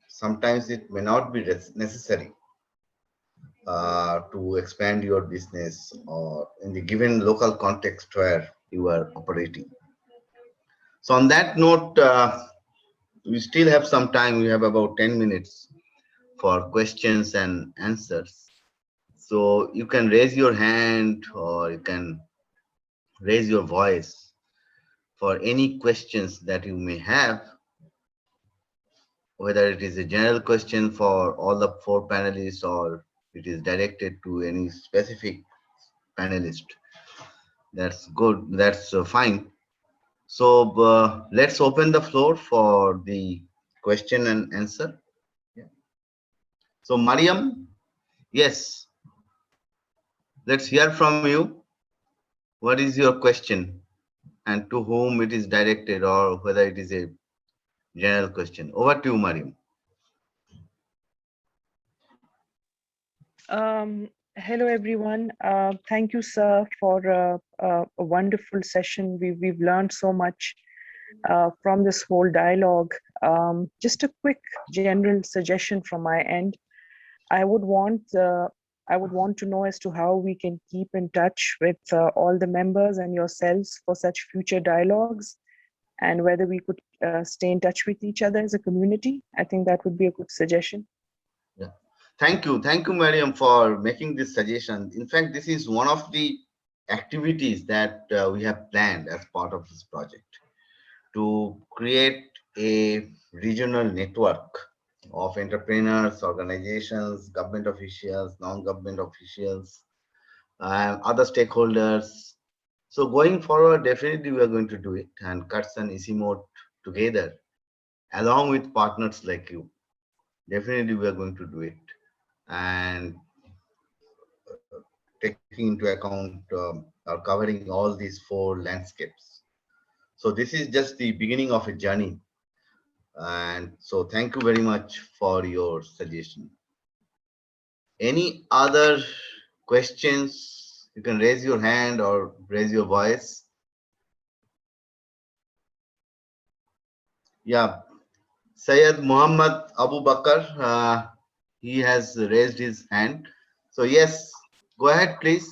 sometimes it may not be necessary to expand your business or in the given local context where you are operating. So on that note, we still have some time. We have about 10 minutes for questions and answers. So you can raise your hand, or you can raise your voice for any questions that you may have, whether it is a general question for all the 4 panelists or it is directed to any specific panelist. That's good. That's fine. So let's open the floor for the question and answer. Yeah. So Maryam, yes, let's hear from you. What is your question and to whom it is directed, or whether it is a general question? Over to you, Maryam. Hello, everyone. Thank you, sir, for a wonderful session. We've learned so much from this whole dialogue. Just a quick general suggestion from my end. I would want to know as to how we can keep in touch with all the members and yourselves for such future dialogues, and whether we could stay in touch with each other as a community. I think that would be a good suggestion. Yeah. Thank you, Maryam, for making this suggestion. In fact, this is one of the activities that we have planned as part of this project, to create a regional network of entrepreneurs, organizations, government officials, non-government officials, and other stakeholders. So going forward, definitely we are going to do it, and CUTS and ICIMOD together along with partners like you. Definitely we are going to do it. And taking into account or covering all these 4 landscapes. So this is just the beginning of a journey. And so thank you very much for your suggestion. Any other questions? You can raise your hand or raise your voice. Yeah, Syed Muhammad Abu Bakr, he has raised his hand. So yes, go ahead, please.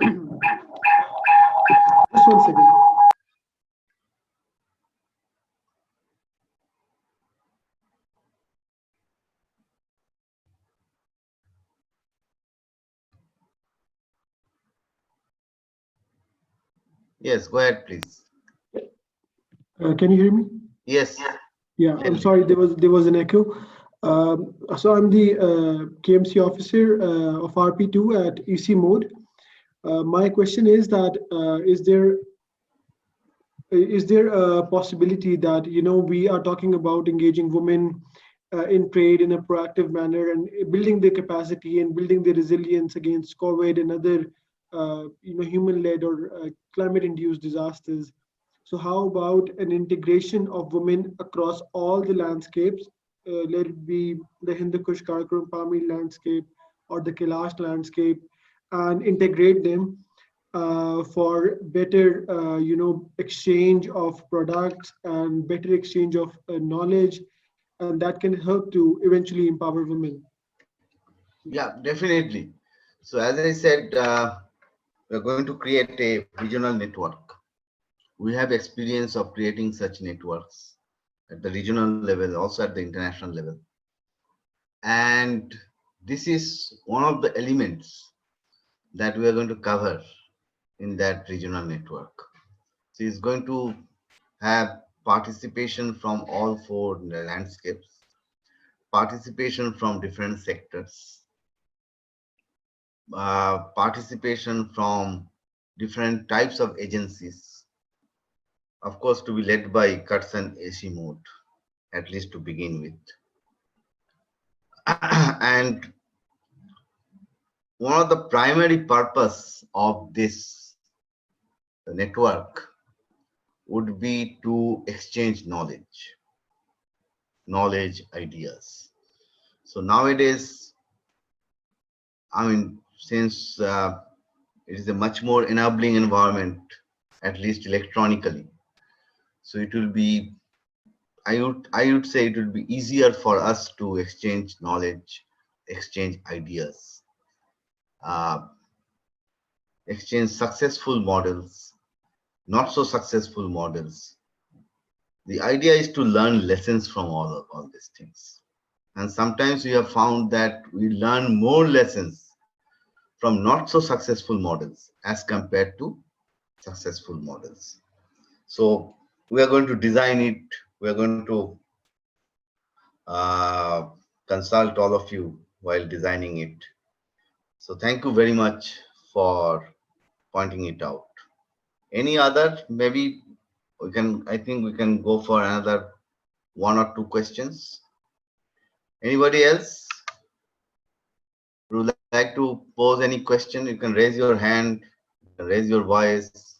Just 1 second. Yes, go ahead, please. Can you hear me? Yes. Yeah, I'm sorry, there was an echo. So I'm the KMC officer of RP2 at ICIMOD. My question is that is there a possibility that we are talking about engaging women in trade in a proactive manner and building their capacity and building their resilience against COVID and other human-led or climate-induced disasters? So how about an integration of women across all the landscapes, let it be the Hindu Kush Himalayas landscape or the Kailash landscape, and integrate them for better, exchange of products and better exchange of knowledge, and that can help to eventually empower women. Yeah, definitely. So as I said, we're going to create a regional network. We have experience of creating such networks at the regional level, also at the international level. And this is one of the elements that we are going to cover in that regional network. So it's going to have participation from all 4 landscapes, participation from different sectors, participation from different types of agencies, of course, to be led by CUTS and ICIMOD, at least to begin with. And one of the primary purpose of this network would be to exchange knowledge, ideas. So nowadays, I mean, since it is a much more enabling environment, at least electronically, so it will be, I would say it will be easier for us to exchange knowledge, exchange ideas, exchange successful models, not so successful models. The idea is to learn lessons from all these things. And sometimes we have found that we learn more lessons from not so successful models as compared to successful models. So we are going to design it. We are going to consult all of you while designing it. So thank you very much for pointing it out. Any other? Maybe we can, I think we can go for another 1 or 2 questions. Anybody else would like to pose any question? You can raise your hand, you can raise your voice.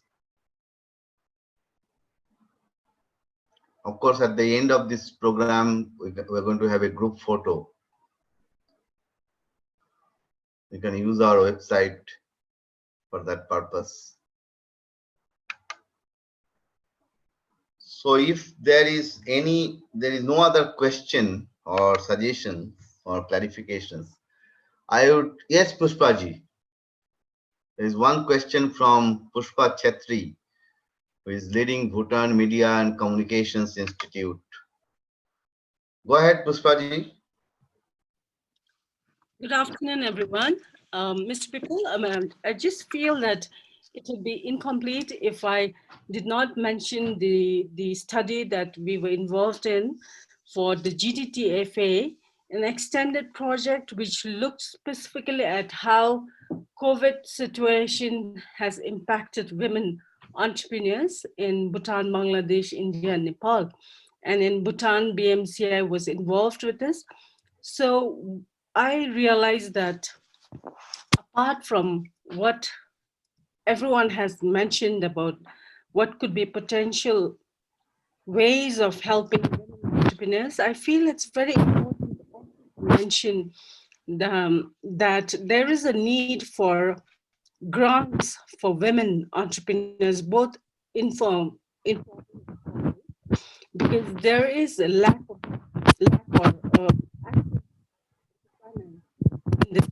Of course, at the end of this program, we're going to have a group photo. You can use our website for that purpose. So if there is no other question or suggestion or clarifications, I would, yes, Pushpaji. There is one question from Pushpa Chatterjee, who is leading Bhutan Media and Communications Institute. Go ahead, Pushpaji. Good afternoon, everyone. Mr. Bipul, I just feel that it would be incomplete if I did not mention the study that we were involved in for the GDTFA, an extended project which looked specifically at how COVID situation has impacted women entrepreneurs in Bhutan, Bangladesh, India, and Nepal. And in Bhutan, BMCI was involved with this. So I realized that apart from what everyone has mentioned about what could be potential ways of helping women entrepreneurs, I feel it's very important to mention that there is a need for grants for women entrepreneurs, both informal, because there is a lack of access to finance in this.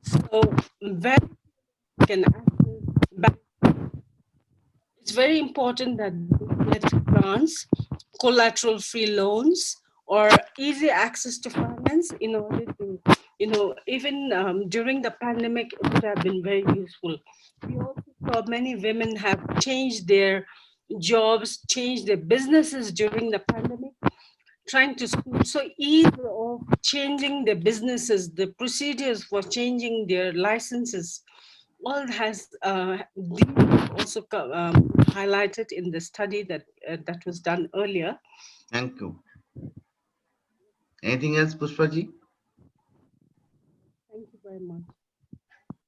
So when can access bank, it's very important that they get grants, collateral-free loans, or easy access to finance in order to, even during the pandemic, it would have been very useful. We also saw many women have changed their jobs, changed their businesses during the pandemic, trying to school. So ease of changing their businesses, the procedures for changing their licenses, all has also highlighted in the study that that was done earlier. Thank you. Anything else, Pushpaji? Thank you very much.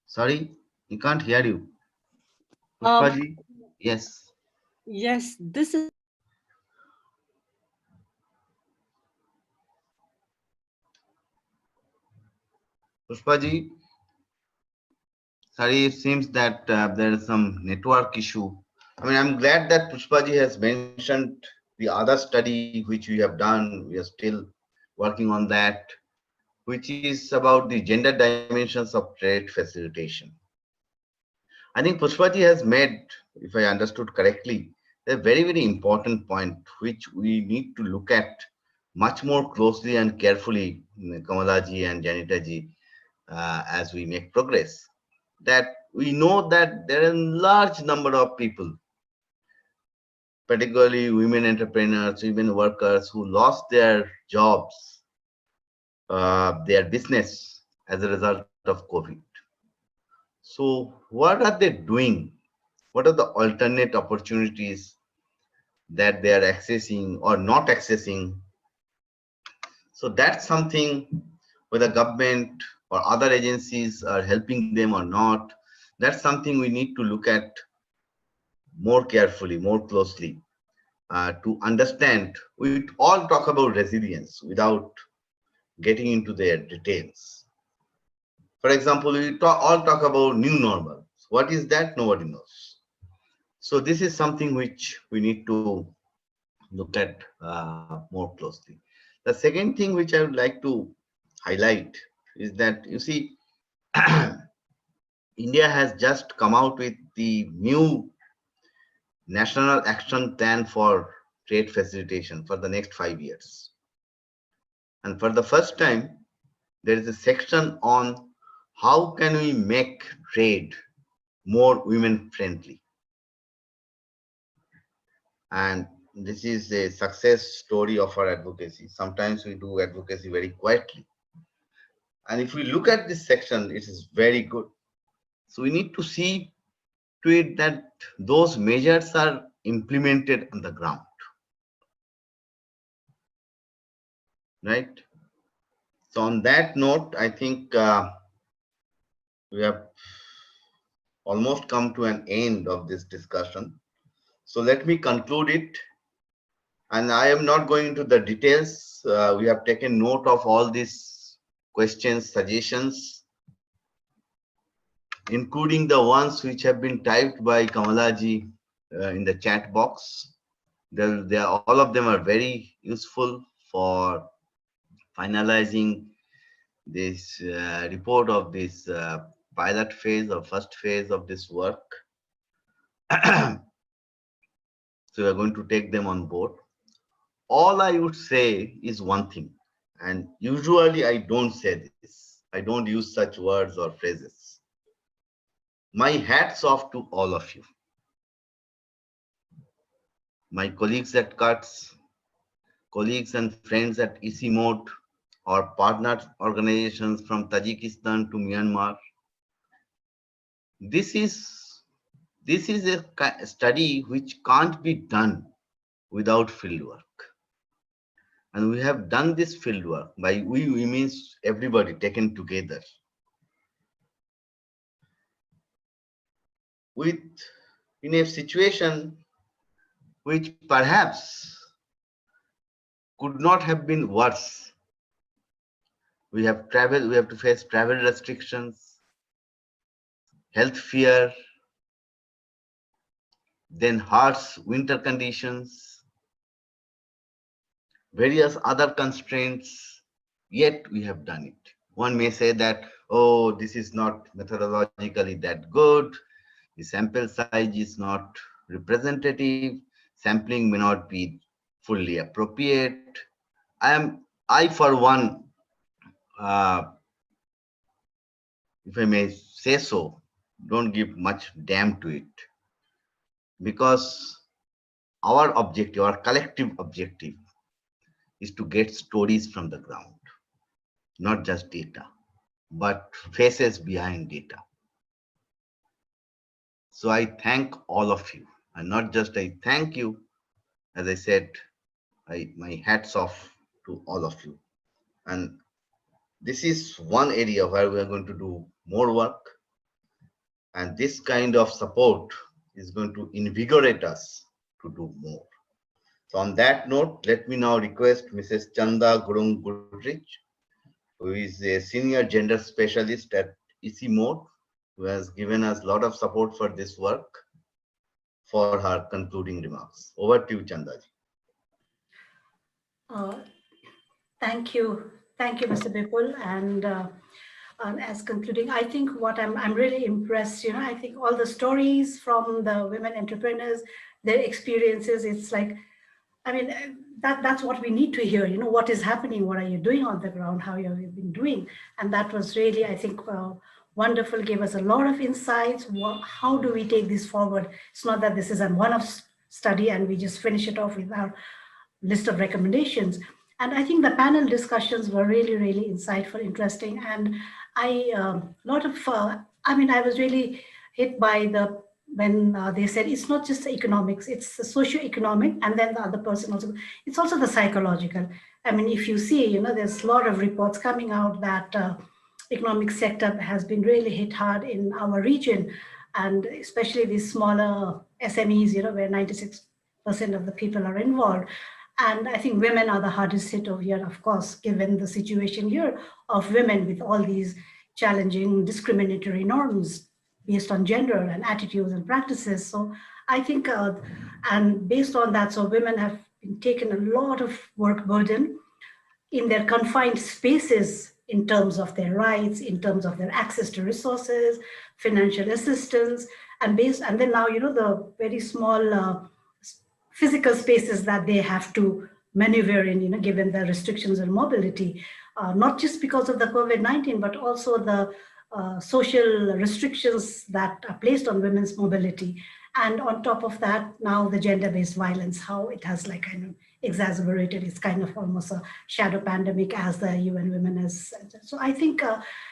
Sorry, we can't hear you. Pushpaji? Yes. Yes, this is. Pushpaji? Sorry, it seems that there is some network issue. I mean, I'm glad that Pushpaji has mentioned the other study which we have done. We are still working on that, which is about the gender dimensions of trade facilitation. I think Pushpaji has made, if I understood correctly, a very, very important point, which we need to look at much more closely and carefully, Kamala ji and Janita ji, as we make progress. That we know that there are a large number of people, particularly women entrepreneurs, women workers who lost their jobs, their business as a result of COVID. So what are they doing? What are the alternate opportunities that they are accessing or not accessing? So that's something whether government or other agencies are helping them or not. That's something we need to look at more carefully, more closely to understand. We all talk about resilience without getting into their details. For example, we all talk about new normal. What is that? Nobody knows. So this is something which we need to look at more closely. The second thing which I would like to highlight is that, you see, India has just come out with the new National Action Plan for Trade Facilitation for the next 5 years. And for the first time, there is a section on how can we make trade more women friendly. And this is a success story of our advocacy. Sometimes we do advocacy very quietly. And if we look at this section, it is very good. So we need to see to it that those measures are implemented on the ground. Right? So on that note, I think we have almost come to an end of this discussion. So let me conclude it. And I am not going into the details. We have taken note of all these questions, suggestions, including the ones which have been typed by Kamala ji in the chat box. All of them are very useful for finalizing this report of this pilot phase or first phase of this work. So we're going to take them on board. All I would say is one thing, and usually I don't say this. I don't use such words or phrases. My hats off to all of you. My colleagues at CUTS, colleagues and friends at ICIMOD, or partner organizations from Tajikistan to Myanmar. This is a study which can't be done without field work. And we have done this field work by we means everybody taken together with in a situation which perhaps could not have been worse. We have to face travel restrictions, health fear, then harsh winter conditions, various other constraints, yet we have done it. One may say that, oh, this is not methodologically that good, the sample size is not representative, sampling may not be fully appropriate. I for one, if I may say so, don't give much damn to it, because our objective, our collective objective, is to get stories from the ground, not just data, but faces behind data. So I thank all of you, and not just I thank you, as I said, my hats off to all of you. And this is one area where we are going to do more work, and this kind of support is going to invigorate us to do more. So on that note, let me now request Mrs. Chanda Gurung, who is a senior gender specialist at ICIMOD, who has given us a lot of support for this work, for her concluding remarks. Over to you, Chandaji. Thank you, Mr. Bipul. And as concluding, I think what I'm really impressed, I think all the stories from the women entrepreneurs, their experiences, it's like, I mean, that's what we need to hear, what is happening, what are you doing on the ground, how have you been doing? And that was really, I think, wonderful, gave us a lot of insights. How do we take this forward? It's not that this is a one-off study and we just finish it off with our list of recommendations. And I think the panel discussions were really, really insightful, interesting. And I was really hit by when they said it's not just the economics, it's the socio-economic, and then the other person also, it's also the psychological. I mean, if you see, there's a lot of reports coming out that economic sector has been really hit hard in our region, and especially these smaller SMEs, where 96% of the people are involved. And I think women are the hardest hit over here, of course, given the situation here of women with all these challenging discriminatory norms based on gender and attitudes and practices. So I think, and based on that, so women have been taken a lot of work burden in their confined spaces in terms of their rights, in terms of their access to resources, financial assistance, and then now, the very small physical spaces that they have to maneuver in, given the restrictions on mobility, not just because of the COVID-19, but also the social restrictions that are placed on women's mobility. And on top of that, now the gender-based violence, how it has kind of exacerbated. It's kind of almost a shadow pandemic, as the UN Women has said. So I think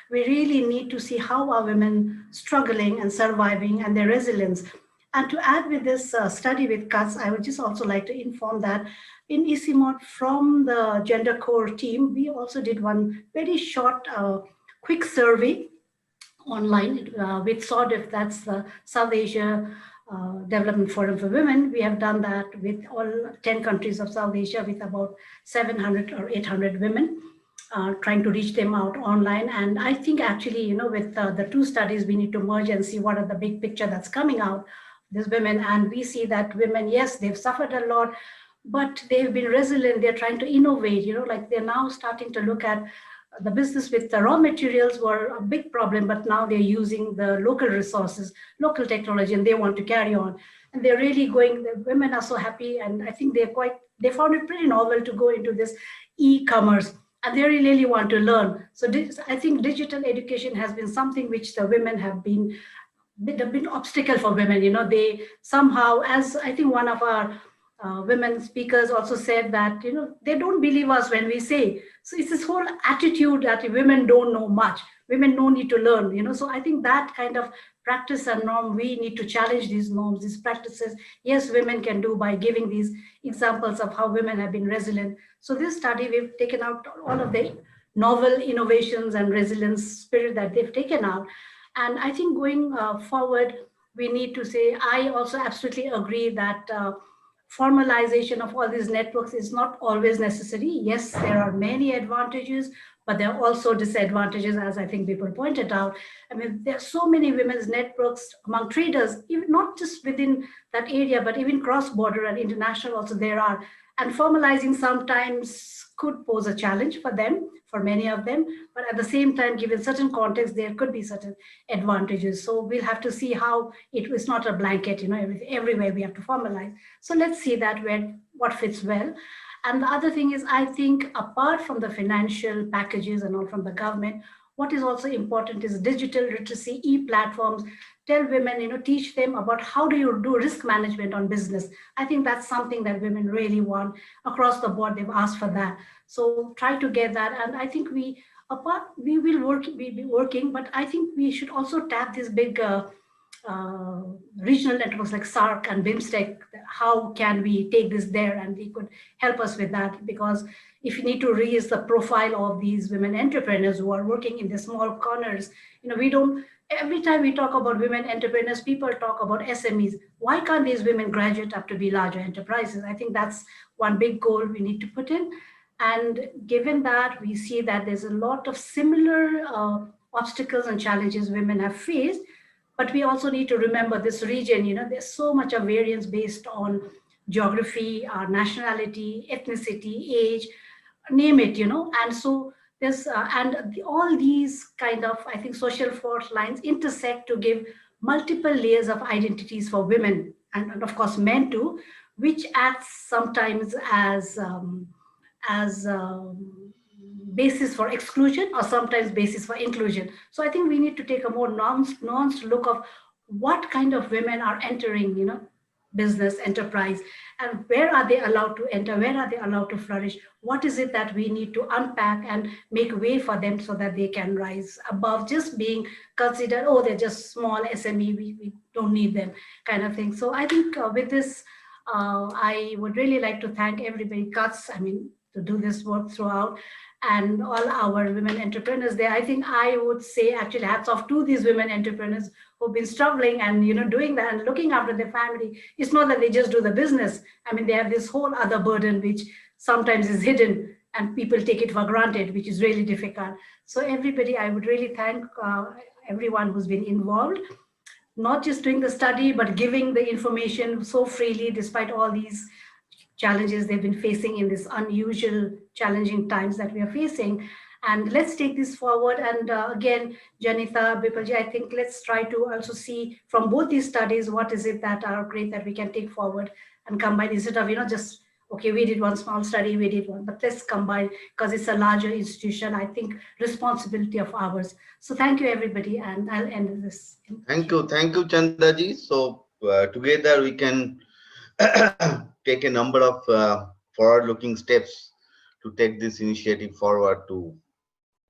we really need to see how are women struggling and surviving and their resilience. And to add with this study with cuts, I would just also like to inform that in ICIMOD, from the gender core team, we also did one very short, quick survey online with SODIF, that's the South Asia Development Forum for Women. We have done that with all 10 countries of South Asia with about 700 or 800 women, trying to reach them out online. And I think actually, with the two studies, we need to merge and see what are the big picture that's coming out. These women, and we see that women, yes, they've suffered a lot, but they've been resilient. They're trying to innovate, like they're now starting to look at the business with the raw materials were a big problem, but now they're using the local resources, local technology, and they want to carry on. And they're really going, the women are so happy, and I think they found it pretty novel to go into this e-commerce, and they really want to learn. So I think digital education has been something which the women have been obstacle for women. They somehow, as I think one of our women speakers also said that, they don't believe us when we say. So it's this whole attitude that women don't know much, women no need to learn, So I think that kind of practice and norm, we need to challenge these norms, these practices. Yes, women can do by giving these examples of how women have been resilient. So this study, we've taken out all of the novel innovations and resilience spirit that they've taken out. And I think going forward, we need to say, I also absolutely agree that formalization of all these networks is not always necessary. Yes, there are many advantages, but there are also disadvantages, as I think people pointed out. I mean, there are so many women's networks among traders, even not just within that area, but even cross-border and international also there are. And formalizing sometimes could pose a challenge for them, for many of them, but at the same time, given certain context, there could be certain advantages. So we'll have to see how it is not a blanket, everywhere we have to formalize. So let's see that what fits well. And the other thing is, I think apart from the financial packages and all from the government, what is also important is digital literacy, e-platforms. Tell women, teach them about how do you do risk management on business. I think that's something that women really want across the board. They've asked for that. So try to get that. And I think we will be working, but I think we should also tap this big regional networks like SARC and BIMSTEC. How can we take this there? And they could help us with that, because if you need to raise the profile of these women entrepreneurs who are working in the small corners, we don't, every time we talk about women entrepreneurs, people talk about SMEs. Why can't these women graduate up to be larger enterprises? I think that's one big goal we need to put in. And given that, we see that there's a lot of similar obstacles and challenges women have faced, but we also need to remember this region, there's so much of variance based on geography, nationality, ethnicity, age, name it, and so there's, all these kind of, I think, social fault lines intersect to give multiple layers of identities for women, and of course men too, which acts sometimes as basis for exclusion or sometimes basis for inclusion. So I think we need to take a more nuanced look of what kind of women are entering, business enterprise, and where are they allowed to enter, where are they allowed to flourish, what is it that we need to unpack and make way for them so that they can rise above just being considered, oh, they're just small SME, we don't need them kind of thing. So I think with this, I would really like to thank everybody, Cuts, to do this work throughout, and all our women entrepreneurs there. I think I would say actually hats off to these women entrepreneurs who've been struggling and doing that and looking after their family. It's not that they just do the business. They have this whole other burden which sometimes is hidden and people take it for granted, which is really difficult. So everybody, I would really thank everyone who's been involved, not just doing the study, but giving the information so freely despite all these challenges they've been facing in this unusual, challenging times that we are facing. And let's take this forward. And again, Janita, Bipulji, I think let's try to also see from both these studies, what is it that are great that we can take forward and combine, instead of, just, okay, we did one small study, we did one, but let's combine because it's a larger institution, I think, responsibility of ours. So thank you, everybody. And I'll end this. Thank you, Chandaji. So together we can take a number of forward-looking steps to take this initiative forward to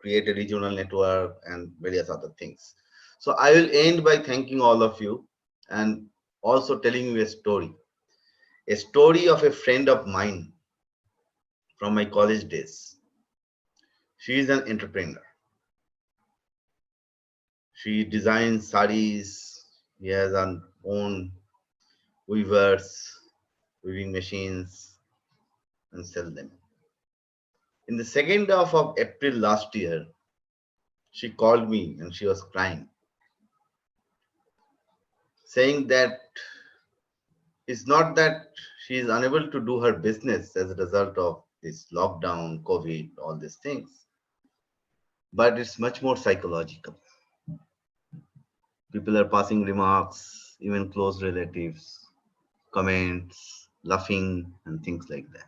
create a regional network and various other things. So I will end by thanking all of you and also telling you a story of a friend of mine from my college days. She is an entrepreneur. She designs sarees. She has her own weavers, weaving machines, and sell them. In the second half of April last year, she called me and she was crying, saying that it's not that she is unable to do her business as a result of this lockdown, COVID, all these things, but it's much more psychological. People are passing remarks, even close relatives, comments, laughing, and things like that.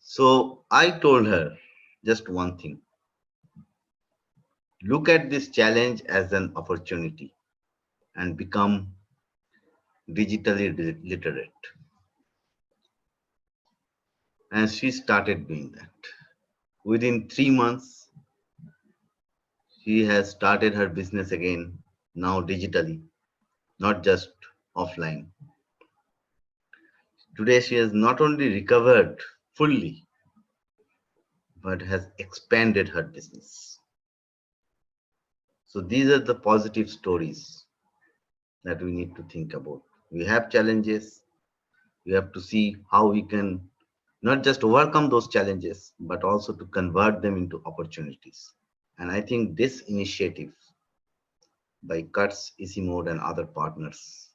So I told her just one thing. Look at this challenge as an opportunity and become digitally literate. And she started doing that. Within 3 months, she has started her business again now digitally, not just offline. Today, she has not only recovered fully, but has expanded her business. So these are the positive stories that we need to think about. We have challenges. We have to see how we can not just overcome those challenges, but also to convert them into opportunities. And I think this initiative by CUTS, ICIMOD, and other partners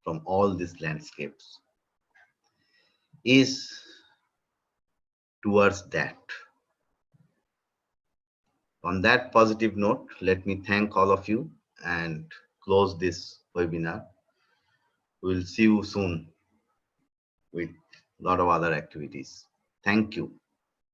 from all these landscapes is towards that. On that positive note, let me thank all of you and close this webinar. We'll see you soon with a lot of other activities. Thank you.